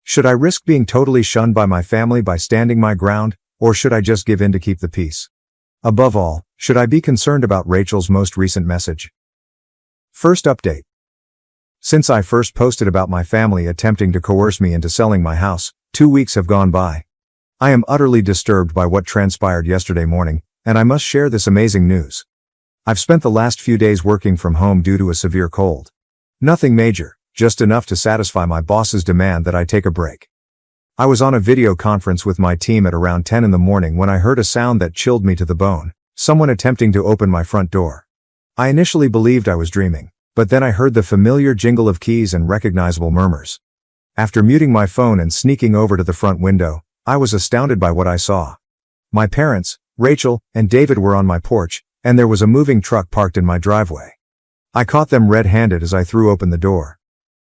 Should I risk being totally shunned by my family by standing my ground, or should I just give in to keep the peace? Above all, should I be concerned about Rachel's most recent message? First update. Since I first posted about my family attempting to coerce me into selling my house, 2 weeks have gone by. I am utterly disturbed by what transpired yesterday morning, and I must share this amazing news. I've spent the last few days working from home due to a severe cold. Nothing major, just enough to satisfy my boss's demand that I take a break. I was on a video conference with my team at around 10 in the morning when I heard a sound that chilled me to the bone, someone attempting to open my front door. I initially believed I was dreaming, but then I heard the familiar jingle of keys and recognizable murmurs. After muting my phone and sneaking over to the front window, I was astounded by what I saw. My parents, Rachel, and David were on my porch, and there was a moving truck parked in my driveway. I caught them red-handed as I threw open the door.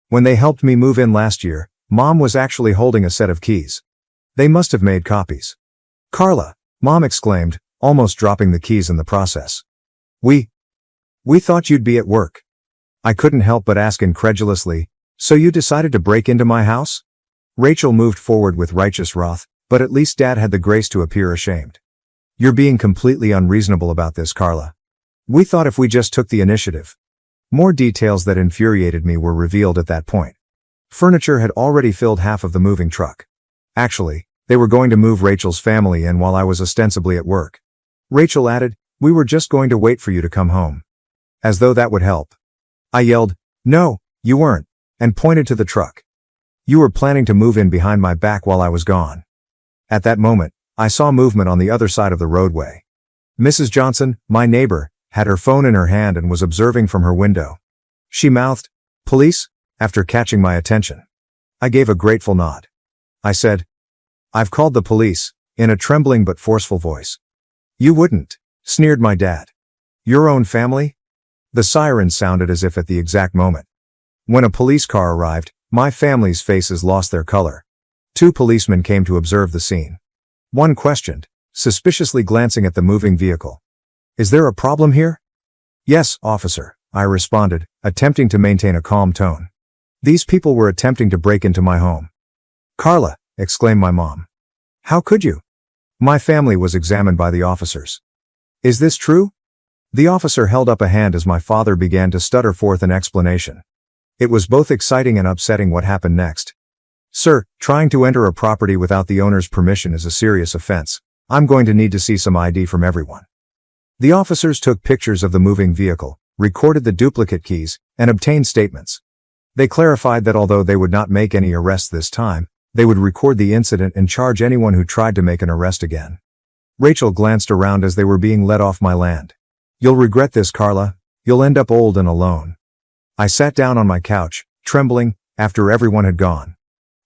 When they helped me move in last year, Mom was actually holding a set of keys. They must have made copies. Carla, Mom exclaimed, almost dropping the keys in the process. We thought you'd be at work. I couldn't help but ask incredulously, so you decided to break into my house? Rachel moved forward with righteous wrath, But at least Dad had the grace to appear ashamed. "You're being completely unreasonable about this, Carla. We thought if we just took the initiative." More details that infuriated me were revealed at that point. Furniture had already filled half of the moving truck. Actually, they were going to move Rachel's family in while I was ostensibly at work. Rachel added, "We were just going to wait for you to come home." As though that would help. I yelled, "No, you weren't," and pointed to the truck. "You were planning to move in behind my back while I was gone." At that moment, I saw movement on the other side of the roadway. Mrs. Johnson, my neighbor, had her phone in her hand and was observing from her window. She mouthed, "Police?" after catching my attention. I gave a grateful nod. I said, "I've called the police," in a trembling but forceful voice. "You wouldn't," sneered my dad. "Your own family?" The siren sounded as if at the exact moment. When a police car arrived, my family's faces lost their color. 2 policemen came to observe the scene. One questioned, suspiciously glancing at the moving vehicle. "Is there a problem here?" "Yes, officer," I responded, attempting to maintain a calm tone. "These people were attempting to break into my home." "Carla," exclaimed my mom. "How could you?" My family was examined by the officers. "Is this true?" The officer held up a hand as my father began to stutter forth an explanation. It was both exciting and upsetting what happened next. "Sir, trying to enter a property without the owner's permission is a serious offense. I'm going to need to see some ID from everyone." The officers took pictures of the moving vehicle, recorded the duplicate keys, and obtained statements. They clarified that although they would not make any arrests this time, they would record the incident and charge anyone who tried to make an arrest again. Rachel glanced around as they were being led off my land. "You'll regret this, Carla. You'll end up old and alone." I sat down on my couch, trembling, after everyone had gone.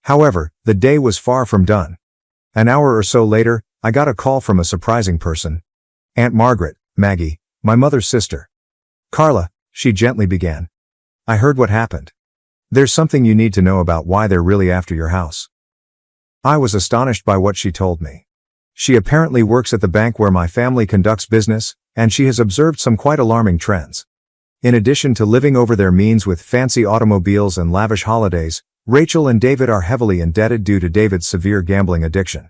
However, the day was far from done. An hour or so later, I got a call from a surprising person. Aunt Margaret, Maggie, my mother's sister. "Carla," she gently began. "I heard what happened. There's something you need to know about why they're really after your house." I was astonished by what she told me. She apparently works at the bank where my family conducts business, and she has observed some quite alarming trends. In addition to living over their means with fancy automobiles and lavish holidays, Rachel and David are heavily indebted due to David's severe gambling addiction.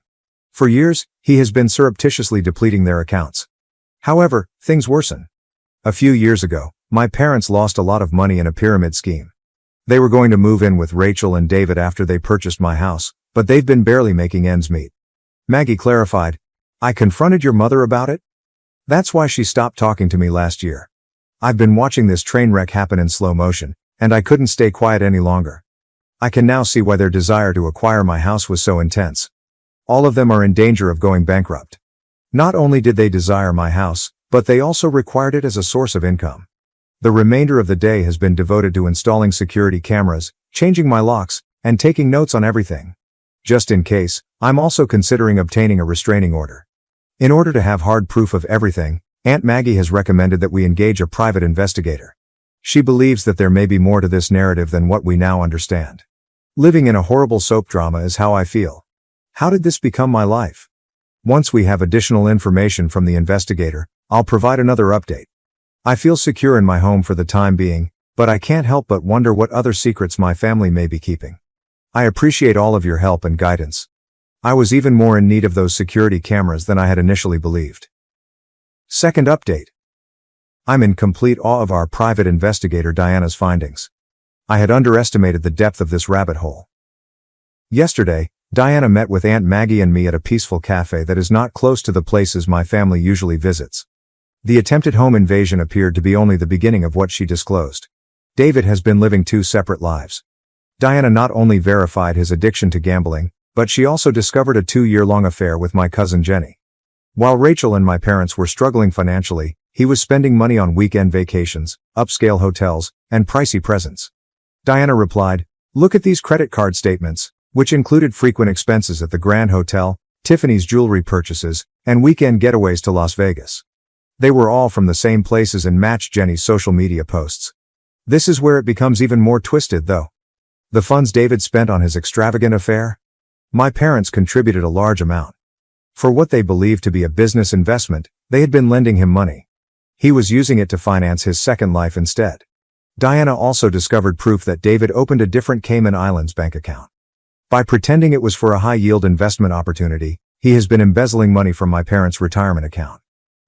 For years, he has been surreptitiously depleting their accounts. However, things worsen. A few years ago, my parents lost a lot of money in a pyramid scheme. They were going to move in with Rachel and David after they purchased my house, but they've been barely making ends meet. Maggie clarified, "I confronted your mother about it? That's why she stopped talking to me last year. I've been watching this train wreck happen in slow motion, and I couldn't stay quiet any longer. I can now see why their desire to acquire my house was so intense. All of them are in danger of going bankrupt. Not only did they desire my house, but they also required it as a source of income. The remainder of the day has been devoted to installing security cameras, changing my locks, and taking notes on everything. Just in case, I'm also considering obtaining a restraining order. In order to have hard proof of everything, Aunt Maggie has recommended that we engage a private investigator. She believes that there may be more to this narrative than what we now understand. Living in a horrible soap drama is how I feel. How did this become my life? Once we have additional information from the investigator, I'll provide another update. I feel secure in my home for the time being, but I can't help but wonder what other secrets my family may be keeping. I appreciate all of your help and guidance. I was even more in need of those security cameras than I had initially believed. Second update. I'm in complete awe of our private investigator Diana's findings. I had underestimated the depth of this rabbit hole. Yesterday, Diana met with Aunt Maggie and me at a peaceful cafe that is not close to the places my family usually visits. The attempted home invasion appeared to be only the beginning of what she disclosed. David has been living 2 separate lives. Diana not only verified his addiction to gambling, but she also discovered a 2-year-long affair with my cousin Jenny. While Rachel and my parents were struggling financially, he was spending money on weekend vacations, upscale hotels, and pricey presents. Diana replied, "Look at these credit card statements," which included frequent expenses at the Grand Hotel, Tiffany's jewelry purchases, and weekend getaways to Las Vegas. They were all from the same places and matched Jenny's social media posts. This is where it becomes even more twisted, though. The funds David spent on his extravagant affair? My parents contributed a large amount. For what they believed to be a business investment, they had been lending him money. He was using it to finance his second life instead. Diana also discovered proof that David opened a different Cayman Islands bank account. By pretending it was for a high-yield investment opportunity, he has been embezzling money from my parents' retirement account.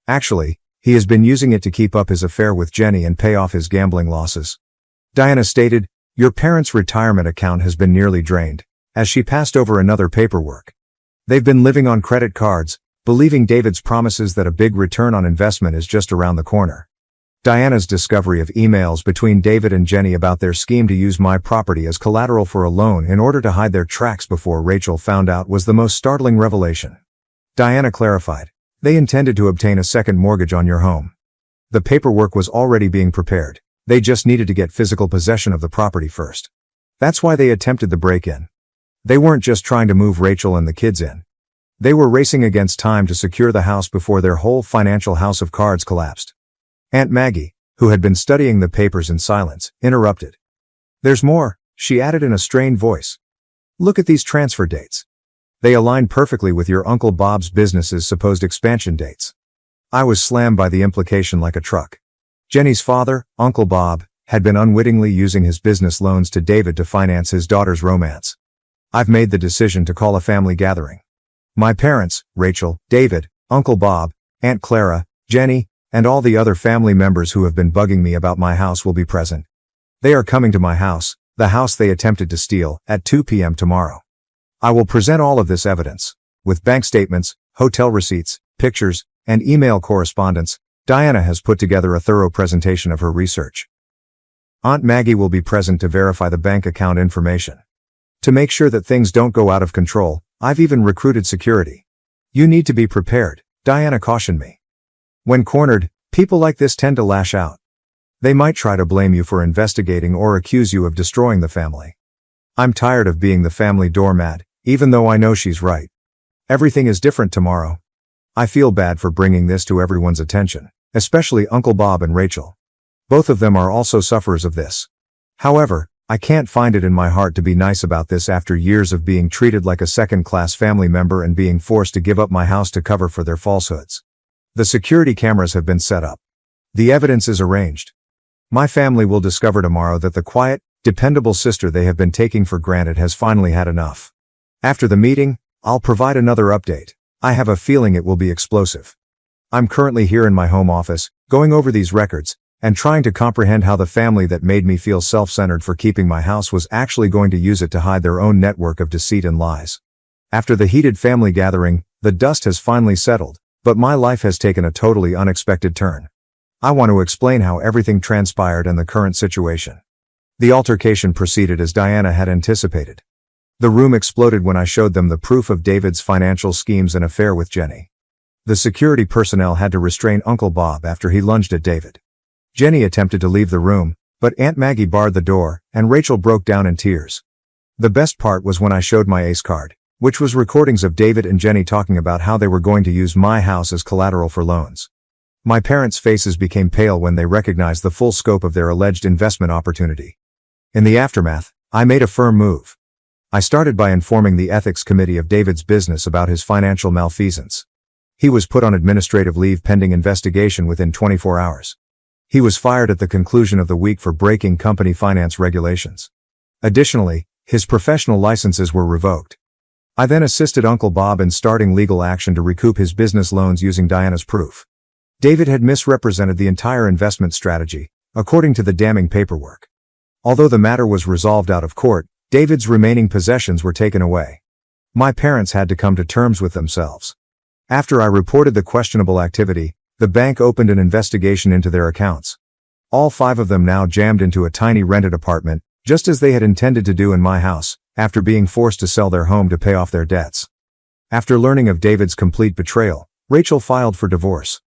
Actually, he has been using it to keep up his affair with Jenny and pay off his gambling losses. Diana stated, "Your parents' retirement account has been nearly drained," as she passed over another paperwork. They've been living on credit cards, believing David's promises that a big return on investment is just around the corner. Diana's discovery of emails between David and Jenny about their scheme to use my property as collateral for a loan in order to hide their tracks before Rachel found out was the most startling revelation. Diana clarified, "They intended to obtain a second mortgage on your home. The paperwork was already being prepared. They just needed to get physical possession of the property first. That's why they attempted the break-in. They weren't just trying to move Rachel and the kids in. They were racing against time to secure the house before their whole financial house of cards collapsed." Aunt Maggie, who had been studying the papers in silence, interrupted. "There's more," she added in a strained voice. "Look at these transfer dates. They align perfectly with your Uncle Bob's business's supposed expansion dates." I was slammed by the implication like a truck. Jenny's father, Uncle Bob, had been unwittingly using his business loans to David to finance his daughter's romance. I've made the decision to call a family gathering. My parents, Rachel, David, Uncle Bob, Aunt Clara, Jenny, and all the other family members who have been bugging me about my house will be present. They are coming to my house, the house they attempted to steal, at 2 p.m. tomorrow. I will present all of this evidence, with bank statements, hotel receipts, pictures, and email correspondence. Diana has put together a thorough presentation of her research. Aunt Maggie will be present to verify the bank account information. To make sure that things don't go out of control, I've even recruited security. You need to be prepared, Diana cautioned me. When cornered, people like this tend to lash out. They might try to blame you for investigating or accuse you of destroying the family. I'm tired of being the family doormat, even though I know she's right. Everything is different tomorrow. I feel bad for bringing this to everyone's attention, especially Uncle Bob and Rachel. Both of them are also sufferers of this. However, I can't find it in my heart to be nice about this after years of being treated like a second-class family member and being forced to give up my house to cover for their falsehoods. The security cameras have been set up. The evidence is arranged. My family will discover tomorrow that the quiet, dependable sister they have been taking for granted has finally had enough. After the meeting, I'll provide another update. I have a feeling it will be explosive. I'm currently here in my home office, going over these records, and trying to comprehend how the family that made me feel self-centered for keeping my house was actually going to use it to hide their own network of deceit and lies. After the heated family gathering, the dust has finally settled. But my life has taken a totally unexpected turn. I want to explain how everything transpired and the current situation. The altercation proceeded as Diana had anticipated. The room exploded when I showed them the proof of David's financial schemes and affair with Jenny. The security personnel had to restrain Uncle Bob after he lunged at David. Jenny attempted to leave the room, but Aunt Maggie barred the door, and Rachel broke down in tears. The best part was when I showed my ace card, which was recordings of David and Jenny talking about how they were going to use my house as collateral for loans. My parents' faces became pale when they recognized the full scope of their alleged investment opportunity. In the aftermath, I made a firm move. I started by informing the ethics committee of David's business about his financial malfeasance. He was put on administrative leave pending investigation within 24 hours. He was fired at the conclusion of the week for breaking company finance regulations. Additionally, his professional licenses were revoked. I then assisted Uncle Bob in starting legal action to recoup his business loans using Diana's proof. David had misrepresented the entire investment strategy, according to the damning paperwork. Although the matter was resolved out of court, David's remaining possessions were taken away. My parents had to come to terms with themselves. After I reported the questionable activity, the bank opened an investigation into their accounts. All 5 of them now jammed into a tiny rented apartment, just as they had intended to do in my house, after being forced to sell their home to pay off their debts. After learning of David's complete betrayal, Rachel filed for divorce.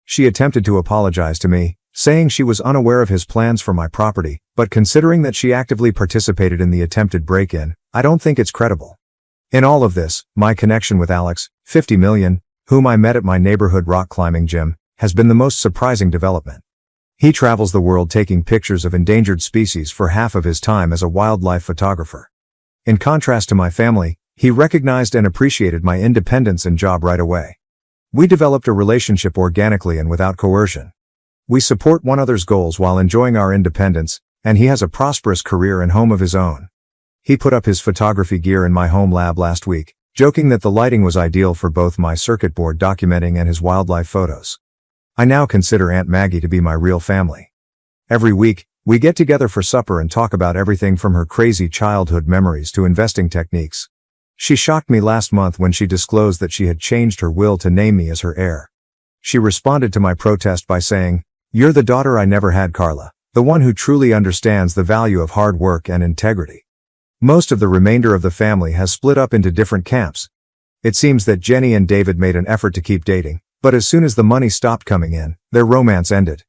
She attempted to apologize to me, saying she was unaware of his plans for my property, but considering that she actively participated in the attempted break-in, I don't think it's credible. In all of this, my connection with Alex, 50 million, whom I met at my neighborhood rock climbing gym, has been the most surprising development. He travels the world taking pictures of endangered species for half of his time as a wildlife photographer. In contrast to my family, he recognized and appreciated my independence and job right away. We developed a relationship organically and without coercion. We support one another's goals while enjoying our independence, and he has a prosperous career and home of his own. He put up his photography gear in my home lab last week, joking that the lighting was ideal for both my circuit board documenting and his wildlife photos. I now consider Aunt Maggie to be my real family. Every week, we get together for supper and talk about everything from her crazy childhood memories to investing techniques. She shocked me last month when she disclosed that she had changed her will to name me as her heir. She responded to my protest by saying, "You're the daughter I never had, Carla, the one who truly understands the value of hard work and integrity." Most of the remainder of the family has split up into different camps. It seems that Jenny and David made an effort to keep dating, but as soon as the money stopped coming in, their romance ended.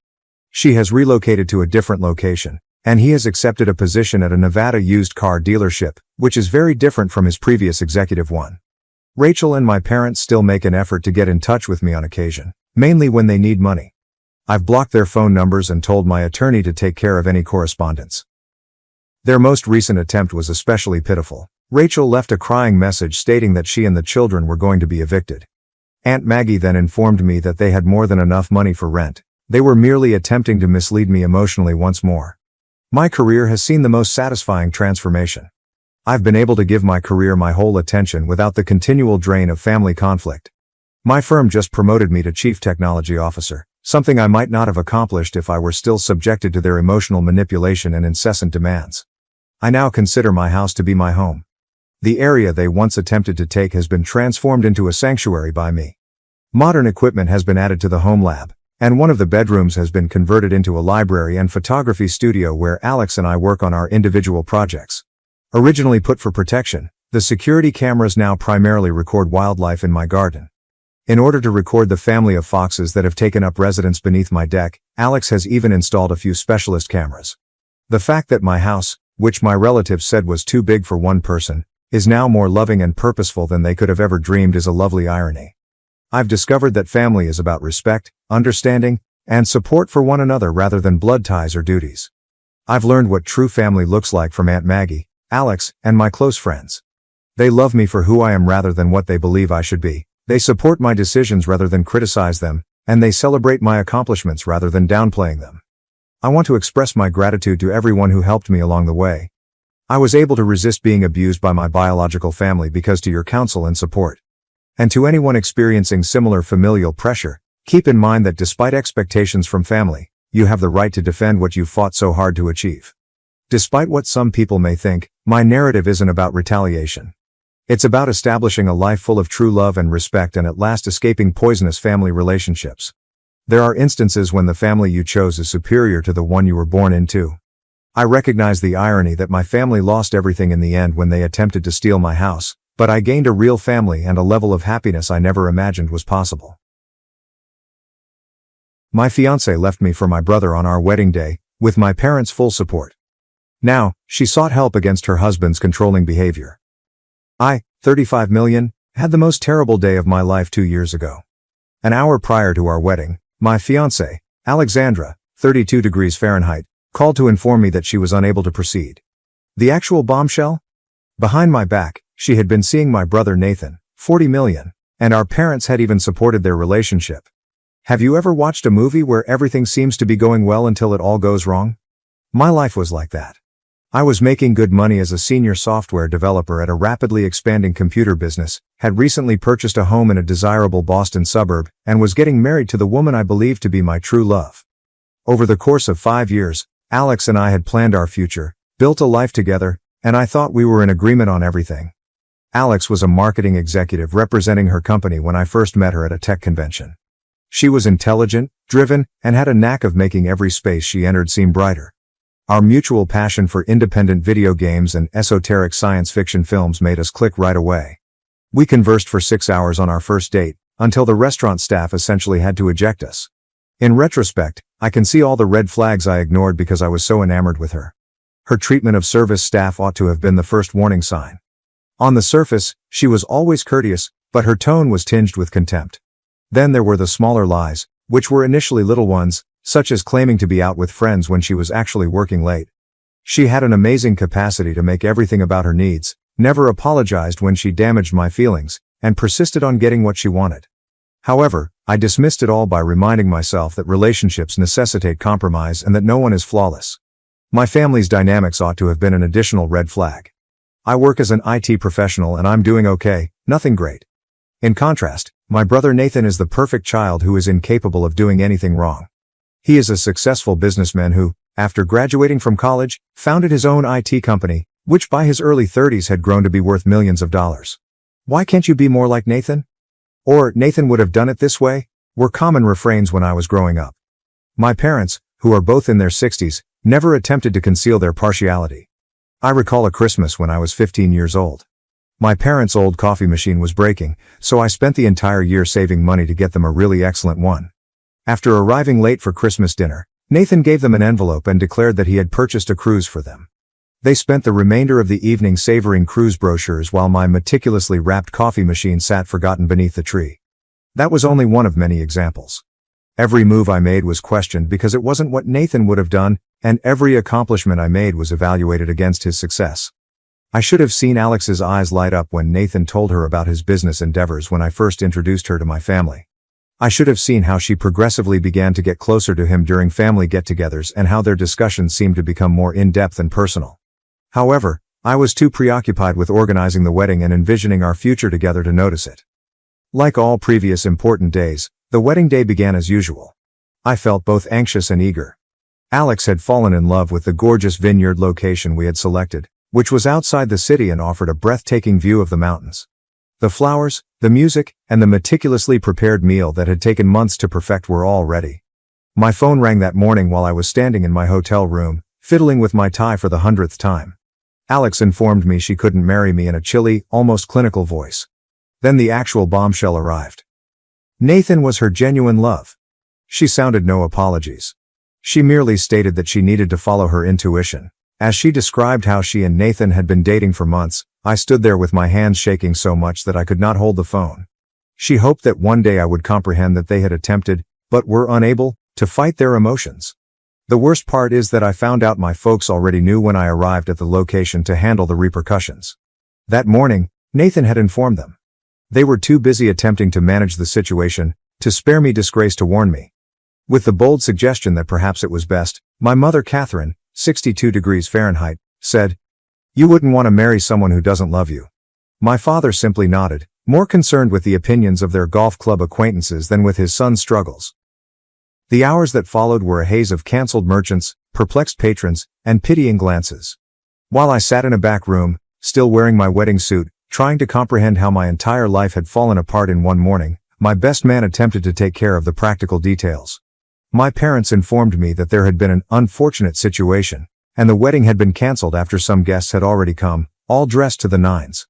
She has relocated to a different location, and he has accepted a position at a Nevada used car dealership, which is very different from his previous executive one. Rachel and my parents still make an effort to get in touch with me on occasion, mainly when they need money. I've blocked their phone numbers and told my attorney to take care of any correspondence. Their most recent attempt was especially pitiful. Rachel left a crying message stating that she and the children were going to be evicted. Aunt Maggie then informed me that they had more than enough money for rent. They were merely attempting to mislead me emotionally once more. My career has seen the most satisfying transformation. I've been able to give my career my whole attention without the continual drain of family conflict. My firm just promoted me to Chief Technology Officer, something I might not have accomplished if I were still subjected to their emotional manipulation and incessant demands. I now consider my house to be my home. The area they once attempted to take has been transformed into a sanctuary by me. Modern equipment has been added to the home lab, and one of the bedrooms has been converted into a library and photography studio where Alex and I work on our individual projects. Originally put for protection, the security cameras now primarily record wildlife in my garden. In order to record the family of foxes that have taken up residence beneath my deck, Alex has even installed a few specialist cameras. The fact that my house, which my relatives said was too big for one person, is now more loving and purposeful than they could have ever dreamed is a lovely irony. I've discovered that family is about respect, understanding, and support for one another rather than blood ties or duties. I've learned what true family looks like from Aunt Maggie, Alex, and my close friends. They love me for who I am rather than what they believe I should be. They support my decisions rather than criticize them, and they celebrate my accomplishments rather than downplaying them. I want to express my gratitude to everyone who helped me along the way. I was able to resist being abused by my biological family because to your counsel and support. And to anyone experiencing similar familial pressure, keep in mind that despite expectations from family, you have the right to defend what you fought so hard to achieve. Despite what some people may think, my narrative isn't about retaliation. It's about establishing a life full of true love and respect and at last escaping poisonous family relationships. There are instances when the family you chose is superior to the one you were born into. I recognize the irony that my family lost everything in the end when they attempted to steal my house, but I gained a real family and a level of happiness I never imagined was possible. My fiancée left me for my brother on our wedding day, with my parents' full support. Now, she sought help against her husband's controlling behavior. I, 35 million, had the most terrible day of my life 2 years ago. An hour prior to our wedding, my fiancée, Alexandra, 32 degrees Fahrenheit, called to inform me that she was unable to proceed. The actual bombshell? Behind my back, she had been seeing my brother Nathan, 40 million, and our parents had even supported their relationship. Have you ever watched a movie where everything seems to be going well until it all goes wrong? My life was like that. I was making good money as a senior software developer at a rapidly expanding computer business, had recently purchased a home in a desirable Boston suburb, and was getting married to the woman I believed to be my true love. Over the course of 5 years, Alex and I had planned our future, built a life together, and I thought we were in agreement on everything. Alex was a marketing executive representing her company when I first met her at a tech convention. She was intelligent, driven, and had a knack of making every space she entered seem brighter. Our mutual passion for independent video games and esoteric science fiction films made us click right away. We conversed for 6 hours on our first date, until the restaurant staff essentially had to eject us. In retrospect, I can see all the red flags I ignored because I was so enamored with her. Her treatment of service staff ought to have been the first warning sign. On the surface, she was always courteous, but her tone was tinged with contempt. Then there were the smaller lies, which were initially little ones, such as claiming to be out with friends when she was actually working late. She had an amazing capacity to make everything about her needs, never apologized when she damaged my feelings, and persisted on getting what she wanted. However, I dismissed it all by reminding myself that relationships necessitate compromise and that no one is flawless. My family's dynamics ought to have been an additional red flag. I work as an IT professional and I'm doing okay, nothing great. In contrast, my brother Nathan is the perfect child who is incapable of doing anything wrong. He is a successful businessman who, after graduating from college, founded his own IT company, which by his early 30s had grown to be worth millions of dollars. Why can't you be more like Nathan? Or, Nathan would have done it this way, were common refrains when I was growing up. My parents, who are both in their 60s, never attempted to conceal their partiality. I recall a Christmas when I was 15 years old. My parents' old coffee machine was breaking, so I spent the entire year saving money to get them a really excellent one. After arriving late for Christmas dinner, Nathan gave them an envelope and declared that he had purchased a cruise for them. They spent the remainder of the evening savoring cruise brochures while my meticulously wrapped coffee machine sat forgotten beneath the tree. That was only one of many examples. Every move I made was questioned because it wasn't what Nathan would have done, and every accomplishment I made was evaluated against his success. I should have seen Alex's eyes light up when Nathan told her about his business endeavors when I first introduced her to my family. I should have seen how she progressively began to get closer to him during family get-togethers and how their discussions seemed to become more in-depth and personal. However, I was too preoccupied with organizing the wedding and envisioning our future together to notice it. Like all previous important days, the wedding day began as usual. I felt both anxious and eager. Alex had fallen in love with the gorgeous vineyard location we had selected, which was outside the city and offered a breathtaking view of the mountains. The flowers, the music, and the meticulously prepared meal that had taken months to perfect were all ready. My phone rang that morning while I was standing in my hotel room, fiddling with my tie for the 100th time. Alex informed me she couldn't marry me in a chilly, almost clinical voice. Then the actual bombshell arrived. Nathan was her genuine love. She sounded no apologies. She merely stated that she needed to follow her intuition. As she described how she and Nathan had been dating for months, I stood there with my hands shaking so much that I could not hold the phone. She hoped that one day I would comprehend that they had attempted, but were unable, to fight their emotions. The worst part is that I found out my folks already knew when I arrived at the location to handle the repercussions. That morning, Nathan had informed them. They were too busy attempting to manage the situation, to spare me disgrace to warn me. With the bold suggestion that perhaps it was best, my mother Catherine, 62 degrees Fahrenheit, said, "You wouldn't want to marry someone who doesn't love you." My father simply nodded, more concerned with the opinions of their golf club acquaintances than with his son's struggles. The hours that followed were a haze of canceled merchants, perplexed patrons, and pitying glances. While I sat in a back room, still wearing my wedding suit, trying to comprehend how my entire life had fallen apart in one morning, my best man attempted to take care of the practical details. My parents informed me that there had been an unfortunate situation, and the wedding had been canceled after some guests had already come, all dressed to the nines.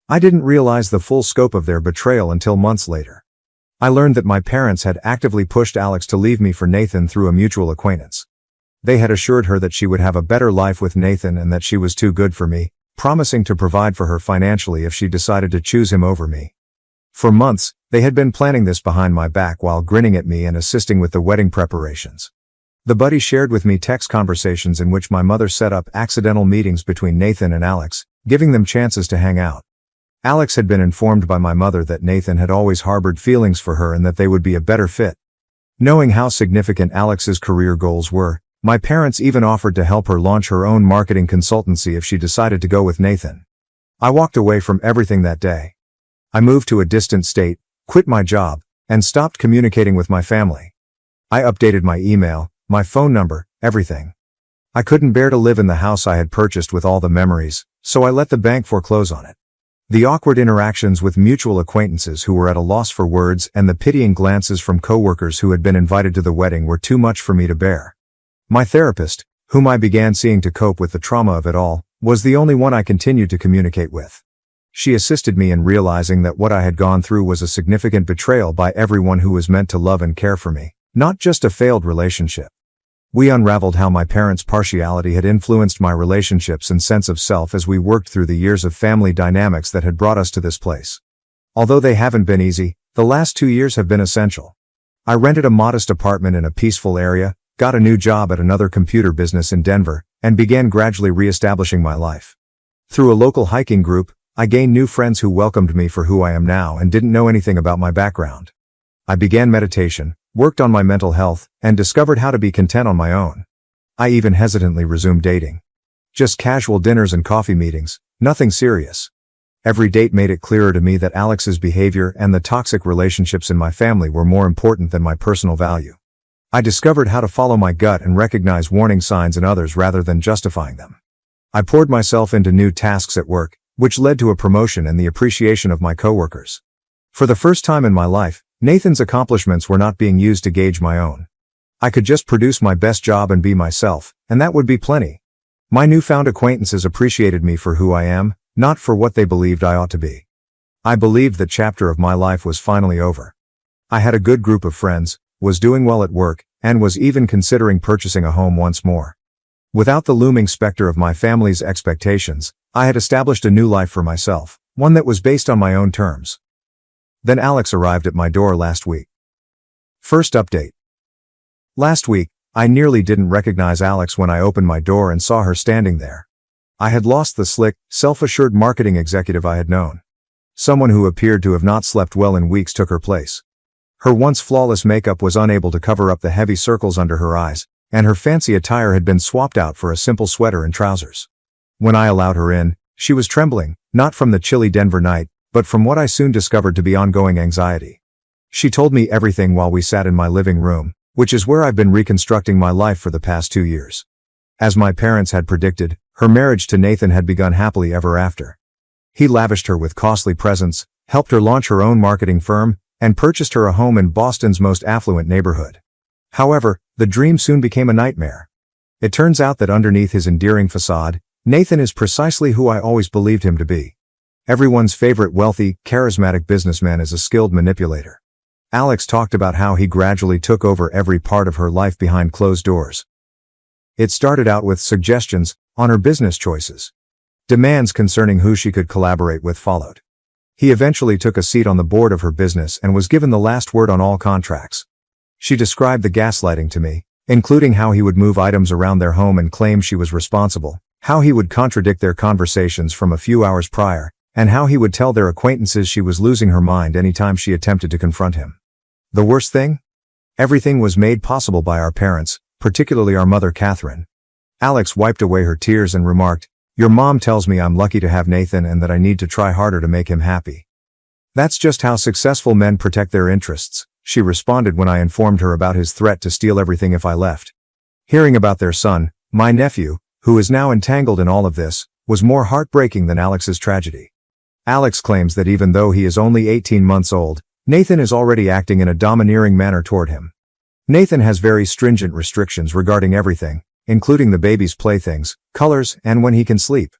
I didn't realize the full scope of their betrayal until months later. I learned that my parents had actively pushed Alex to leave me for Nathan through a mutual acquaintance. They had assured her that she would have a better life with Nathan and that she was too good for me, promising to provide for her financially if she decided to choose him over me. For months, they had been planning this behind my back while grinning at me and assisting with the wedding preparations. The buddy shared with me text conversations in which my mother set up accidental meetings between Nathan and Alex, giving them chances to hang out. Alex had been informed by my mother that Nathan had always harbored feelings for her and that they would be a better fit. Knowing how significant Alex's career goals were, my parents even offered to help her launch her own marketing consultancy if she decided to go with Nathan. I walked away from everything that day. I moved to a distant state, quit my job, and stopped communicating with my family. I updated my email, my phone number, everything. I couldn't bear to live in the house I had purchased with all the memories, so I let the bank foreclose on it. The awkward interactions with mutual acquaintances who were at a loss for words and the pitying glances from coworkers who had been invited to the wedding were too much for me to bear. My therapist, whom I began seeing to cope with the trauma of it all, was the only one I continued to communicate with. She assisted me in realizing that what I had gone through was a significant betrayal by everyone who was meant to love and care for me, not just a failed relationship. We unraveled how my parents' partiality had influenced my relationships and sense of self as we worked through the years of family dynamics that had brought us to this place. Although they haven't been easy, the last 2 years have been essential. I rented a modest apartment in a peaceful area, got a new job at another computer business in Denver, and began gradually re-establishing my life. Through a local hiking group, I gained new friends who welcomed me for who I am now and didn't know anything about my background. I began meditation, worked on my mental health, and discovered how to be content on my own. I even hesitantly resumed dating. Just casual dinners and coffee meetings, Nothing serious. Every date made it clearer to me that Alex's behavior and the toxic relationships in my family were more important than my personal value. I discovered how to follow my gut and recognize warning signs in others rather than justifying them. I poured myself into new tasks at work, which led to a promotion and the appreciation of my coworkers. For the first time in my life, Nathan's accomplishments were not being used to gauge my own. I could just produce my best job and be myself, and that would be plenty. My newfound acquaintances appreciated me for who I am, not for what they believed I ought to be. I believed that chapter of my life was finally over. I had a good group of friends, was doing well at work, and was even considering purchasing a home once more. Without the looming specter of my family's expectations, I had established a new life for myself, one that was based on my own terms. Then Alex arrived at my door last week. First update. Last week, I nearly didn't recognize Alex when I opened my door and saw her standing there. I had lost the slick, self-assured marketing executive I had known. Someone who appeared to have not slept well in weeks took her place. Her once flawless makeup was unable to cover up the heavy circles under her eyes, and her fancy attire had been swapped out for a simple sweater and trousers. When I allowed her in, she was trembling, not from the chilly Denver night, but from what I soon discovered to be ongoing anxiety. She told me everything while we sat in my living room, which is where I've been reconstructing my life for the past 2 years. As my parents had predicted, her marriage to Nathan had begun happily ever after. He lavished her with costly presents, helped her launch her own marketing firm, and purchased her a home in Boston's most affluent neighborhood. However, the dream soon became a nightmare. It turns out that underneath his endearing facade, Nathan is precisely who I always believed him to be. Everyone's favorite wealthy, charismatic businessman is a skilled manipulator. Alex talked about how he gradually took over every part of her life behind closed doors. It started out with suggestions on her business choices. Demands concerning who she could collaborate with followed. He eventually took a seat on the board of her business and was given the last word on all contracts. She described the gaslighting to me, including how he would move items around their home and claim she was responsible, how he would contradict their conversations from a few hours prior, and how he would tell their acquaintances she was losing her mind anytime she attempted to confront him. The worst thing? Everything was made possible by our parents, particularly our mother Catherine. Alex wiped away her tears and remarked, "Your mom tells me I'm lucky to have Nathan and that I need to try harder to make him happy." "That's just how successful men protect their interests," she responded when I informed her about his threat to steal everything if I left. Hearing about their son, my nephew, who is now entangled in all of this, was more heartbreaking than Alex's tragedy. Alex claims that even though he is only 18 months old, Nathan is already acting in a domineering manner toward him. Nathan has very stringent restrictions regarding everything, including the baby's playthings, colors, and when he can sleep.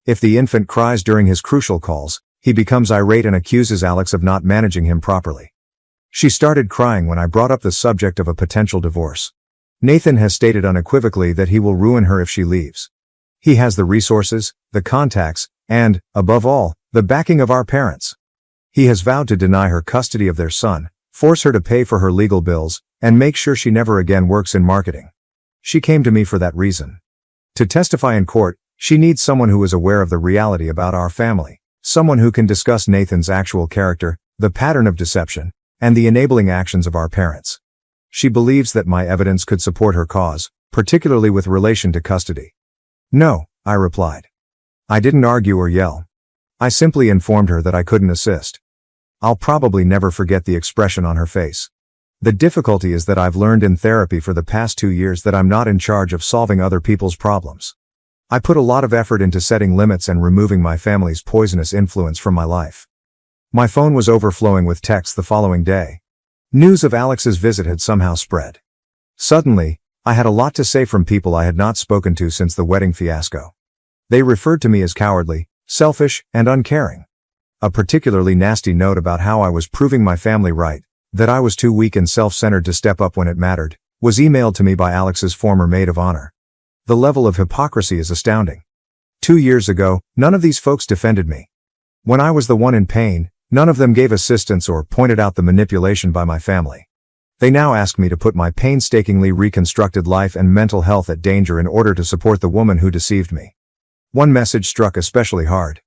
If the infant cries during his crucial calls, he becomes irate and accuses Alex of not managing him properly. She started crying when I brought up the subject of a potential divorce. Nathan has stated unequivocally that he will ruin her if she leaves. He has the resources, the contacts, and, above all, the backing of our parents. He has vowed to deny her custody of their son, force her to pay for her legal bills, and make sure she never again works in marketing. She came to me for that reason. To testify in court, she needs someone who is aware of the reality about our family, someone who can discuss Nathan's actual character, the pattern of deception, and the enabling actions of our parents. She believes that my evidence could support her cause, particularly with relation to custody. "No," I replied. I didn't argue or yell. I simply informed her that I couldn't assist. I'll probably never forget the expression on her face. The difficulty is that I've learned in therapy for the past 2 years that I'm not in charge of solving other people's problems. I put a lot of effort into setting limits and removing my family's poisonous influence from my life. My phone was overflowing with texts the following day. News of Alex's visit had somehow spread. Suddenly, I had a lot to say from people I had not spoken to since the wedding fiasco. They referred to me as cowardly, selfish, and uncaring. A particularly nasty note about how I was proving my family right, that I was too weak and self-centered to step up when it mattered, was emailed to me by Alex's former maid of honor. The level of hypocrisy is astounding. 2 years ago, none of these folks defended me. When I was the one in pain, none of them gave assistance or pointed out the manipulation by my family. They now ask me to put my painstakingly reconstructed life and mental health at danger in order to support the woman who deceived me. One message struck especially hard.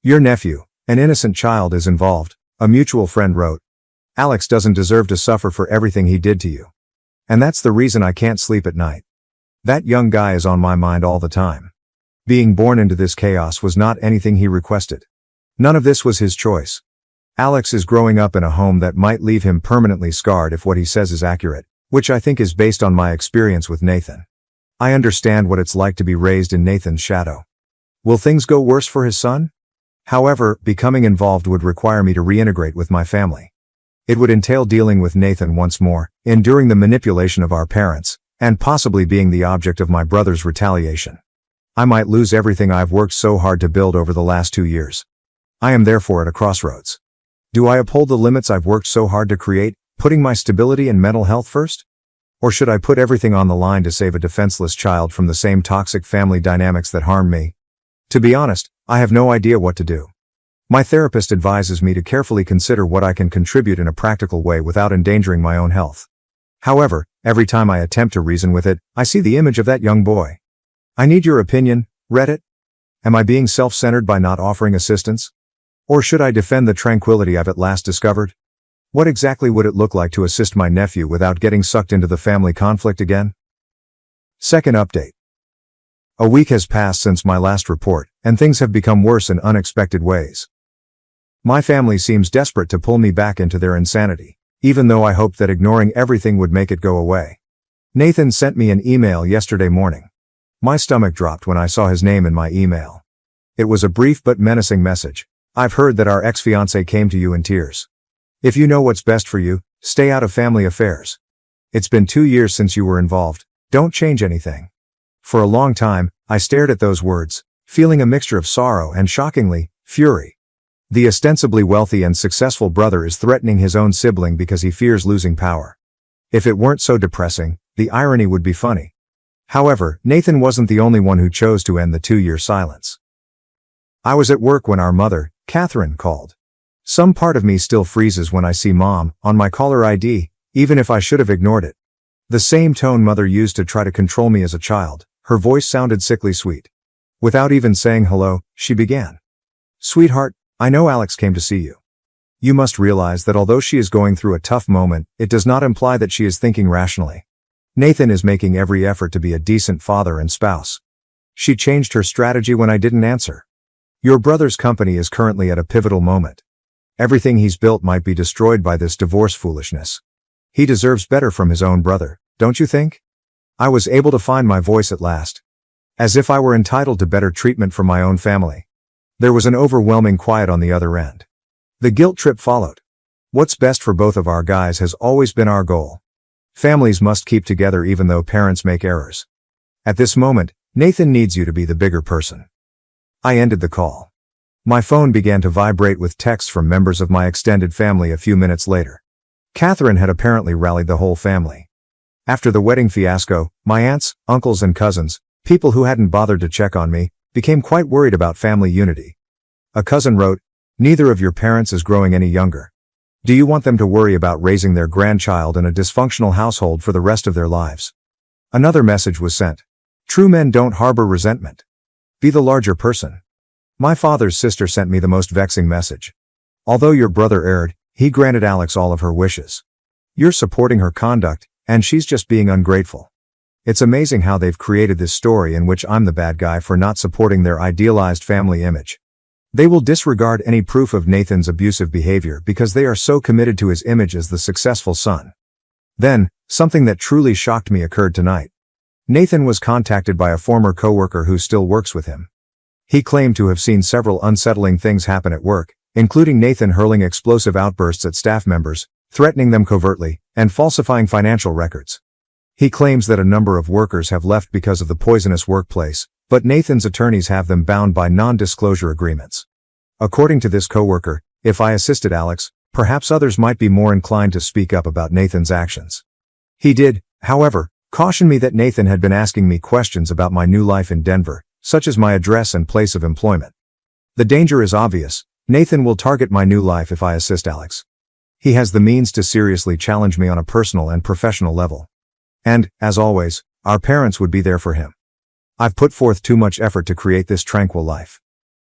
"Your nephew, an innocent child, is involved," a mutual friend wrote. "Alex doesn't deserve to suffer for everything he did to you. And that's the reason I can't sleep at night. That young guy is on my mind all the time." Being born into this chaos was not anything he requested. None of this was his choice. Alex is growing up in a home that might leave him permanently scarred if what he says is accurate, which I think is based on my experience with Nathan. I understand what it's like to be raised in Nathan's shadow. Will things go worse for his son? However, becoming involved would require me to reintegrate with my family. It would entail dealing with Nathan once more, enduring the manipulation of our parents, and possibly being the object of my brother's retaliation. I might lose everything I've worked so hard to build over the last 2 years. I am therefore at a crossroads. Do I uphold the limits I've worked so hard to create, putting my stability and mental health first? Or should I put everything on the line to save a defenseless child from the same toxic family dynamics that harmed me? To be honest, I have no idea what to do. My therapist advises me to carefully consider what I can contribute in a practical way without endangering my own health. However, every time I attempt to reason with it, I see the image of that young boy. I need your opinion, Reddit. Am I being self-centered by not offering assistance? Or should I defend the tranquility I've at last discovered? What exactly would it look like to assist my nephew without getting sucked into the family conflict again? Second update. A week has passed since my last report, and things have become worse in unexpected ways. My family seems desperate to pull me back into their insanity, even though I hoped that ignoring everything would make it go away. Nathan sent me an email yesterday morning. My stomach dropped when I saw his name in my email. It was a brief but menacing message. I've heard that our ex-fiancé came to you in tears. If you know what's best for you, stay out of family affairs. It's been 2 years since you were involved. Don't change anything. For a long time, I stared at those words, feeling a mixture of sorrow and, shockingly, fury. The ostensibly wealthy and successful brother is threatening his own sibling because he fears losing power. If it weren't so depressing, the irony would be funny. However, Nathan wasn't the only one who chose to end the 2-year silence. I was at work when our mother, Catherine, called. Some part of me still freezes when I see Mom on my caller ID, even if I should have ignored it. The same tone Mother used to try to control me as a child. Her voice sounded sickly sweet. Without even saying hello, she began. Sweetheart, I know Alex came to see you. You must realize that although she is going through a tough moment, it does not imply that she is thinking rationally. Nathan is making every effort to be a decent father and spouse. She changed her strategy when I didn't answer. Your brother's company is currently at a pivotal moment. Everything he's built might be destroyed by this divorce foolishness. He deserves better from his own brother, don't you think? I was able to find my voice at last. As if I were entitled to better treatment from my own family. There was an overwhelming quiet on the other end. The guilt trip followed. What's best for both of our guys has always been our goal. Families must keep together even though parents make errors. At this moment, Nathan needs you to be the bigger person. I ended the call. My phone began to vibrate with texts from members of my extended family a few minutes later. Catherine had apparently rallied the whole family. After the wedding fiasco, my aunts, uncles and cousins, people who hadn't bothered to check on me, became quite worried about family unity. A cousin wrote, "Neither of your parents is growing any younger. Do you want them to worry about raising their grandchild in a dysfunctional household for the rest of their lives?" Another message was sent. "True men don't harbor resentment. Be the larger person." My father's sister sent me the most vexing message. "Although your brother erred, he granted Alex all of her wishes. You're supporting her conduct, and she's just being ungrateful. It's amazing how they've created this story in which I'm the bad guy for not supporting their idealized family image. They will disregard any proof of Nathan's abusive behavior because they are so committed to his image as the successful son." Then, something that truly shocked me occurred tonight. Nathan was contacted by a former coworker who still works with him. He claimed to have seen several unsettling things happen at work, including Nathan hurling explosive outbursts at staff members, threatening them covertly, and falsifying financial records. He claims that a number of workers have left because of the poisonous workplace, but Nathan's attorneys have them bound by non-disclosure agreements. According to this coworker, if I assisted Alex, perhaps others might be more inclined to speak up about Nathan's actions. He did, however, caution me that Nathan had been asking me questions about my new life in Denver, such as my address and place of employment. The danger is obvious. Nathan will target my new life if I assist Alex. He has the means to seriously challenge me on a personal and professional level. And, as always, our parents would be there for him. I've put forth too much effort to create this tranquil life.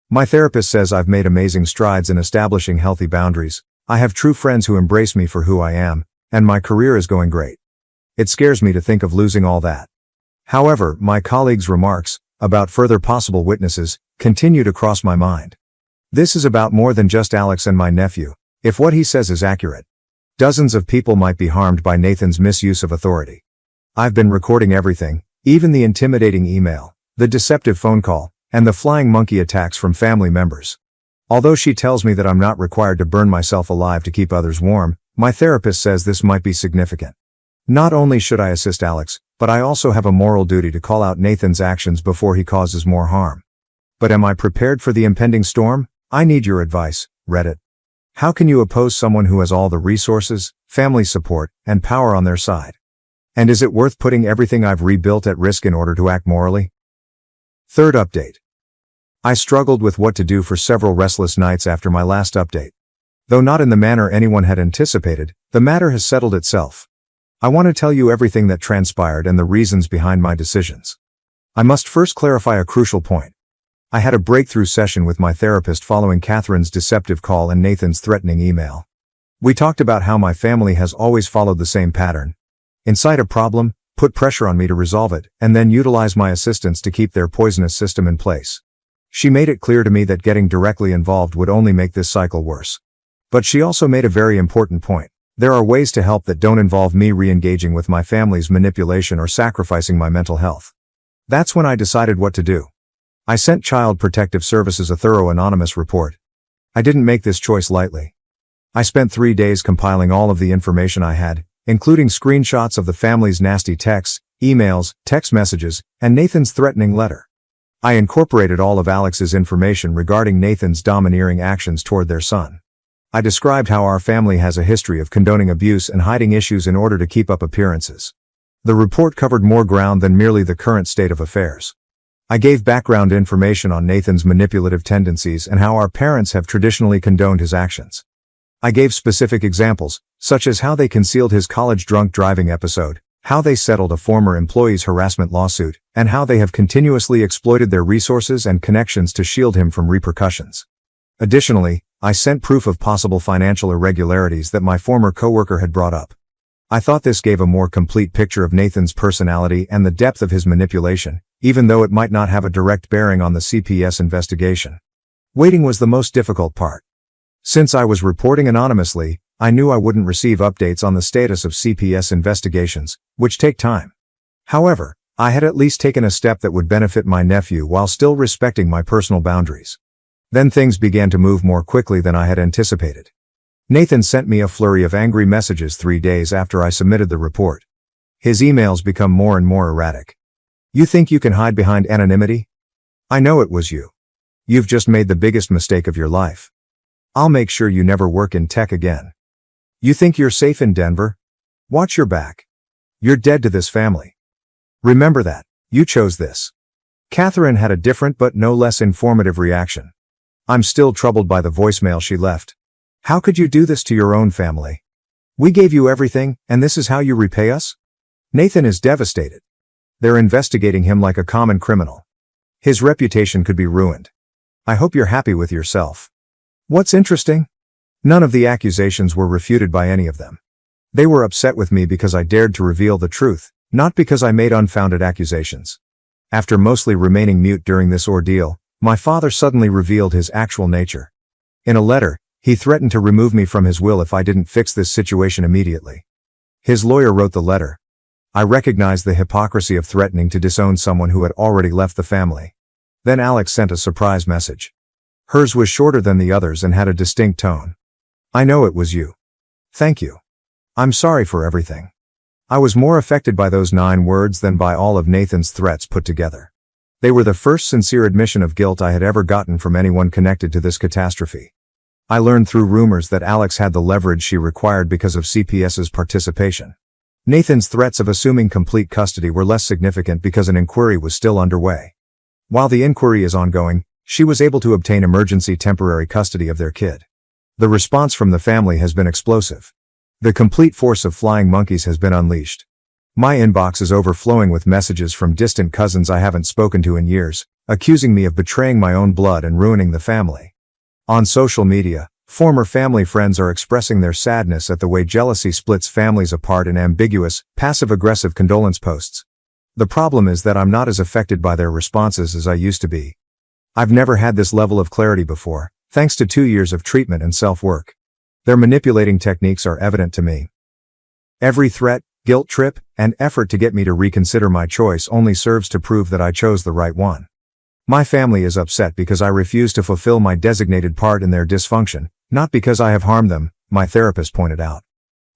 My therapist says I've made amazing strides in establishing healthy boundaries. I have true friends who embrace me for who I am, and my career is going great. It scares me to think of losing all that. However, my colleagues' remarks, about further possible witnesses, continue to cross my mind. This is about more than just Alex and my nephew, if what he says is accurate. Dozens of people might be harmed by Nathan's misuse of authority. I've been recording everything, even the intimidating email, the deceptive phone call, and the flying monkey attacks from family members. Although she tells me that I'm not required to burn myself alive to keep others warm, my therapist says this might be significant. Not only should I assist Alex, but I also have a moral duty to call out Nathan's actions before he causes more harm. But am I prepared for the impending storm? I need your advice, Reddit. How can you oppose someone who has all the resources, family support, and power on their side? And is it worth putting everything I've rebuilt at risk in order to act morally? Third update. I struggled with what to do for several restless nights after my last update. Though not in the manner anyone had anticipated, the matter has settled itself. I want to tell you everything that transpired and the reasons behind my decisions. I must first clarify a crucial point. I had a breakthrough session with my therapist following Catherine's deceptive call and Nathan's threatening email. We talked about how my family has always followed the same pattern. Incite a problem, put pressure on me to resolve it, and then utilize my assistance to keep their poisonous system in place. She made it clear to me that getting directly involved would only make this cycle worse. But she also made a very important point. There are ways to help that don't involve me re-engaging with my family's manipulation or sacrificing my mental health. That's when I decided what to do. I sent Child Protective Services a thorough anonymous report. I didn't make this choice lightly. I spent 3 days compiling all of the information I had, including screenshots of the family's nasty texts, emails, text messages, and Nathan's threatening letter. I incorporated all of Alex's information regarding Nathan's domineering actions toward their son. I described how our family has a history of condoning abuse and hiding issues in order to keep up appearances. The report covered more ground than merely the current state of affairs. I gave background information on Nathan's manipulative tendencies and how our parents have traditionally condoned his actions. I gave specific examples, such as how they concealed his college drunk driving episode, how they settled a former employee's harassment lawsuit, and how they have continuously exploited their resources and connections to shield him from repercussions. Additionally, I sent proof of possible financial irregularities that my former coworker had brought up. I thought this gave a more complete picture of Nathan's personality and the depth of his manipulation, even though it might not have a direct bearing on the CPS investigation. Waiting was the most difficult part. Since I was reporting anonymously, I knew I wouldn't receive updates on the status of CPS investigations, which take time. However, I had at least taken a step that would benefit my nephew while still respecting my personal boundaries. Then things began to move more quickly than I had anticipated. Nathan sent me a flurry of angry messages 3 days after I submitted the report. His emails become more and more erratic. You think you can hide behind anonymity? I know it was you. You've just made the biggest mistake of your life. I'll make sure you never work in tech again. You think you're safe in Denver? Watch your back. You're dead to this family. Remember that. You chose this. Catherine had a different but no less informative reaction. I'm still troubled by the voicemail she left. How could you do this to your own family? We gave you everything, and this is how you repay us? Nathan is devastated. They're investigating him like a common criminal. His reputation could be ruined. I hope you're happy with yourself. What's interesting? None of the accusations were refuted by any of them. They were upset with me because I dared to reveal the truth, not because I made unfounded accusations. After mostly remaining mute during this ordeal, my father suddenly revealed his actual nature. In a letter, he threatened to remove me from his will if I didn't fix this situation immediately. His lawyer wrote the letter. I recognized the hypocrisy of threatening to disown someone who had already left the family. Then Alex sent a surprise message. Hers was shorter than the others and had a distinct tone. I know it was you. Thank you. I'm sorry for everything. I was more affected by those 9 words than by all of Nathan's threats put together. They were the first sincere admission of guilt I had ever gotten from anyone connected to this catastrophe. I learned through rumors that Alex had the leverage she required because of CPS's participation. Nathan's threats of assuming complete custody were less significant because an inquiry was still underway. While the inquiry is ongoing, she was able to obtain emergency temporary custody of their kid. The response from the family has been explosive. The complete force of flying monkeys has been unleashed. My inbox is overflowing with messages from distant cousins I haven't spoken to in years, accusing me of betraying my own blood and ruining the family. On social media, former family friends are expressing their sadness at the way jealousy splits families apart in ambiguous, passive-aggressive condolence posts. The problem is that I'm not as affected by their responses as I used to be. I've never had this level of clarity before, thanks to 2 years of treatment and self-work. Their manipulating techniques are evident to me. Every threat, guilt trip, and effort to get me to reconsider my choice only serves to prove that I chose the right one. My family is upset because I refuse to fulfill my designated part in their dysfunction, not because I have harmed them, my therapist pointed out.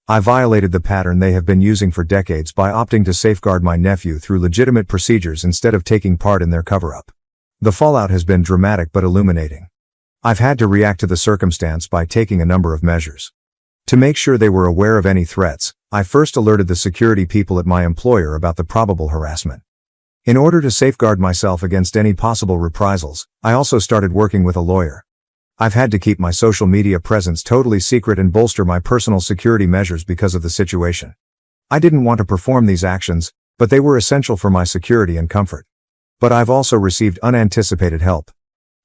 I violated the pattern they have been using for decades by opting to safeguard my nephew through legitimate procedures instead of taking part in their cover-up. The fallout has been dramatic but illuminating. I've had to react to the circumstance by taking a number of measures. To make sure they were aware of any threats, I first alerted the security people at my employer about the probable harassment. In order to safeguard myself against any possible reprisals, I also started working with a lawyer. I've had to keep my social media presence totally secret and bolster my personal security measures because of the situation. I didn't want to perform these actions, but they were essential for my security and comfort. But I've also received unanticipated help.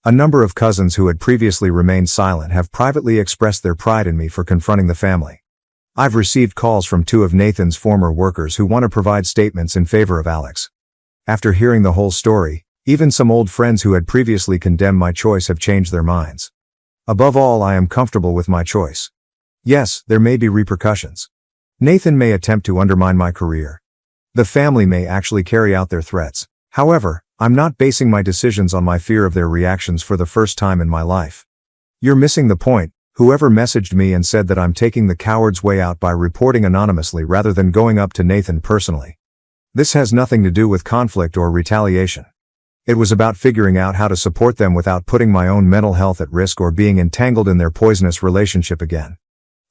A number of cousins who had previously remained silent have privately expressed their pride in me for confronting the family. I've received calls from 2 of Nathan's former workers who want to provide statements in favor of Alex. After hearing the whole story, even some old friends who had previously condemned my choice have changed their minds. Above all, I am comfortable with my choice. Yes, there may be repercussions. Nathan may attempt to undermine my career. The family may actually carry out their threats. However, I'm not basing my decisions on my fear of their reactions for the first time in my life. You're missing the point. Whoever messaged me and said that I'm taking the coward's way out by reporting anonymously rather than going up to Nathan personally. This has nothing to do with conflict or retaliation. It was about figuring out how to support them without putting my own mental health at risk or being entangled in their poisonous relationship again.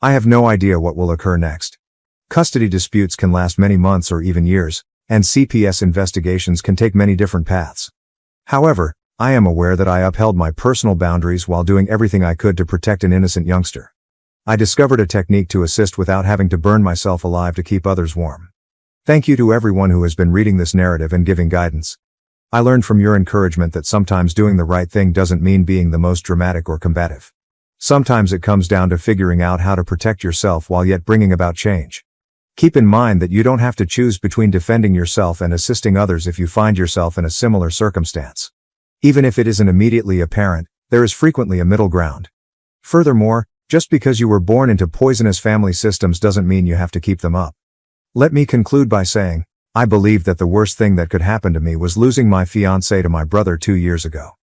I have no idea what will occur next. Custody disputes can last many months or even years, and CPS investigations can take many different paths. However, I am aware that I upheld my personal boundaries while doing everything I could to protect an innocent youngster. I discovered a technique to assist without having to burn myself alive to keep others warm. Thank you to everyone who has been reading this narrative and giving guidance. I learned from your encouragement that sometimes doing the right thing doesn't mean being the most dramatic or combative. Sometimes it comes down to figuring out how to protect yourself while yet bringing about change. Keep in mind that you don't have to choose between defending yourself and assisting others if you find yourself in a similar circumstance. Even if it isn't immediately apparent, there is frequently a middle ground. Furthermore, just because you were born into poisonous family systems doesn't mean you have to keep them up. Let me conclude by saying, I believe that the worst thing that could happen to me was losing my fiancé to my brother 2 years ago.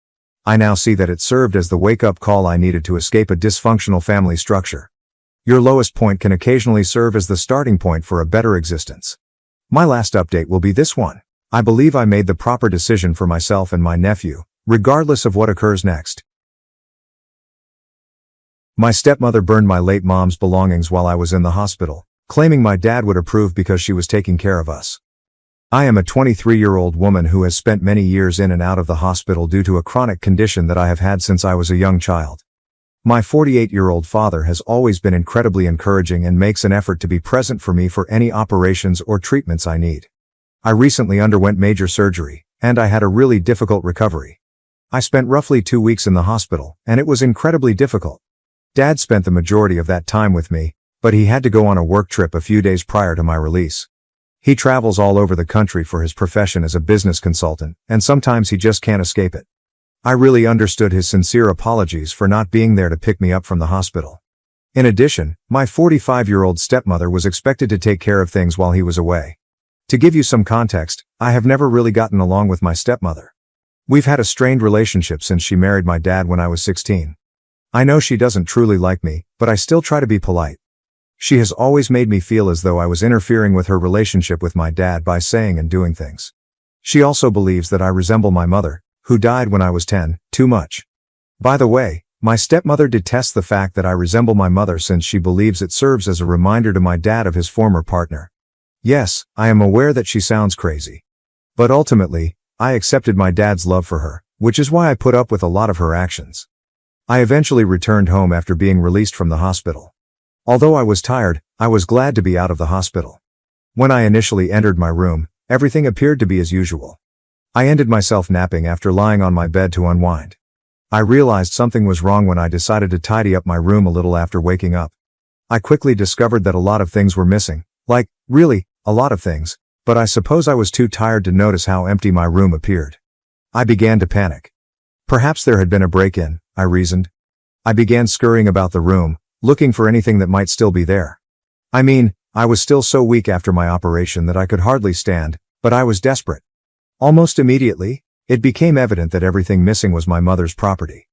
I now see that it served as the wake-up call I needed to escape a dysfunctional family structure. Your lowest point can occasionally serve as the starting point for a better existence. My last update will be this one. I believe I made the proper decision for myself and my nephew, regardless of what occurs next. My stepmother burned my late mom's belongings while I was in the hospital, claiming my dad would approve because she was taking care of us. I am a 23-year-old woman who has spent many years in and out of the hospital due to a chronic condition that I have had since I was a young child. My 48-year-old father has always been incredibly encouraging and makes an effort to be present for me for any operations or treatments I need. I recently underwent major surgery, and I had a really difficult recovery. I spent roughly 2 weeks in the hospital, and it was incredibly difficult. Dad spent the majority of that time with me, but he had to go on a work trip a few days prior to my release. He travels all over the country for his profession as a business consultant, and sometimes he just can't escape it. I really understood his sincere apologies for not being there to pick me up from the hospital. In addition, my 45-year-old stepmother was expected to take care of things while he was away. To give you some context, I have never really gotten along with my stepmother. We've had a strained relationship since she married my dad when I was 16. I know she doesn't truly like me, but I still try to be polite. She has always made me feel as though I was interfering with her relationship with my dad by saying and doing things. She also believes that I resemble my mother, who died when I was 10, too much. By the way, my stepmother detests the fact that I resemble my mother since she believes it serves as a reminder to my dad of his former partner. Yes, I am aware that she sounds crazy. But ultimately, I accepted my dad's love for her, which is why I put up with a lot of her actions. I eventually returned home after being released from the hospital. Although I was tired, I was glad to be out of the hospital. When I initially entered my room, everything appeared to be as usual. I ended myself napping after lying on my bed to unwind. I realized something was wrong when I decided to tidy up my room a little after waking up. I quickly discovered that a lot of things were missing, like, really, a lot of things, But I suppose I was too tired to notice how empty my room appeared. I began to panic. Perhaps there had been a break-in, I reasoned. I began scurrying about the room, looking for anything that might still be there. I mean, I was still so weak after my operation that I could hardly stand, but I was desperate. Almost immediately, it became evident that everything missing was my mother's property.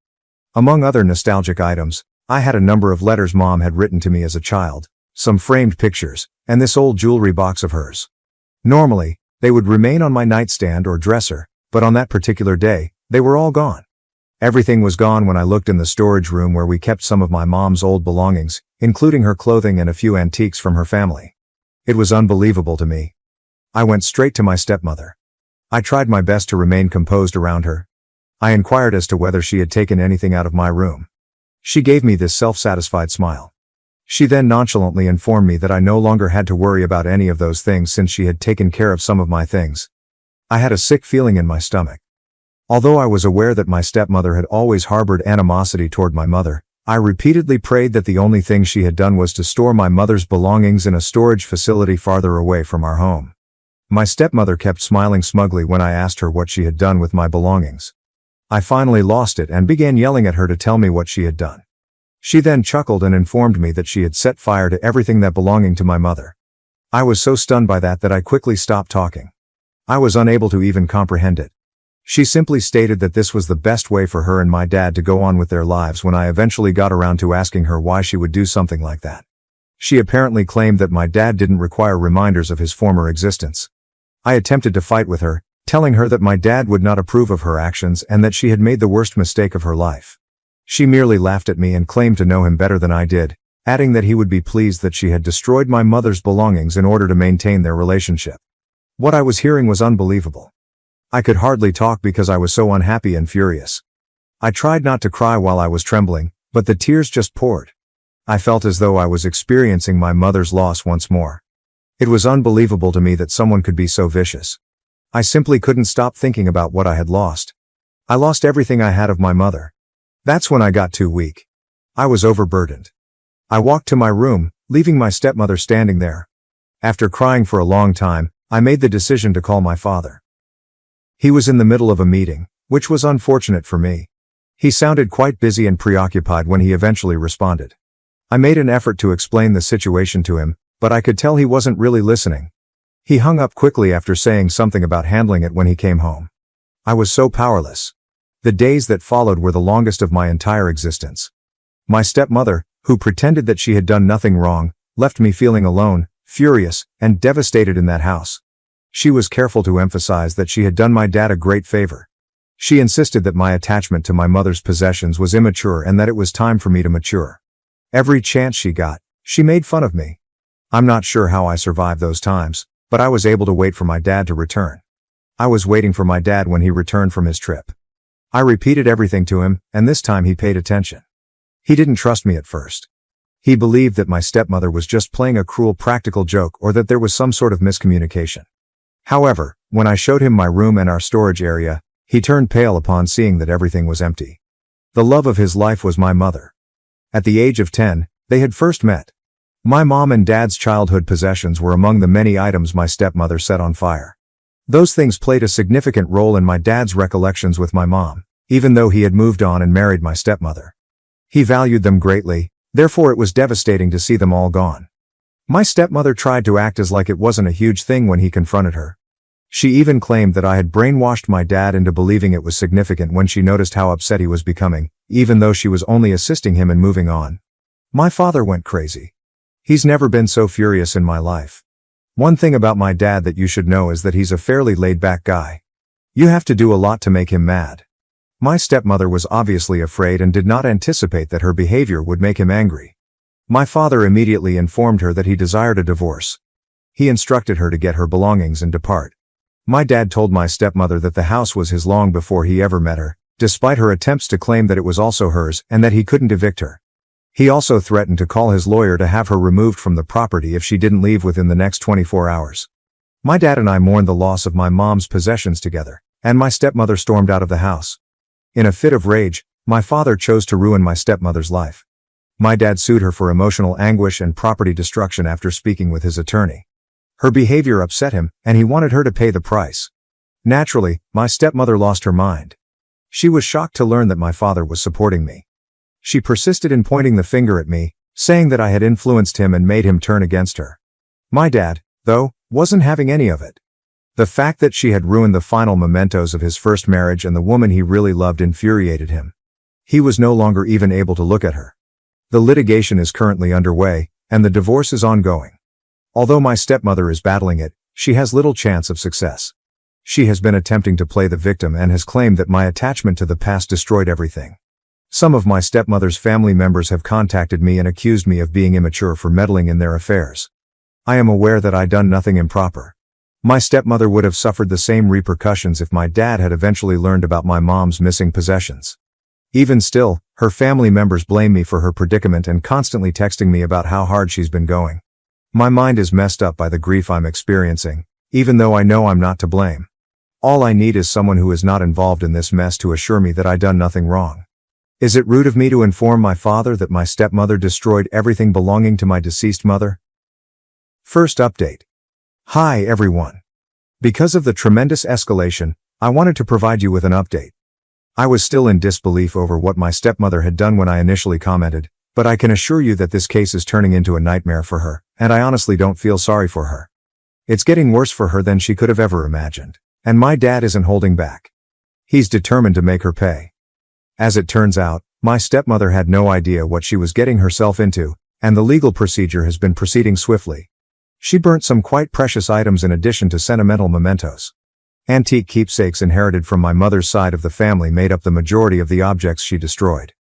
Among other nostalgic items, I had a number of letters Mom had written to me as a child, some framed pictures, and this old jewelry box of hers. Normally, they would remain on my nightstand or dresser, but on that particular day, they were all gone. Everything was gone when I looked in the storage room where we kept some of my mom's old belongings, including her clothing and a few antiques from her family. It was unbelievable to me. I went straight to my stepmother. I tried my best to remain composed around her. I inquired as to whether she had taken anything out of my room. She gave me this self-satisfied smile. She then nonchalantly informed me that I no longer had to worry about any of those things since she had taken care of some of my things. I had a sick feeling in my stomach. Although I was aware that my stepmother had always harbored animosity toward my mother, I repeatedly prayed that the only thing she had done was to store my mother's belongings in a storage facility farther away from our home. My stepmother kept smiling smugly when I asked her what she had done with my belongings. I finally lost it and began yelling at her to tell me what she had done. She then chuckled and informed me that she had set fire to everything that belonged to my mother. I was so stunned by that I quickly stopped talking. I was unable to even comprehend it. She simply stated that this was the best way for her and my dad to go on with their lives when I eventually got around to asking her why she would do something like that. She apparently claimed that my dad didn't require reminders of his former existence. I attempted to fight with her, telling her that my dad would not approve of her actions and that she had made the worst mistake of her life. She merely laughed at me and claimed to know him better than I did, adding that he would be pleased that she had destroyed my mother's belongings in order to maintain their relationship. What I was hearing was unbelievable. I could hardly talk because I was so unhappy and furious. I tried not to cry while I was trembling, but the tears just poured. I felt as though I was experiencing my mother's loss once more. It was unbelievable to me that someone could be so vicious. I simply couldn't stop thinking about what I had lost. I lost everything I had of my mother. That's when I got too weak. I was overburdened. I walked to my room, leaving my stepmother standing there. After crying for a long time, I made the decision to call my father. He was in the middle of a meeting, which was unfortunate for me. He sounded quite busy and preoccupied when he eventually responded. I made an effort to explain the situation to him, but I could tell he wasn't really listening. He hung up quickly after saying something about handling it when he came home. I was so powerless. The days that followed were the longest of my entire existence. My stepmother, who pretended that she had done nothing wrong, left me feeling alone, furious, and devastated in that house. She was careful to emphasize that she had done my dad a great favor. She insisted that my attachment to my mother's possessions was immature and that it was time for me to mature. Every chance she got, she made fun of me. I'm not sure how I survived those times, but I was able to wait for my dad to return. I was waiting for my dad when he returned from his trip. I repeated everything to him, and this time he paid attention. He didn't trust me at first. He believed that my stepmother was just playing a cruel practical joke or that there was some sort of miscommunication. However, when I showed him my room and our storage area, he turned pale upon seeing that everything was empty. The love of his life was my mother. At the age of 10, they had first met. My mom and dad's childhood possessions were among the many items my stepmother set on fire. Those things played a significant role in my dad's recollections with my mom, even though he had moved on and married my stepmother. He valued them greatly, therefore it was devastating to see them all gone. My stepmother tried to act as like it wasn't a huge thing when he confronted her. She even claimed that I had brainwashed my dad into believing it was significant when she noticed how upset he was becoming, even though she was only assisting him in moving on. My father went crazy. He's never been so furious in my life. One thing about my dad that you should know is that he's a fairly laid-back guy. You have to do a lot to make him mad. My stepmother was obviously afraid and did not anticipate that her behavior would make him angry. My father immediately informed her that he desired a divorce. He instructed her to get her belongings and depart. My dad told my stepmother that the house was his long before he ever met her, despite her attempts to claim that it was also hers and that he couldn't evict her. He also threatened to call his lawyer to have her removed from the property if she didn't leave within the next 24 hours. My dad and I mourned the loss of my mom's possessions together, and my stepmother stormed out of the house. In a fit of rage, my father chose to ruin my stepmother's life. My dad sued her for emotional anguish and property destruction after speaking with his attorney. Her behavior upset him, and he wanted her to pay the price. Naturally, my stepmother lost her mind. She was shocked to learn that my father was supporting me. She persisted in pointing the finger at me, saying that I had influenced him and made him turn against her. My dad, though, wasn't having any of it. The fact that she had ruined the final mementos of his first marriage and the woman he really loved infuriated him. He was no longer even able to look at her. The litigation is currently underway, and the divorce is ongoing. Although my stepmother is battling it, she has little chance of success. She has been attempting to play the victim and has claimed that my attachment to the past destroyed everything. Some of my stepmother's family members have contacted me and accused me of being immature for meddling in their affairs. I am aware that I done nothing improper. My stepmother would have suffered the same repercussions if my dad had eventually learned about my mom's missing possessions. Even still, her family members blame me for her predicament and constantly texting me about how hard she's been going. My mind is messed up by the grief I'm experiencing, even though I know I'm not to blame. All I need is someone who is not involved in this mess to assure me that I done nothing wrong. Is it rude of me to inform my father that my stepmother destroyed everything belonging to my deceased mother? First update. Hi everyone. Because of the tremendous escalation, I wanted to provide you with an update. I was still in disbelief over what my stepmother had done when I initially commented, but I can assure you that this case is turning into a nightmare for her, and I honestly don't feel sorry for her. It's getting worse for her than she could have ever imagined, and my dad isn't holding back. He's determined to make her pay. As it turns out, my stepmother had no idea what she was getting herself into, and the legal procedure has been proceeding swiftly. She burnt some quite precious items in addition to sentimental mementos. Antique keepsakes inherited from my mother's side of the family made up the majority of the objects she destroyed.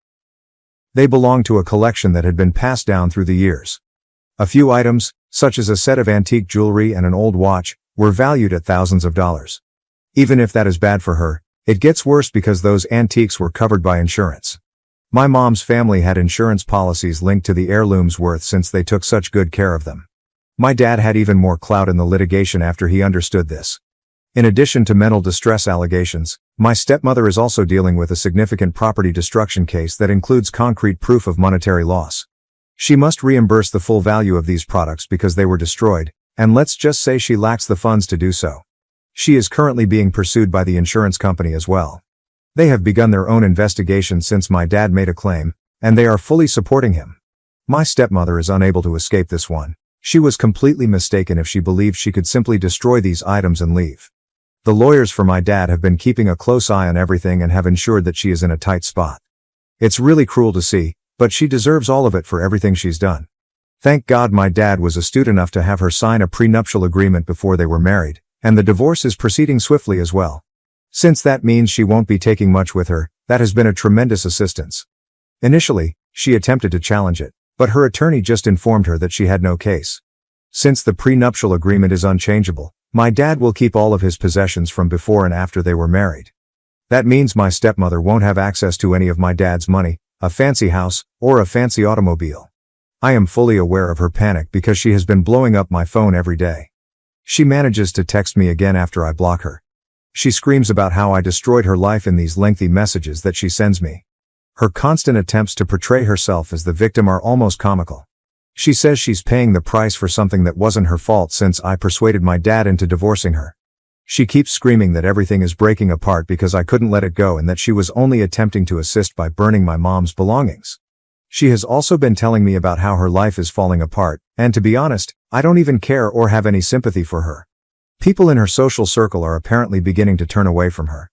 They belonged to a collection that had been passed down through the years. A few items, such as a set of antique jewelry and an old watch, were valued at thousands of dollars. Even if that is bad for her, it gets worse because those antiques were covered by insurance. My mom's family had insurance policies linked to the heirloom's worth since they took such good care of them. My dad had even more clout in the litigation after he understood this. In addition to mental distress allegations, my stepmother is also dealing with a significant property destruction case that includes concrete proof of monetary loss. She must reimburse the full value of these products because they were destroyed, and let's just say she lacks the funds to do so. She is currently being pursued by the insurance company as well. They have begun their own investigation since my dad made a claim, and they are fully supporting him. My stepmother is unable to escape this one. She was completely mistaken if she believed she could simply destroy these items and leave. The lawyers for my dad have been keeping a close eye on everything and have ensured that she is in a tight spot. It's really cruel to see, but she deserves all of it for everything she's done. Thank God my dad was astute enough to have her sign a prenuptial agreement before they were married, and the divorce is proceeding swiftly as well. Since that means she won't be taking much with her, that has been a tremendous assistance. Initially, she attempted to challenge it, but her attorney just informed her that she had no case. Since the prenuptial agreement is unchangeable, my dad will keep all of his possessions from before and after they were married. That means my stepmother won't have access to any of my dad's money, a fancy house, or a fancy automobile. I am fully aware of her panic because she has been blowing up my phone every day. She manages to text me again after I block her. She screams about how I destroyed her life in these lengthy messages that she sends me. Her constant attempts to portray herself as the victim are almost comical. She says she's paying the price for something that wasn't her fault since I persuaded my dad into divorcing her. She keeps screaming that everything is breaking apart because I couldn't let it go and that she was only attempting to assist by burning my mom's belongings. She has also been telling me about how her life is falling apart, and to be honest, I don't even care or have any sympathy for her. People in her social circle are apparently beginning to turn away from her.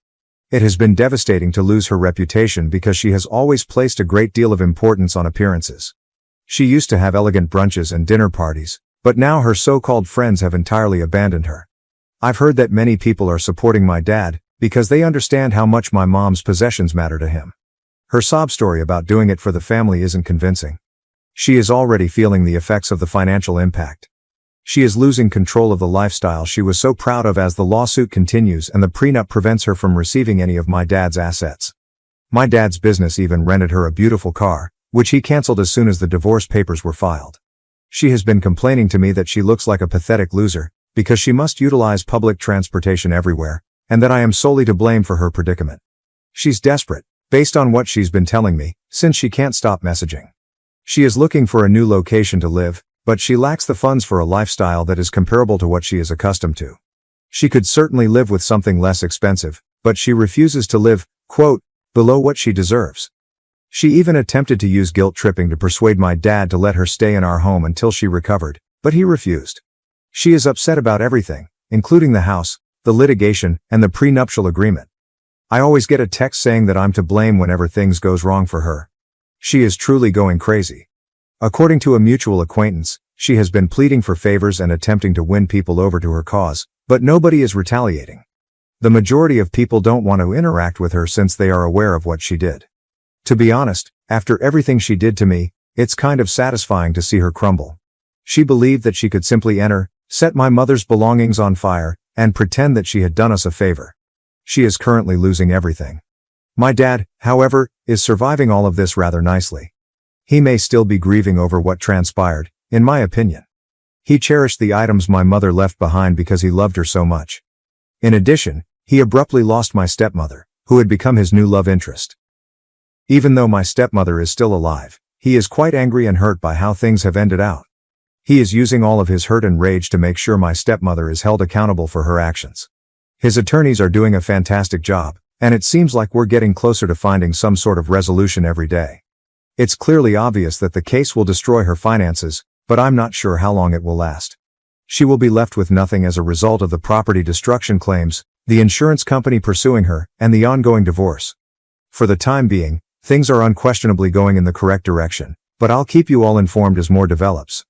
It has been devastating to lose her reputation because she has always placed a great deal of importance on appearances. She used to have elegant brunches and dinner parties, but now her so-called friends have entirely abandoned her. I've heard that many people are supporting my dad because they understand how much my mom's possessions matter to him. Her sob story about doing it for the family isn't convincing. She is already feeling the effects of the financial impact. She is losing control of the lifestyle she was so proud of as the lawsuit continues and the prenup prevents her from receiving any of my dad's assets. My dad's business even rented her a beautiful car, which he canceled as soon as the divorce papers were filed. She has been complaining to me that she looks like a pathetic loser, because she must utilize public transportation everywhere, and that I am solely to blame for her predicament. She's desperate, based on what she's been telling me, since she can't stop messaging. She is looking for a new location to live, But she lacks the funds for a lifestyle that is comparable to what she is accustomed to. She could certainly live with something less expensive, but she refuses to live, quote, below what she deserves. She even attempted to use guilt tripping to persuade my dad to let her stay in our home until she recovered, but he refused. She is upset about everything, including the house, the litigation, and the prenuptial agreement. I always get a text saying that I'm to blame whenever things goes wrong for her. She is truly going crazy. According to a mutual acquaintance, she has been pleading for favors and attempting to win people over to her cause, but nobody is retaliating. The majority of people don't want to interact with her since they are aware of what she did. To be honest, after everything she did to me, it's kind of satisfying to see her crumble. She believed that she could simply enter, set my mother's belongings on fire, and pretend that she had done us a favor. She is currently losing everything. My dad, however, is surviving all of this rather nicely. He may still be grieving over what transpired, in my opinion. He cherished the items my mother left behind because he loved her so much. In addition, he abruptly lost my stepmother, who had become his new love interest. Even though my stepmother is still alive, he is quite angry and hurt by how things have ended out. He is using all of his hurt and rage to make sure my stepmother is held accountable for her actions. His attorneys are doing a fantastic job, and it seems like we're getting closer to finding some sort of resolution every day. It's clearly obvious that the case will destroy her finances, but I'm not sure how long it will last. She will be left with nothing as a result of the property destruction claims, the insurance company pursuing her, and the ongoing divorce. For the time being, things are unquestionably going in the correct direction, but I'll keep you all informed as more develops.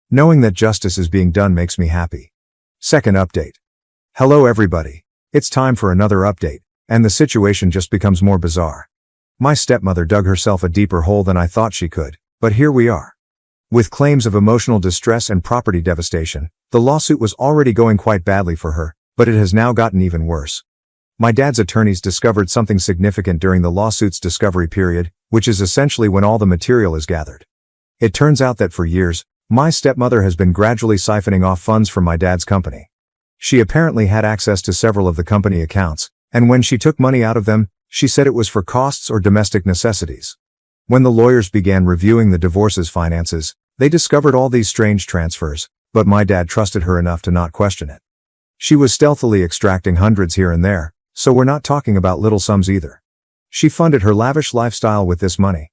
Knowing that justice is being done makes me happy. Second update. Hello everybody. It's time for another update, and the situation just becomes more bizarre. My stepmother dug herself a deeper hole than I thought she could, but here we are. With claims of emotional distress and property devastation, the lawsuit was already going quite badly for her, but it has now gotten even worse. My dad's attorneys discovered something significant during the lawsuit's discovery period, which is essentially when all the material is gathered. It turns out that for years, my stepmother has been gradually siphoning off funds from my dad's company. She apparently had access to several of the company accounts, and when she took money out of them, she said it was for costs or domestic necessities. When the lawyers began reviewing the divorce's finances, they discovered all these strange transfers, but my dad trusted her enough to not question it. She was stealthily extracting hundreds here and there, so we're not talking about little sums either. She funded her lavish lifestyle with this money.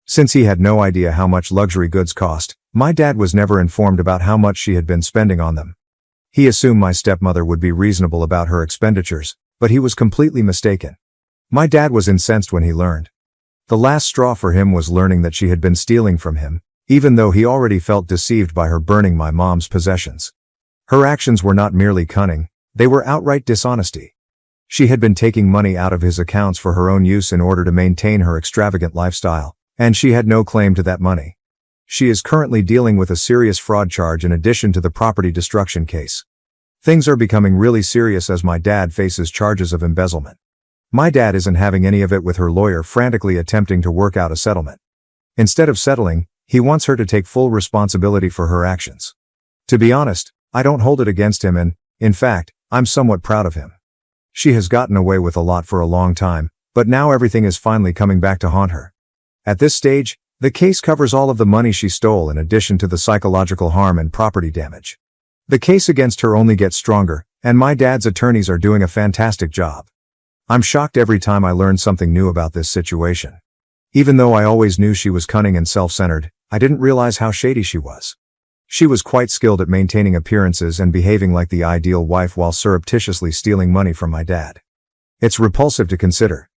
Since he had no idea how much luxury goods cost, my dad was never informed about how much she had been spending on them. He assumed my stepmother would be reasonable about her expenditures, but he was completely mistaken. My dad was incensed when he learned. The last straw for him was learning that she had been stealing from him, even though he already felt deceived by her burning my mom's possessions. Her actions were not merely cunning, they were outright dishonesty. She had been taking money out of his accounts for her own use in order to maintain her extravagant lifestyle, and she had no claim to that money. She is currently dealing with a serious fraud charge in addition to the property destruction case. Things are becoming really serious as my dad faces charges of embezzlement. My dad isn't having any of it with her lawyer frantically attempting to work out a settlement. Instead of settling, he wants her to take full responsibility for her actions. To be honest, I don't hold it against him and, in fact, I'm somewhat proud of him. She has gotten away with a lot for a long time, but now everything is finally coming back to haunt her. At this stage, the case covers all of the money she stole in addition to the psychological harm and property damage. The case against her only gets stronger, and my dad's attorneys are doing a fantastic job. I'm shocked every time I learn something new about this situation. Even though I always knew she was cunning and self-centered, I didn't realize how shady she was. She was quite skilled at maintaining appearances and behaving like the ideal wife while surreptitiously stealing money from my dad. It's repulsive to consider.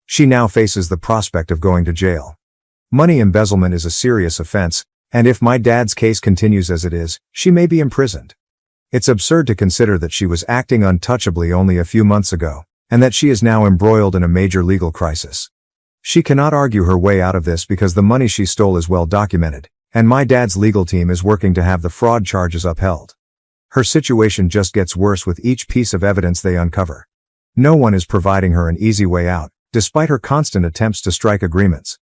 She now faces the prospect of going to jail. Money embezzlement is a serious offense, and if my dad's case continues as it is, she may be imprisoned. It's absurd to consider that she was acting untouchably only a few months ago, and that she is now embroiled in a major legal crisis. She cannot argue her way out of this because the money she stole is well documented, and my dad's legal team is working to have the fraud charges upheld. Her situation just gets worse with each piece of evidence they uncover. No one is providing her an easy way out, despite her constant attempts to strike agreements.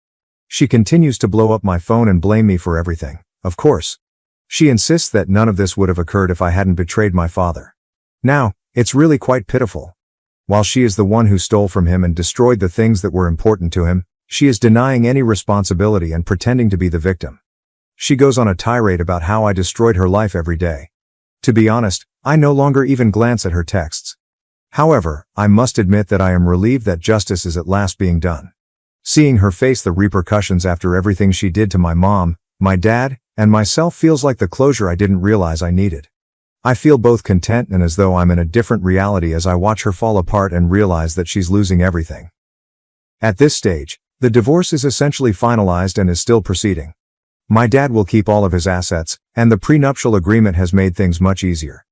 She continues to blow up my phone and blame me for everything, of course. She insists that none of this would have occurred if I hadn't betrayed my father. Now, it's really quite pitiful. While she is the one who stole from him and destroyed the things that were important to him, she is denying any responsibility and pretending to be the victim. She goes on a tirade about how I destroyed her life every day. To be honest, I no longer even glance at her texts. However, I must admit that I am relieved that justice is at last being done. Seeing her face the repercussions after everything she did to my mom, my dad, and myself feels like the closure I didn't realize I needed. I feel both content and as though I'm in a different reality as I watch her fall apart and realize that she's losing everything. At this stage, the divorce is essentially finalized and is still proceeding. My dad will keep all of his assets, and the prenuptial agreement has made things much easier.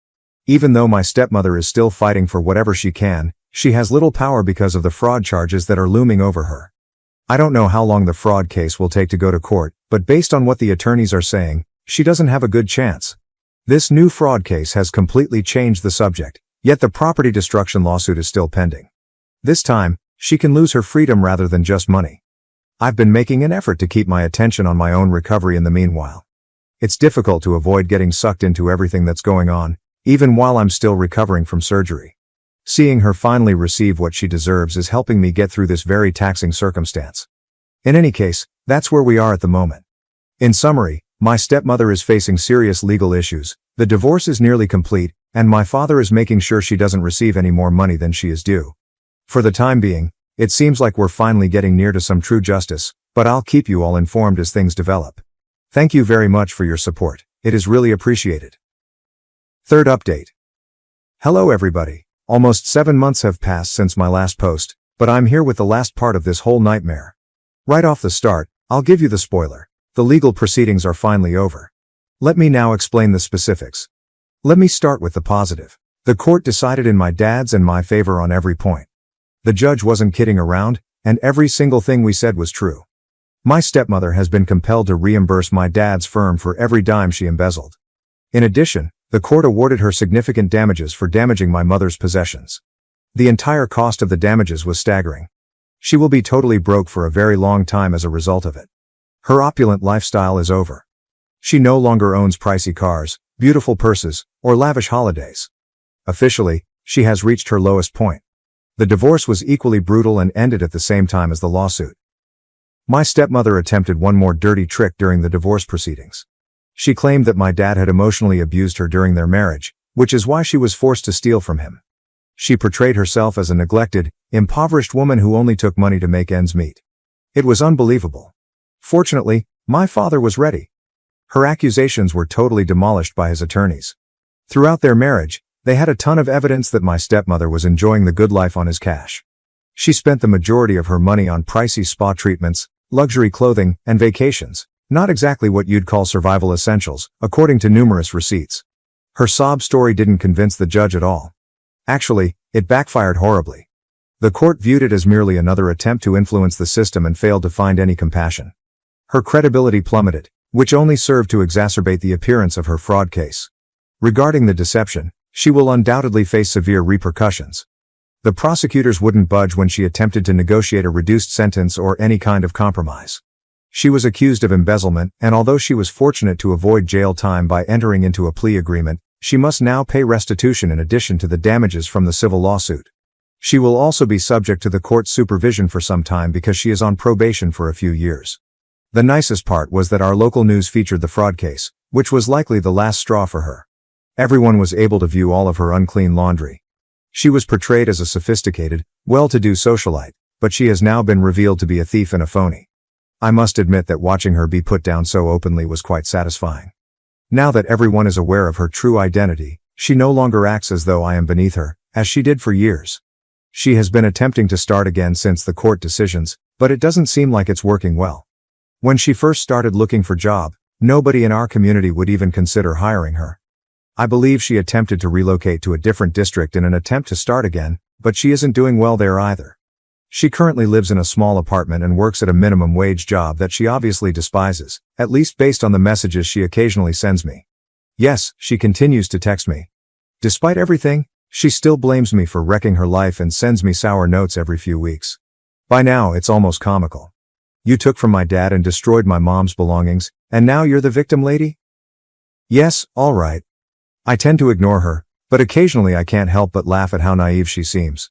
Even though my stepmother is still fighting for whatever she can, she has little power because of the fraud charges that are looming over her. I don't know how long the fraud case will take to go to court, but based on what the attorneys are saying, she doesn't have a good chance. This new fraud case has completely changed the subject, yet the property destruction lawsuit is still pending. This time, she can lose her freedom rather than just money. I've been making an effort to keep my attention on my own recovery in the meanwhile. It's difficult to avoid getting sucked into everything that's going on, even while I'm still recovering from surgery. Seeing her finally receive what she deserves is helping me get through this very taxing circumstance. In any case, that's where we are at the moment. In summary, my stepmother is facing serious legal issues, the divorce is nearly complete, and my father is making sure she doesn't receive any more money than she is due. For the time being, it seems like we're finally getting near to some true justice, but I'll keep you all informed as things develop. Thank you very much for your support, it is really appreciated. Third update. Hello everybody. Almost 7 months have passed since my last post, but I'm here with the last part of this whole nightmare. Right off the start, I'll give you the spoiler. The legal proceedings are finally over. Let me now explain the specifics. Let me start with the positive. The court decided in my dad's and my favor on every point. The judge wasn't kidding around, and every single thing we said was true. My stepmother has been compelled to reimburse my dad's firm for every dime she embezzled. In addition, the court awarded her significant damages for damaging my mother's possessions. The entire cost of the damages was staggering. She will be totally broke for a very long time as a result of it. Her opulent lifestyle is over. She no longer owns pricey cars, beautiful purses, or lavish holidays. Officially, she has reached her lowest point. The divorce was equally brutal and ended at the same time as the lawsuit. My stepmother attempted one more dirty trick during the divorce proceedings. She claimed that my dad had emotionally abused her during their marriage, which is why she was forced to steal from him. She portrayed herself as a neglected, impoverished woman who only took money to make ends meet. It was unbelievable. Fortunately, my father was ready. Her accusations were totally demolished by his attorneys. Throughout their marriage, they had a ton of evidence that my stepmother was enjoying the good life on his cash. She spent the majority of her money on pricey spa treatments, luxury clothing, and vacations. Not exactly what you'd call survival essentials, according to numerous receipts. Her sob story didn't convince the judge at all. Actually, it backfired horribly. The court viewed it as merely another attempt to influence the system and failed to find any compassion. Her credibility plummeted, which only served to exacerbate the appearance of her fraud case. Regarding the deception, she will undoubtedly face severe repercussions. The prosecutors wouldn't budge when she attempted to negotiate a reduced sentence or any kind of compromise. She was accused of embezzlement, and although she was fortunate to avoid jail time by entering into a plea agreement, she must now pay restitution in addition to the damages from the civil lawsuit. She will also be subject to the court's supervision for some time because she is on probation for a few years. The nicest part was that our local news featured the fraud case, which was likely the last straw for her. Everyone was able to view all of her unclean laundry. She was portrayed as a sophisticated, well-to-do socialite, but she has now been revealed to be a thief and a phony. I must admit that watching her be put down so openly was quite satisfying. Now that everyone is aware of her true identity, she no longer acts as though I am beneath her, as she did for years. She has been attempting to start again since the court decisions, but it doesn't seem like it's working well. When she first started looking for a job, nobody in our community would even consider hiring her. I believe she attempted to relocate to a different district in an attempt to start again, but she isn't doing well there either. She currently lives in a small apartment and works at a minimum wage job that she obviously despises, at least based on the messages she occasionally sends me. Yes, she continues to text me. Despite everything, she still blames me for wrecking her life and sends me sour notes every few weeks. By now, it's almost comical. You took from my dad and destroyed my mom's belongings, and now you're the victim, lady? Yes, all right. I tend to ignore her, but occasionally I can't help but laugh at how naive she seems.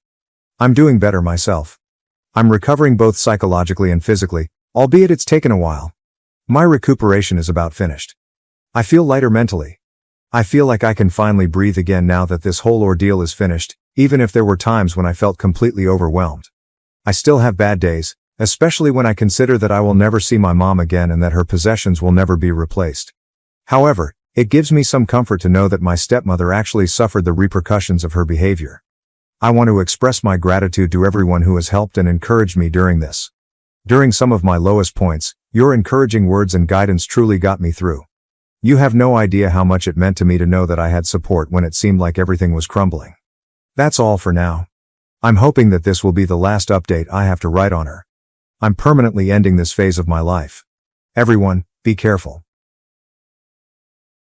I'm doing better myself. I'm recovering both psychologically and physically, albeit it's taken a while. My recuperation is about finished. I feel lighter mentally. I feel like I can finally breathe again now that this whole ordeal is finished, even if there were times when I felt completely overwhelmed. I still have bad days, especially when I consider that I will never see my mom again and that her possessions will never be replaced. However, it gives me some comfort to know that my stepmother actually suffered the repercussions of her behavior. I want to express my gratitude to everyone who has helped and encouraged me during this. During some of my lowest points, your encouraging words and guidance truly got me through. You have no idea how much it meant to me to know that I had support when it seemed like everything was crumbling. That's all for now. I'm hoping that this will be the last update I have to write on her. I'm permanently ending this phase of my life. Everyone, be careful.